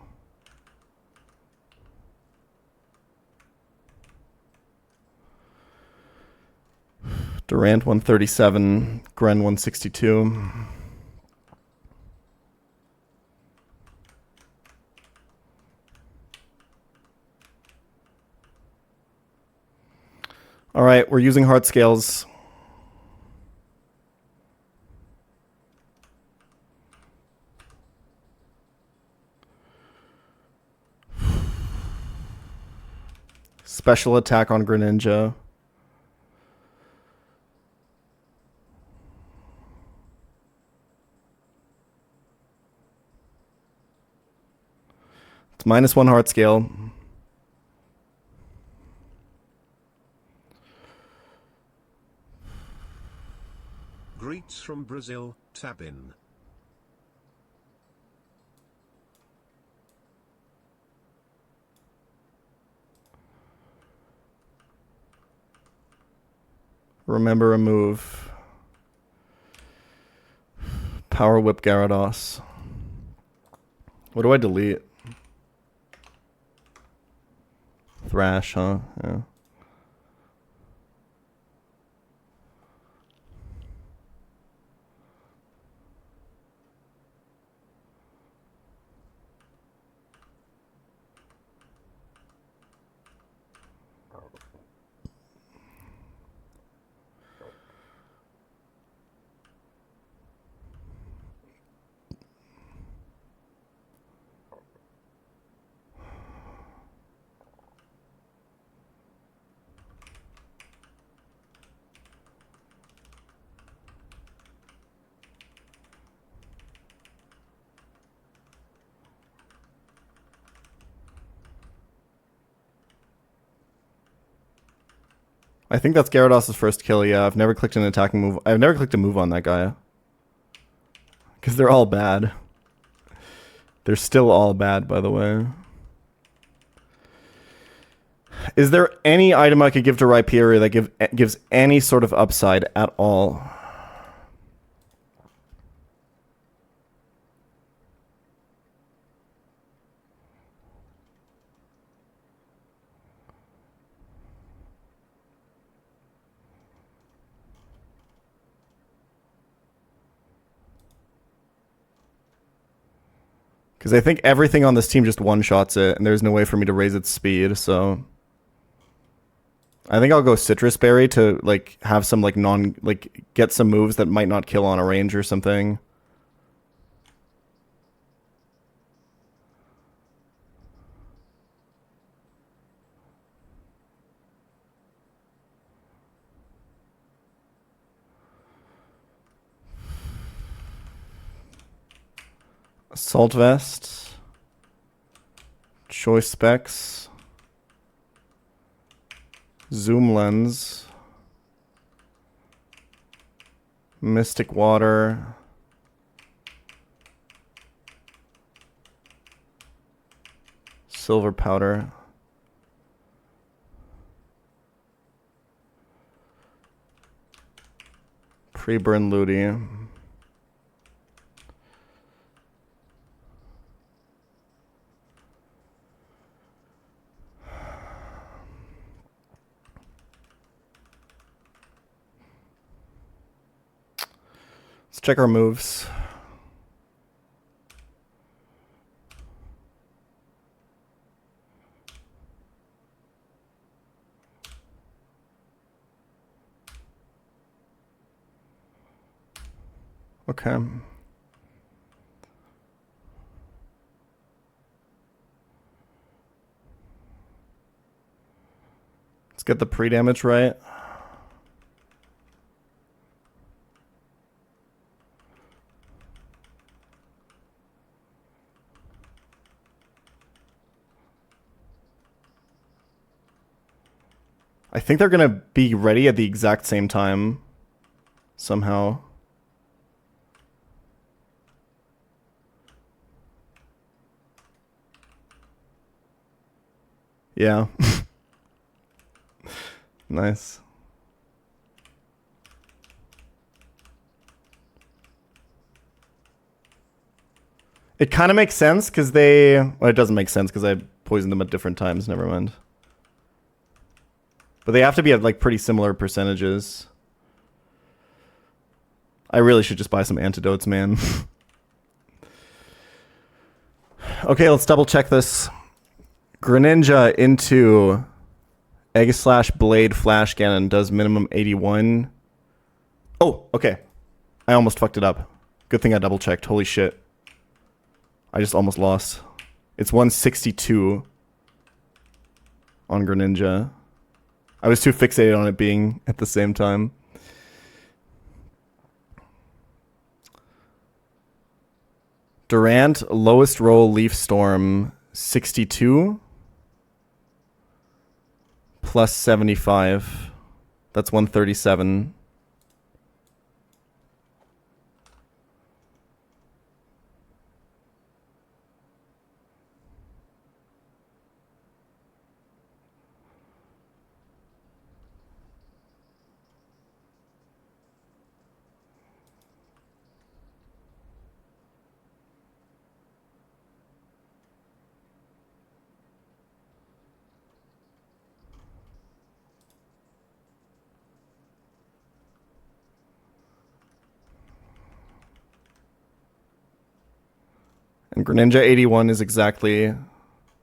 B: Durant 137, Gren 162. All right, we're using heart scales. Special attack on Greninja. It's -1 heart scale.
A: Greets from Brazil, Tabin.
B: Remember a move. Power Whip Gyarados. What do I delete? Thrash, huh? Yeah. I think that's Gyarados' first kill, yeah. I've never clicked an attacking move. I've never clicked a move on that guy. Because they're all bad. They're still all bad, by the way. Is there any item I could give to Rhyperior that gives any sort of upside at all? Because I think everything on this team just one-shots it, and there's no way for me to raise its speed, so... I think I'll go Citrus Berry to, like, have some, like, get some moves that might not kill on a range or something. Assault Vest. Choice Specs. Zoom Lens. Mystic Water. Silver Powder. Pre-burn Ludi. Let's check our moves. Okay. Let's get the pre-damage right. I think they're going to be ready at the exact same time, somehow. Yeah. Nice. It kind of makes sense because they... Well, it doesn't make sense because I poisoned them at different times. Never mind. But they have to be at like pretty similar percentages. I really should just buy some antidotes, man. Okay, let's double check this. Greninja into Egg/Blade Flash Cannon does minimum 81. Oh, okay. I almost fucked it up. Good thing I double checked. Holy shit. I just almost lost. It's 162 on Greninja. I was too fixated on it being at the same time. Durant, lowest roll, Leaf Storm, 62. Plus 75. That's 137. And Greninja 81 is exactly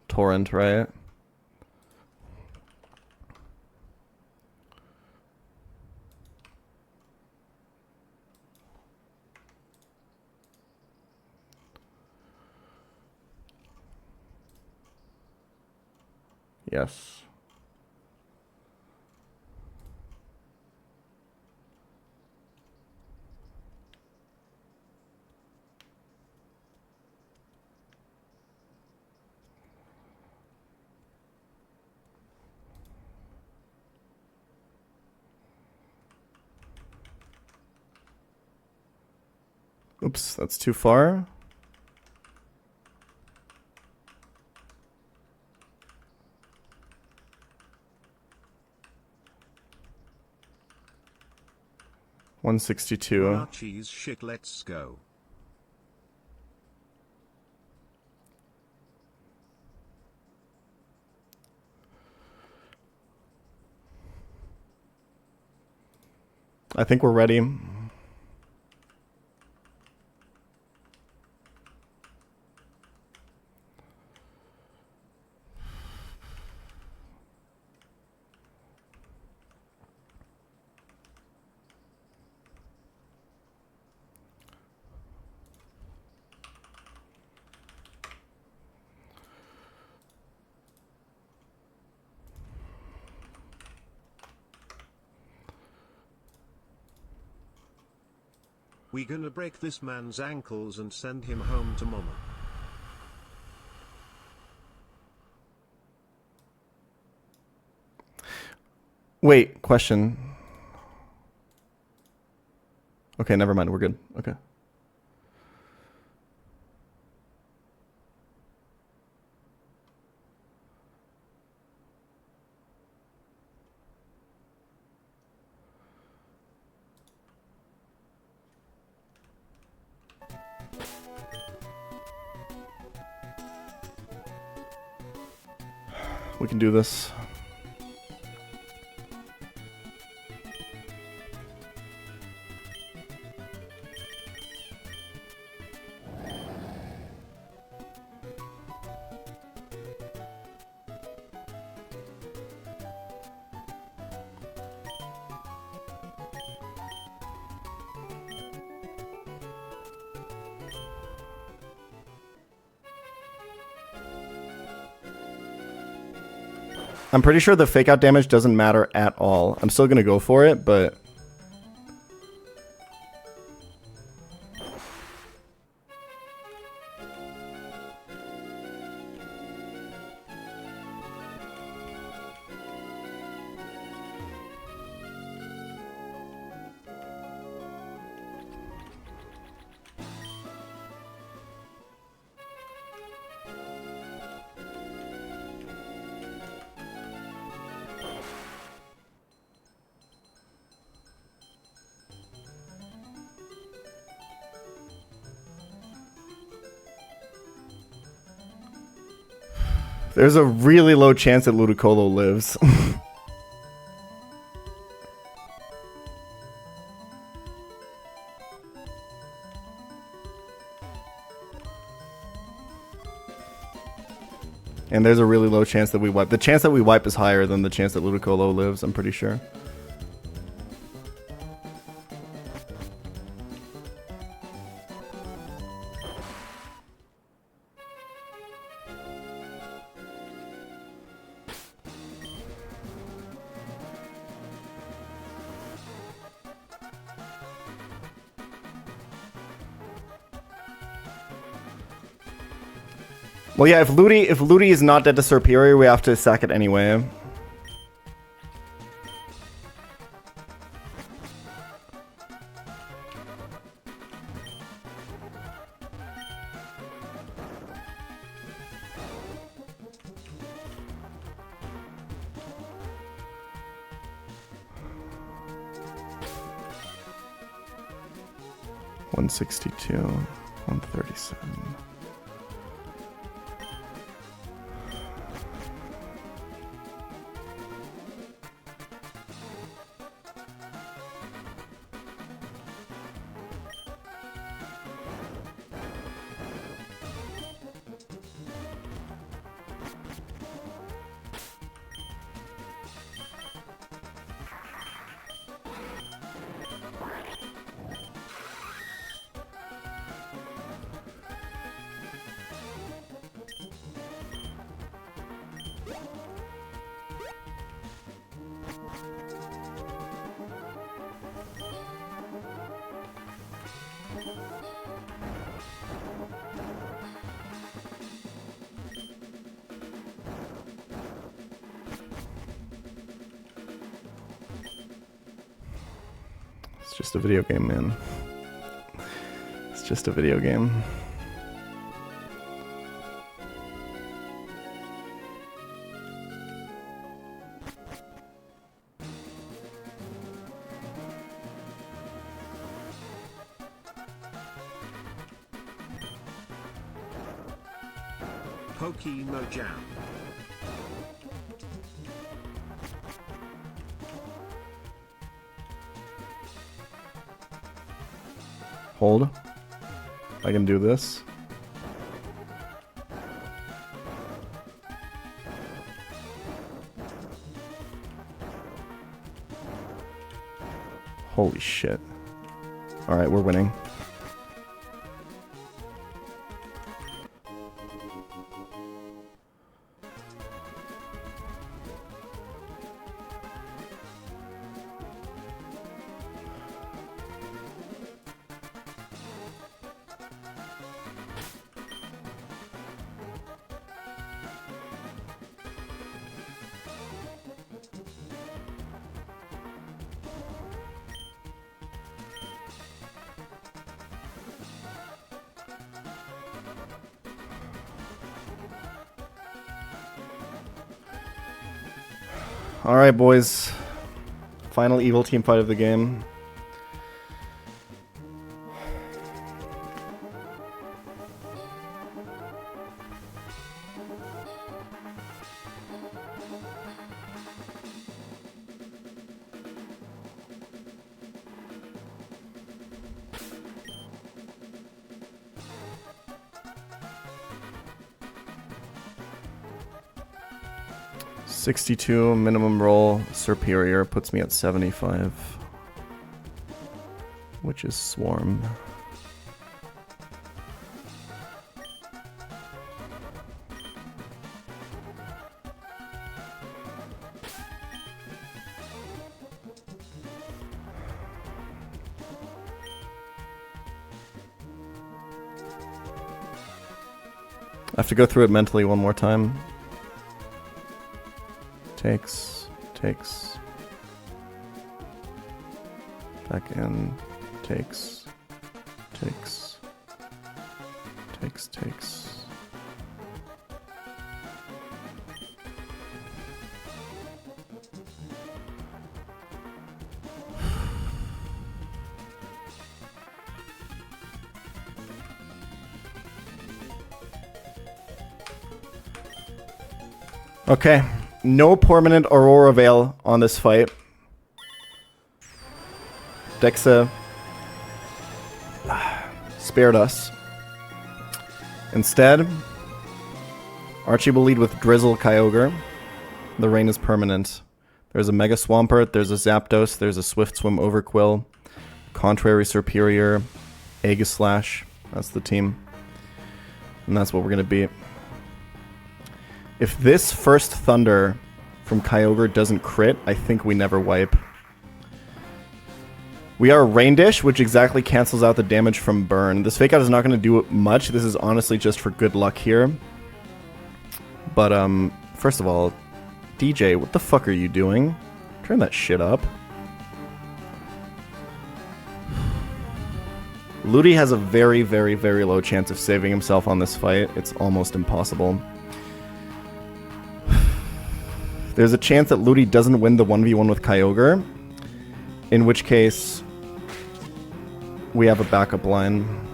B: Torrent, right? Yes. Oops, that's too far. $162.
A: Cheese shit, let's go.
B: I think we're ready.
A: We gonna break this man's ankles and send him home to mama.
B: Wait, question. Okay, never mind. We're good. Okay. We can do this. I'm pretty sure the fake out damage doesn't matter at all. I'm still gonna go for it, but... There's a really low chance that Ludicolo lives. And there's a really low chance that we wipe. The chance that we wipe is higher than the chance that Ludicolo lives, I'm pretty sure. Well, yeah, if Ludi is not dead to Superior, we have to sack it anyway. $162, $137. It's just a video game, man. It's just a video game.
A: Pokey no jam.
B: Hold. I can do this. Holy shit. Alright, we're winning. Alright, boys. Final evil team fight of the game. $62 minimum roll. Superior puts me at 75, which is Swarm. I have to go through it mentally one more time. Takes. Back in. Takes. Okay, no permanent Aurora Veil on this fight. Dexa spared us. Instead, Archie will lead with Drizzle Kyogre. The rain is permanent. There's a Mega Swampert, there's a Zapdos, there's a Swift Swim Overquill, Contrary Superior, Aegislash. That's the team. And that's what we're going to beat. If this first Thunder from Kyogre doesn't crit, I think we never wipe. We are Rain Dish, which exactly cancels out the damage from Burn. This Fake Out is not going to do much. This is honestly just for good luck here. But, first of all, DJ, what the fuck are you doing? Turn that shit up. Ludi has a very, very, very low chance of saving himself on this fight. It's almost impossible. There's a chance that Ludi doesn't win the 1v1 with Kyogre, in which case we have a backup line.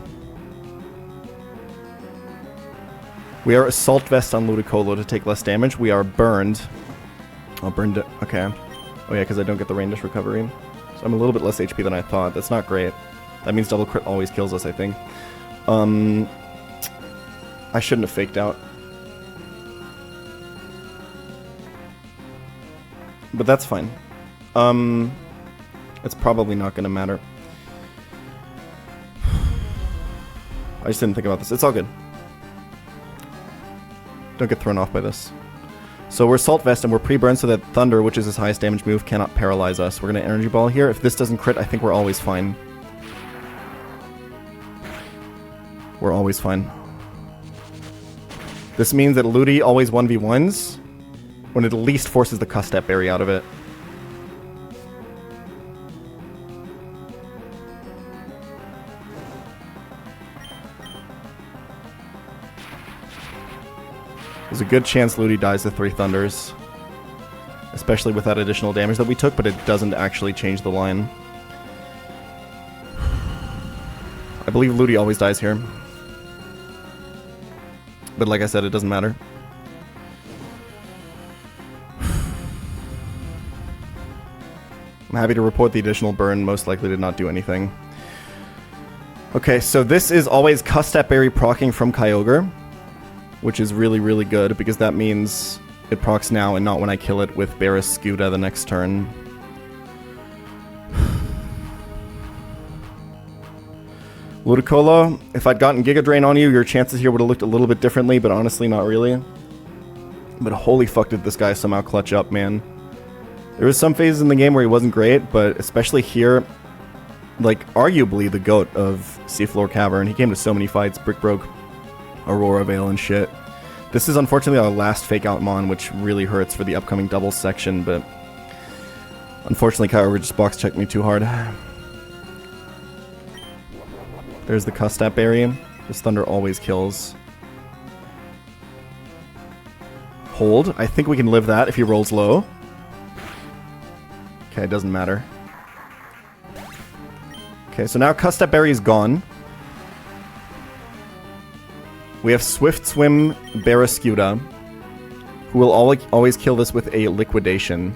B: We are Assault Vest on Ludicolo to take less damage. We are burned. Oh, burned. Okay. Oh yeah, because I don't get the Rain Dish recovery. So I'm a little bit less HP than I thought. That's not great. That means double crit always kills us, I think. I shouldn't have faked out. But that's fine. It's probably not going to matter. I just didn't think about this. It's all good. Don't get thrown off by this. So we're Salt Vest and we're pre-burned so that Thunder, which is his highest damage move, cannot paralyze us. We're going to Energy Ball here. If this doesn't crit, I think we're always fine. We're always fine. This means that Ludi always 1v1s when it at least forces the Cuss-Step Berry out of it. There's a good chance Ludi dies to 3 Thunders. Especially with that additional damage that we took, but it doesn't actually change the line. I believe Ludi always dies here. But like I said, it doesn't matter. I'm happy to report the additional burn most likely did not do anything. Okay, so this is always Cuss-Step Berry proccing from Kyogre, which is really, really good, because that means it procs now and not when I kill it with Barraskewda the next turn. Ludicolo, if I'd gotten Giga Drain on you, your chances here would have looked a little bit differently, but honestly, not really. But holy fuck did this guy somehow clutch up, man. There was some phases in the game where he wasn't great, but especially here, like, arguably the GOAT of Seafloor Cavern. He came to so many fights, Brick Broke, Aurora Veil, and shit. This is unfortunately our last Fake Out Mon, which really hurts for the upcoming double section, but unfortunately Kyogre just box checked me too hard. There's the Cuss-Step Berry. This Thunder always kills. Hold. I think we can live that if he rolls low. Okay, it doesn't matter. Okay, so now Cuss-Step Berry is gone. We have Swift Swim Barraskewda, who will always kill this with a Liquidation.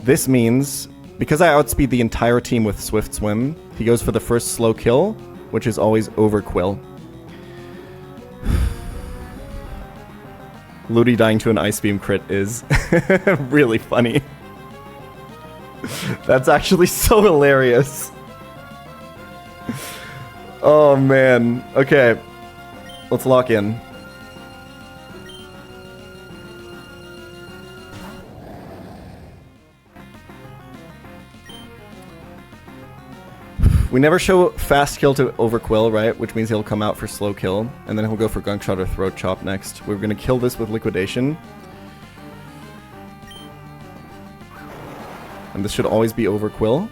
B: This means, because I outspeed the entire team with Swift Swim, he goes for the first slow kill, which is always Overquill. Ludi dying to an Ice Beam crit is really funny. That's actually so hilarious. Oh man. Okay. Let's lock in. We never show fast kill to Overquill, right? Which means he'll come out for slow kill, and then he'll go for Gunk Shot or Throat Chop next. We're gonna kill this with Liquidation. And this should always be Overquill.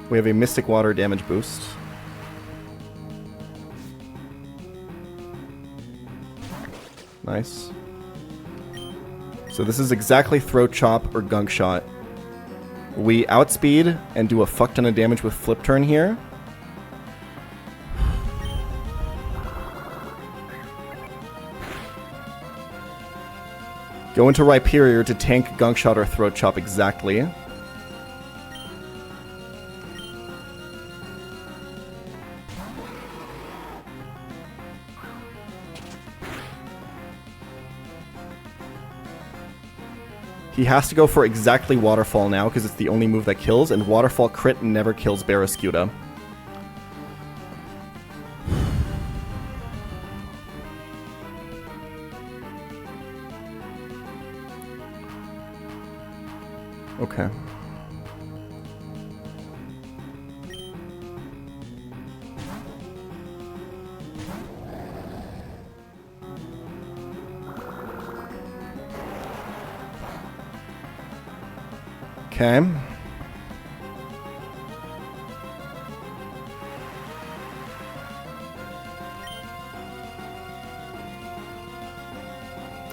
B: We have a Mystic Water damage boost. Nice. So this is exactly Throat Chop or Gunk Shot. We outspeed and do a fuck ton of damage with Flip Turn here. Go into Rhyperior to tank Gunk Shot or Throat Chop exactly. He has to go for exactly Waterfall now because it's the only move that kills, and Waterfall crit never kills Barraskewda. Okay. Okay.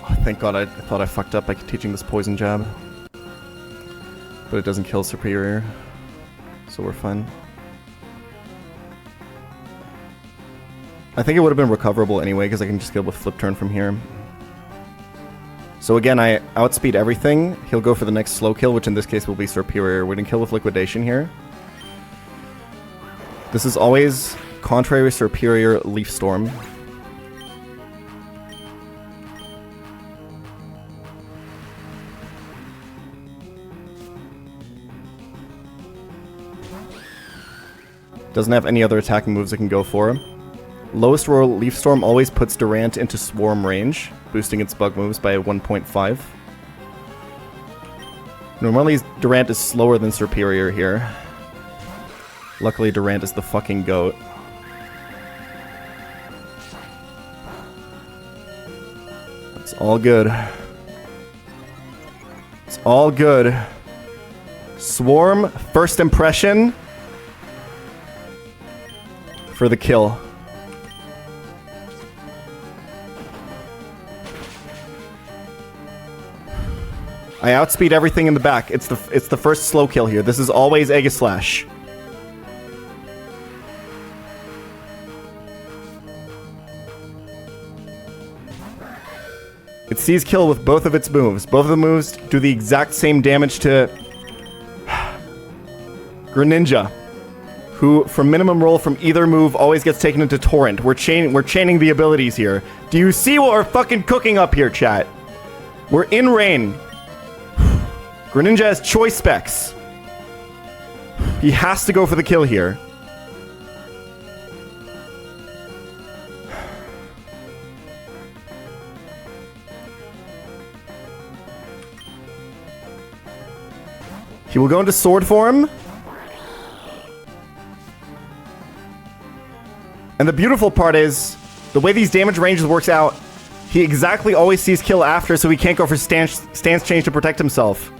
B: Oh, thank God, I thought I fucked up by teaching this poison jab. But it doesn't kill Superior, so we're fine. I think it would have been recoverable anyway, because I can just kill with Flip Turn from here. So again, I outspeed everything. He'll go for the next slow kill, which in this case will be Superior. We didn't kill with Liquidation here. This is always contrary Superior Leaf Storm. Doesn't have any other attacking moves it can go for. Lowest roll Leaf Storm always puts Durant into Swarm range, boosting its bug moves by 1.5. Normally Durant is slower than Superior here. Luckily Durant is the fucking GOAT. It's all good. It's all good. Swarm, first impression for the kill. I outspeed everything in the back. It's the first slow kill here. This is always Aegislash. It sees kill with both of its moves. Both of the moves do the exact same damage to Greninja, who, from minimum roll from either move, always gets taken into Torrent. We're chaining the abilities here. Do you see what we're fucking cooking up here, chat? We're in rain. Greninja has choice specs. He has to go for the kill here. He will go into sword form. And the beautiful part is, the way these damage ranges works out, he exactly always sees kill after, so he can't go for stance change to protect himself.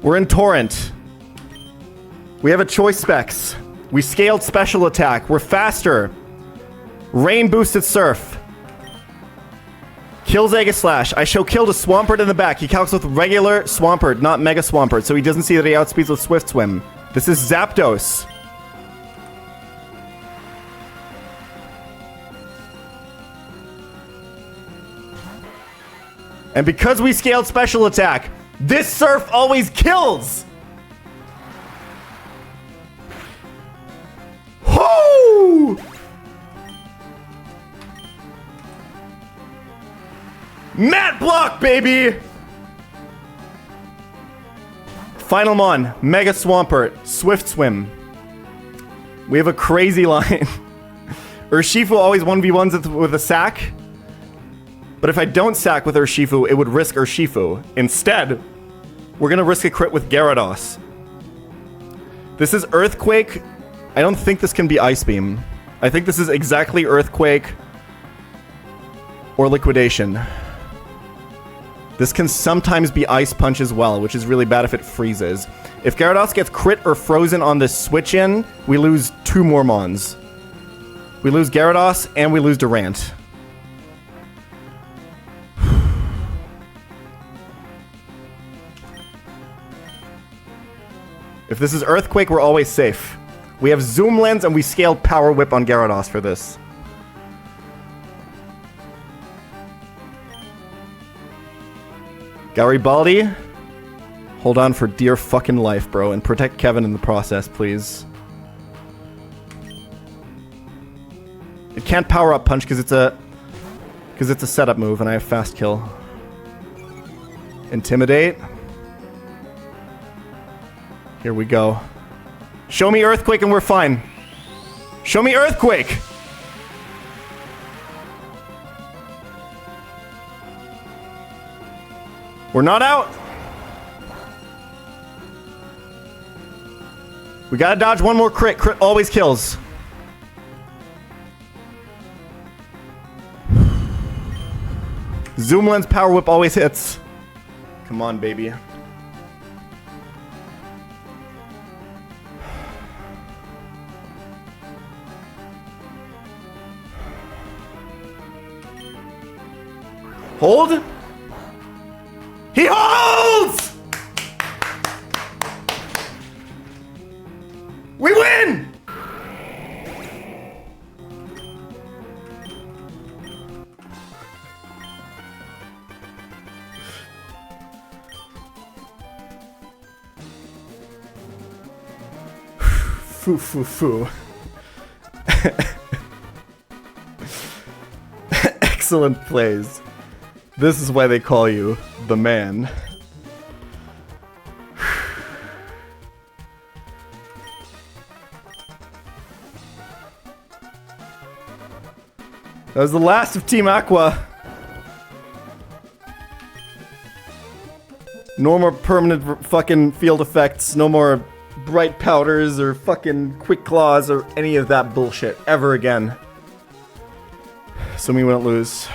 B: We're in Torrent. We have a choice specs. We scaled special attack. We're faster. Rain boosted Surf. Kills Aegislash. I show kill to Swampert in the back. He calcs with regular Swampert, not Mega Swampert, so he doesn't see that he outspeeds with Swift Swim. This is Zapdos. And because we scaled special attack, this Surf always kills! Whoo! Mat block, baby! Final Mon, Mega Swampert, Swift Swim. We have a crazy line. Urshifu always 1v1s with a sack. But if I don't sack with Urshifu, it would risk Urshifu. Instead, we're gonna risk a crit with Gyarados. This is Earthquake. I don't think this can be Ice Beam. I think this is exactly Earthquake or Liquidation. This can sometimes be Ice Punch as well, which is really bad if it freezes. If Gyarados gets crit or frozen on this switch in, we lose 2 more Mons. We lose Gyarados and we lose Durant. If this is Earthquake, we're always safe. We have zoom lens and we scale power whip on Gyarados for this. Garibaldi, hold on for dear fucking life, bro, and protect Kevin in the process, please. It can't power up punch because it's a setup move and I have fast kill. Intimidate. Here we go. Show me Earthquake and we're fine. Show me Earthquake! We're not out! We gotta dodge one more crit. Crit always kills. Zoom lens power whip always hits. Come on, baby. Hold. He holds! We win! Foo foo foo. Excellent plays. This is why they call you the man. That was the last of Team Aqua. No more permanent fucking field effects. No more bright powders or fucking quick claws or any of that bullshit ever again. So we won't lose.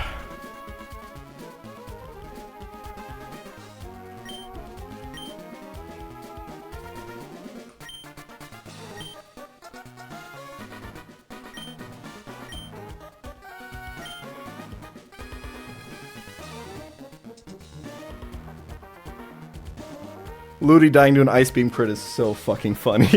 B: Ludi dying to an ice beam crit is so fucking funny.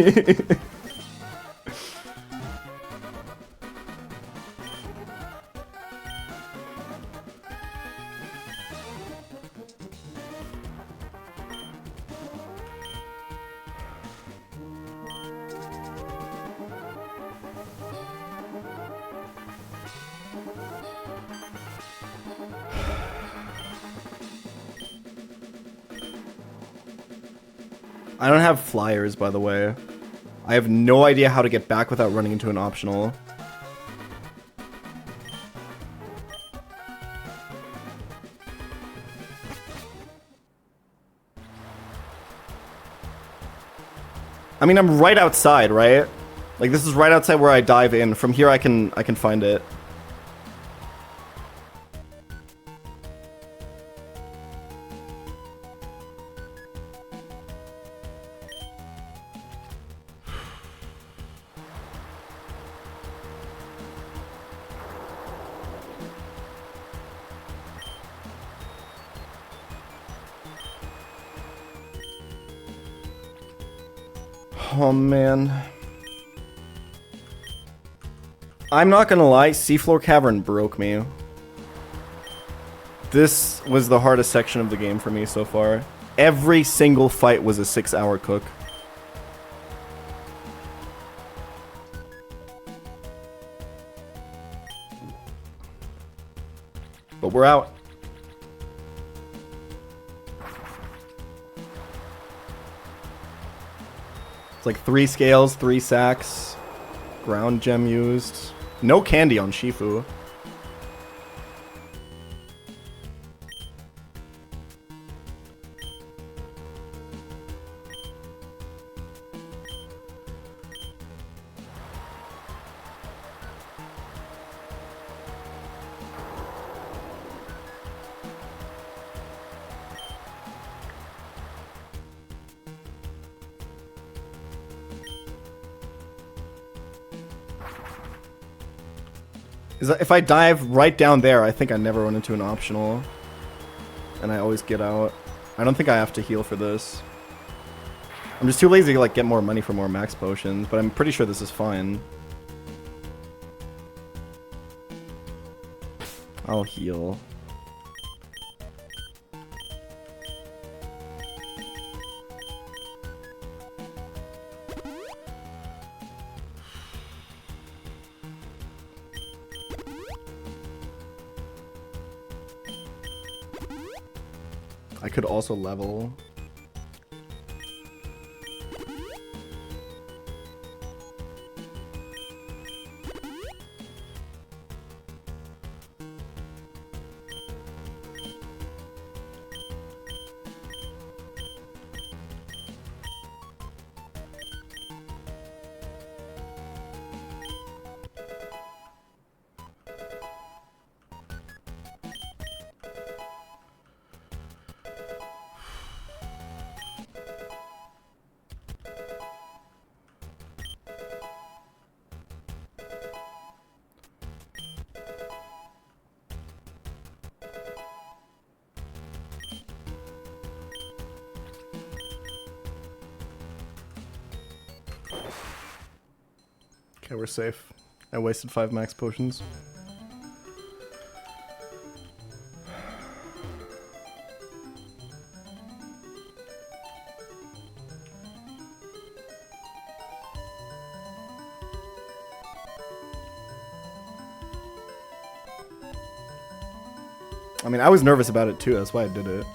B: I don't have flyers, by the way. I have no idea how to get back without running into an optional. I mean, I'm right outside, right? Like, this is right outside where I dive in. From here, I can find it. Oh man. I'm not gonna lie, Seafloor Cavern broke me. This was the hardest section of the game for me so far. Every single fight was a 6-hour cook. But we're out. Like 3 scales, 3 sacks, ground gem used. No candy on Shifu. If I dive right down there, I think I never run into an optional. And I always get out. I don't think I have to heal for this. I'm just too lazy to like get more money for more max potions, but I'm pretty sure this is fine. I'll heal. I could also level. Okay, we're safe. I wasted 5 max potions. I mean, I was nervous about it too, that's why I did it.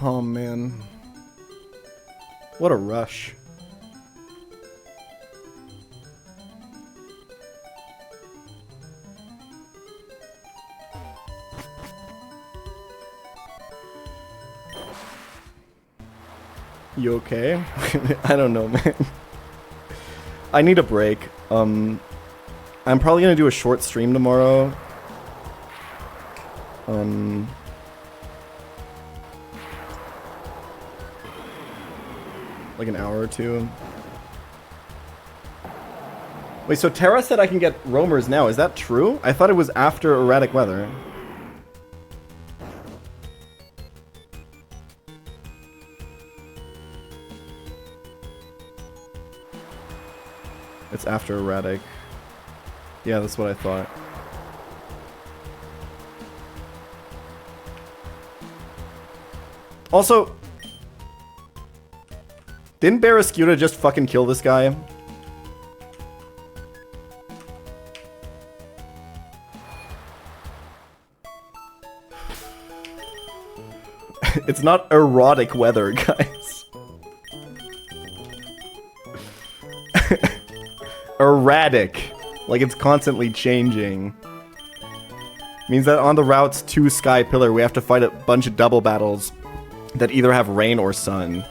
B: Oh man. What a rush. You okay? I don't know, man. I need a break. I'm probably gonna do a short stream tomorrow. Like an hour or two. Wait, so Tara said I can get roamers now. Is that true? I thought it was after erratic weather. It's after erratic. Yeah, that's what I thought. Also, didn't Barrascuda just fucking kill this guy? It's not erotic weather, guys. Erratic. Like it's constantly changing. Means that on the routes to Sky Pillar, we have to fight a bunch of double battles that either have rain or sun.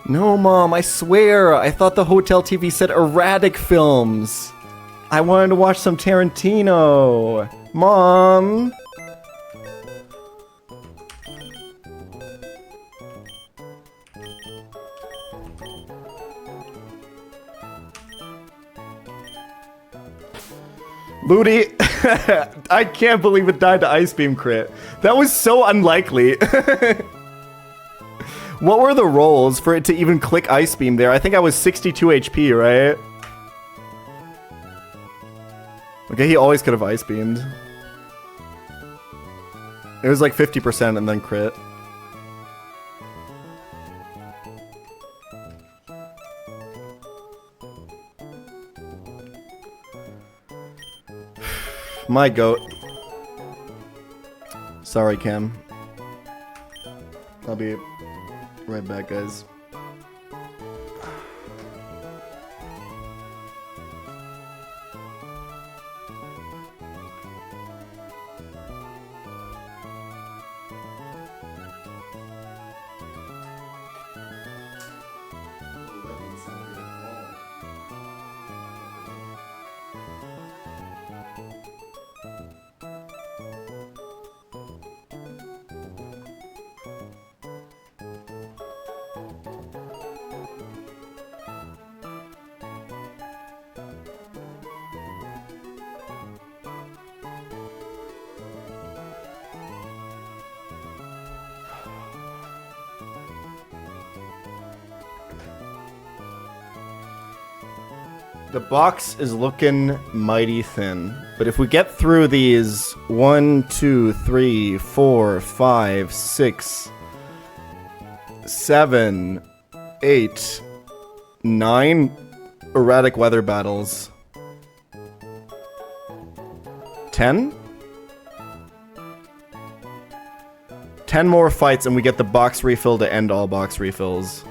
B: No, Mom, I swear, I thought the hotel TV said erratic films. I wanted to watch some Tarantino. Mom! Ludi, I can't believe it died to Ice Beam crit. That was so unlikely. What were the rolls for it to even click Ice Beam there? I think I was 62 HP, right? Okay, he always could have Ice Beamed. It was like 50% and then crit. My goat. Sorry, Cam. I'll be right back, guys. The box is looking mighty thin. But if we get through these 1, 2, 3, 4, 5, 6, 7, 8, 9 erratic weather battles. 10? 10 more fights and we get the box refill to end all box refills.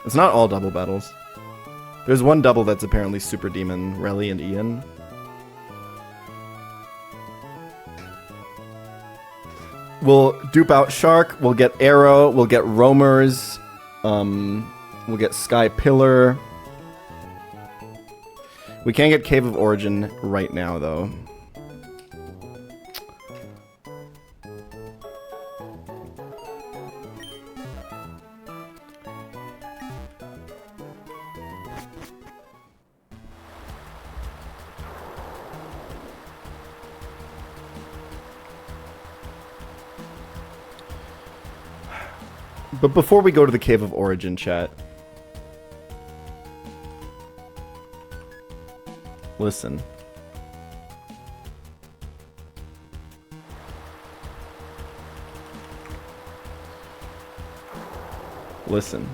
B: It's not all double battles. There's one double that's apparently Super Demon, Relly and Ian. We'll dupe out Shark, we'll get Arrow, we'll get Roamers, we'll get Sky Pillar. We can't get Cave of Origin right now, though. But before we go to the Cave of Origin, chat, listen. Listen.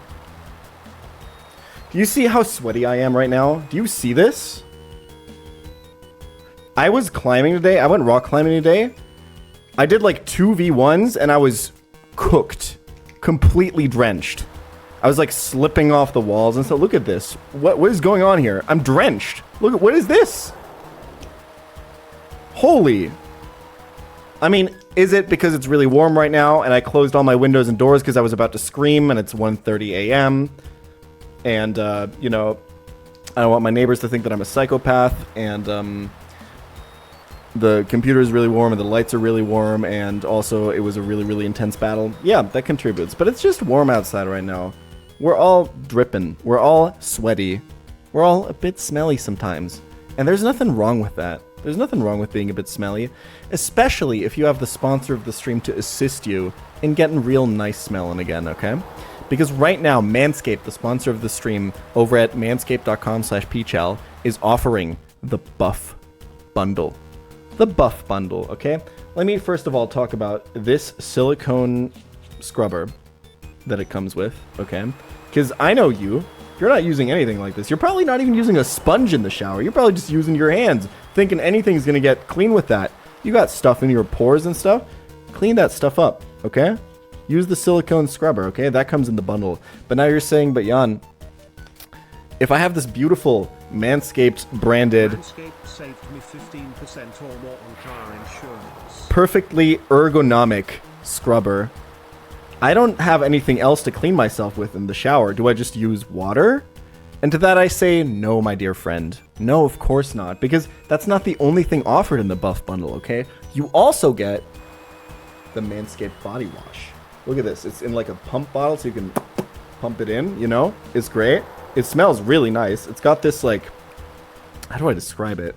B: Do you see how sweaty I am right now? Do you see this? I was climbing today. I went rock climbing today. I did like 2v1s and I was cooked. Completely drenched. I was like slipping off the walls and so look at this. What is going on here? I'm drenched. Look at what is this? Holy. I mean, is it because it's really warm right now and I closed all my windows and doors because I was about to scream and it's 1:30 a.m. and you know, I don't want my neighbors to think that I'm a psychopath and the computer is really warm and the lights are really warm and also it was a really, really intense battle. Yeah, that contributes, but it's just warm outside right now. We're all dripping. We're all sweaty. We're all a bit smelly sometimes. And there's nothing wrong with that. There's nothing wrong with being a bit smelly, especially if you have the sponsor of the stream to assist you in getting real nice smelling again, okay? Because right now, Manscaped, the sponsor of the stream, over at manscaped.com/pChal, is offering the Buff Bundle. The Buff Bundle, okay? Let me first of all talk about this silicone scrubber that it comes with, okay? Because I know you're not using anything like this. You're probably not even using a sponge in the shower. You're probably just using your hands, thinking anything's gonna get clean with that. You got stuff in your pores and stuff. Clean that stuff up, okay? Use the silicone scrubber, okay? That comes in the bundle. But now you're saying, but Jan, if I have this beautiful Manscaped branded
A: Manscaped saved me 15% or more on car insurance.
B: Perfectly ergonomic scrubber, I don't have anything else to clean myself with in the shower. Do I just use water? And to that I say, no, my dear friend. No, of course not. Because that's not the only thing offered in the Buff Bundle, okay? You also get the Manscaped body wash. Look at this. It's in like a pump bottle so you can pump it in, you know? It's great. It smells really nice. It's got this like, how do I describe it?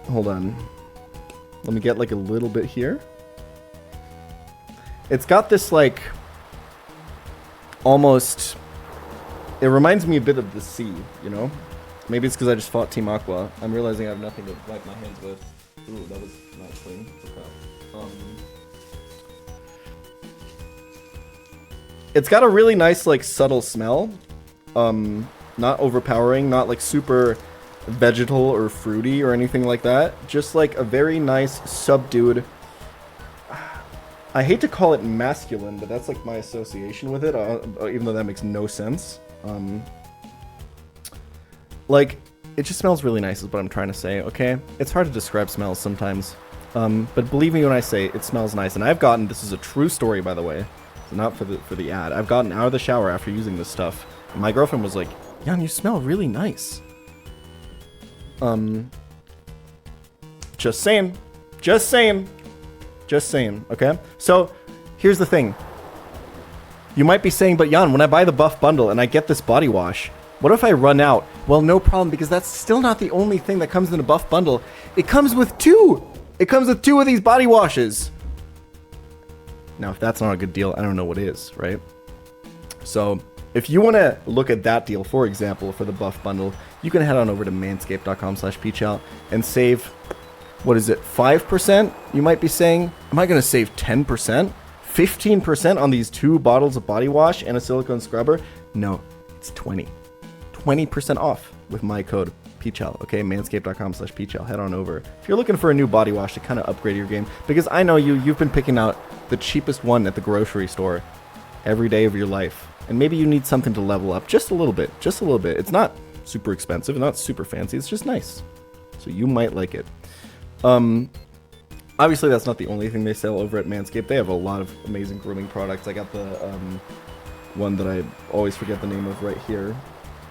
B: Hold on. Let me get like a little bit here. It's got this like, almost, it reminds me a bit of the sea, you know? Maybe it's because I just fought Team Aqua. I'm realizing I have nothing to wipe my hands with. Ooh, that was not clean. Okay. It's got a really nice, like, subtle smell. Not overpowering, not, like, super vegetal or fruity or anything like that. Just, like, a very nice, subdued... I hate to call it masculine, but that's, like, my association with it, even though that makes no sense. Like, it just smells really nice is what I'm trying to say, okay? It's hard to describe smells sometimes. But believe me when I say it smells nice. And I've gotten, this is a true story, by the way. Not for the ad. I've gotten out of the shower after using this stuff. And my girlfriend was like, Jan, you smell really nice. Just saying. Just saying. Just saying, okay? So, here's the thing. You might be saying, but Jan, when I buy the Buff Bundle and I get this body wash, what if I run out? Well, no problem, because that's still not the only thing that comes in a Buff Bundle. It comes with two! It comes with two of these body washes! Now, if that's not a good deal, I don't know what is, right? So if you want to look at that deal, for example, for the buff bundle, you can head on over to manscaped.com/pChal and save, what is it, 5%? You might be saying, am I going to save 10%? 15% on these 2 bottles of body wash and a silicone scrubber? No, it's 20% off with my code pChal. Okay, manscaped.com/pChal. Head on over if you're looking for a new body wash to kind of upgrade your game, because I know you've been picking out the cheapest one at the grocery store every day of your life, and maybe you need something to level up just a little bit. It's not super expensive, not super fancy, it's just nice, so you might like it. Obviously that's not the only thing they sell over at Manscaped. They have a lot of amazing grooming products. I got the one that I always forget the name of right here.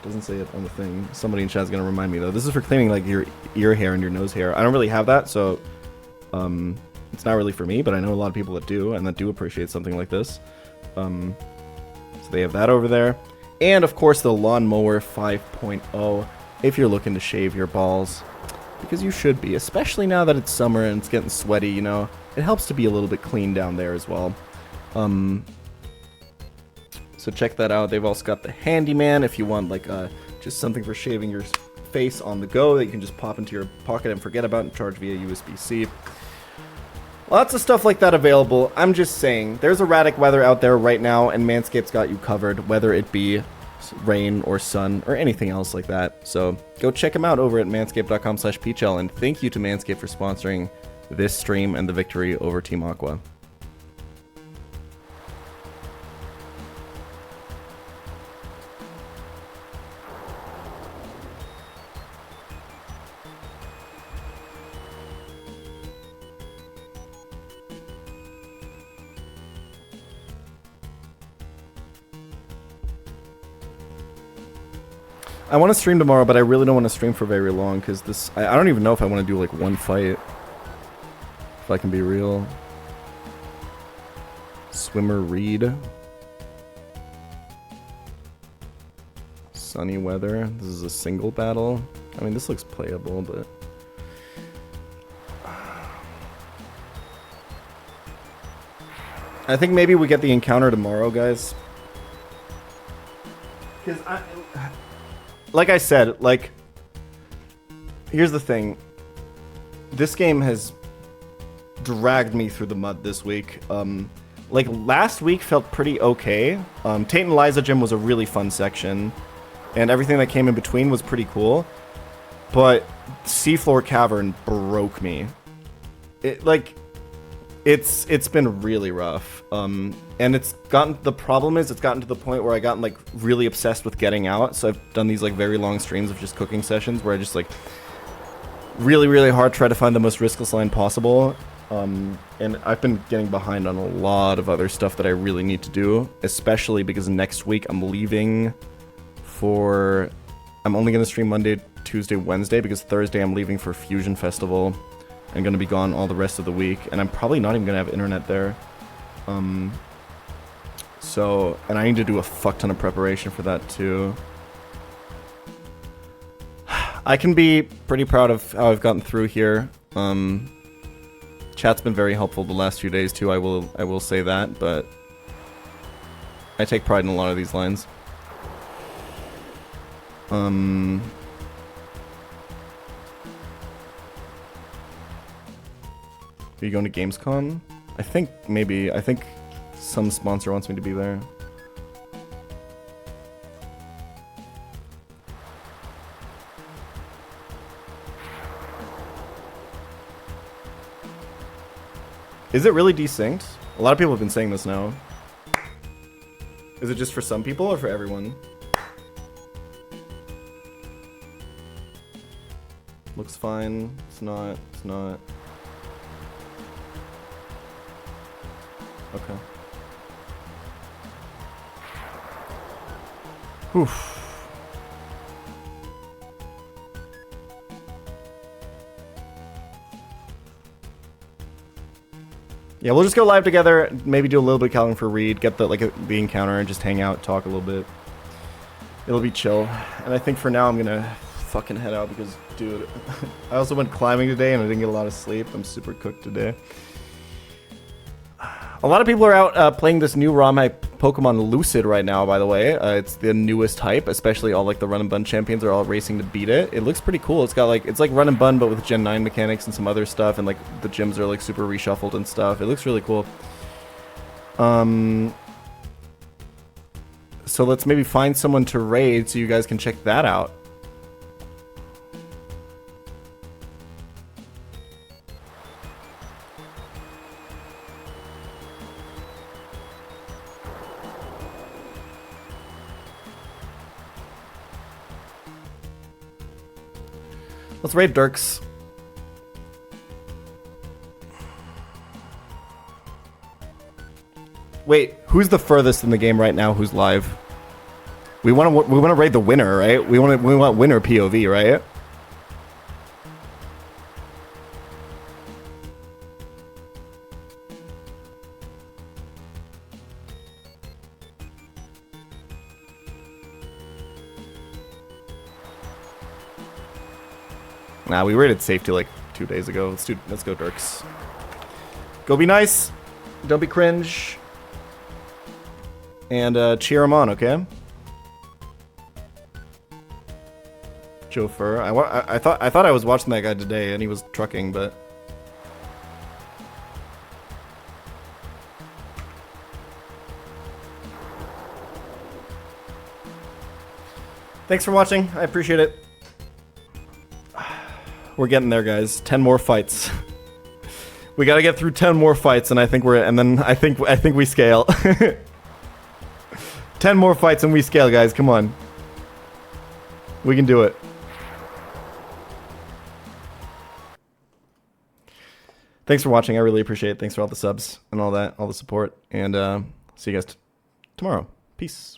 B: Doesn't say it on the thing. Somebody in chat is gonna remind me though. This is for cleaning like your ear hair and your nose hair. I don't really have that, so it's not really for me, but I know a lot of people that do, and that do appreciate something like this. So they have that over there. And of course the Lawnmower 5.0 if you're looking to shave your balls, because you should be, especially now that it's summer and it's getting sweaty, you know. It helps to be a little bit clean down there as well. So check that out. They've also got the Handyman if you want like just something for shaving your face on the go that you can just pop into your pocket and forget about and charge via USB-C. Lots of stuff like that available. I'm just saying, there's erratic weather out there right now, and Manscaped's got you covered, whether it be rain or sun or anything else like that. So go check them out over at manscaped.com/pChal, and thank you to Manscaped for sponsoring this stream and the victory over Team Aqua. I want to stream tomorrow, but I really don't want to stream for very long, because this... I don't even know if I want to do, like, one fight. If I can be real. Swimmer Reed. Sunny weather. This is a single battle. I mean, this looks playable, but... I think maybe we get the encounter tomorrow, guys. Because like I said, like, here's the thing. This game has dragged me through the mud this week. Like, last week felt pretty okay. Tate and Liza Gym was a really fun section, and everything that came in between was pretty cool. But Seafloor Cavern broke me. It's been really rough. And the problem is it's gotten to the point where I gotten like really obsessed with getting out. So I've done these like very long streams of just cooking sessions where I just like really hard try to find the most riskless line possible. And I've been getting behind on a lot of other stuff that I really need to do, especially because next week I'm leaving I'm only going to stream Monday, Tuesday, Wednesday, because Thursday I'm leaving for Fusion Festival. I'm going to be gone all the rest of the week, and I'm probably not even going to have internet there. And I need to do a fuck ton of preparation for that too. I can be pretty proud of how I've gotten through here. Chat's been very helpful the last few days too, I will say that, but I take pride in a lot of these lines. Are you going to Gamescom? I think some sponsor wants me to be there. Is it really desynced? A lot of people have been saying this now. Is it just for some people or for everyone? Looks fine. It's not. Okay. Oof. Yeah, we'll just go live together, maybe do a little bit of calling for Reed, get the encounter and just hang out, talk a little bit. It'll be chill. And I think for now I'm gonna fucking head out because, dude, I also went climbing today and I didn't get a lot of sleep. I'm super cooked today. A lot of people are out playing this new ROM I Pokemon Lucid right now, by the way. It's the newest hype, especially all like the Run&Bun champions are all racing to beat it. It looks pretty cool. It's got like, it's like Run&Bun but with Gen 9 mechanics and some other stuff, and like the gyms are like super reshuffled and stuff. It looks really cool. So let's maybe find someone to raid so you guys can check that out. Let's raid Dirks. Wait, who's the furthest in the game right now? Who's live? We want to raid the winner, right? We want winner POV, right? Nah, we raided safety like 2 days ago. Let's go Dirks. Go be nice. Don't be cringe. And cheer him on, okay? Chauffeur. I thought I was watching that guy today and he was trucking, but thanks for watching. I appreciate it. We're getting there, guys. 10 more fights. We gotta get through 10 more fights, and I think I think we scale. 10 more fights and we scale, guys. Come on. We can do it. Thanks for watching. I really appreciate it. Thanks for all the subs and all that, all the support. And see you guys tomorrow. Peace.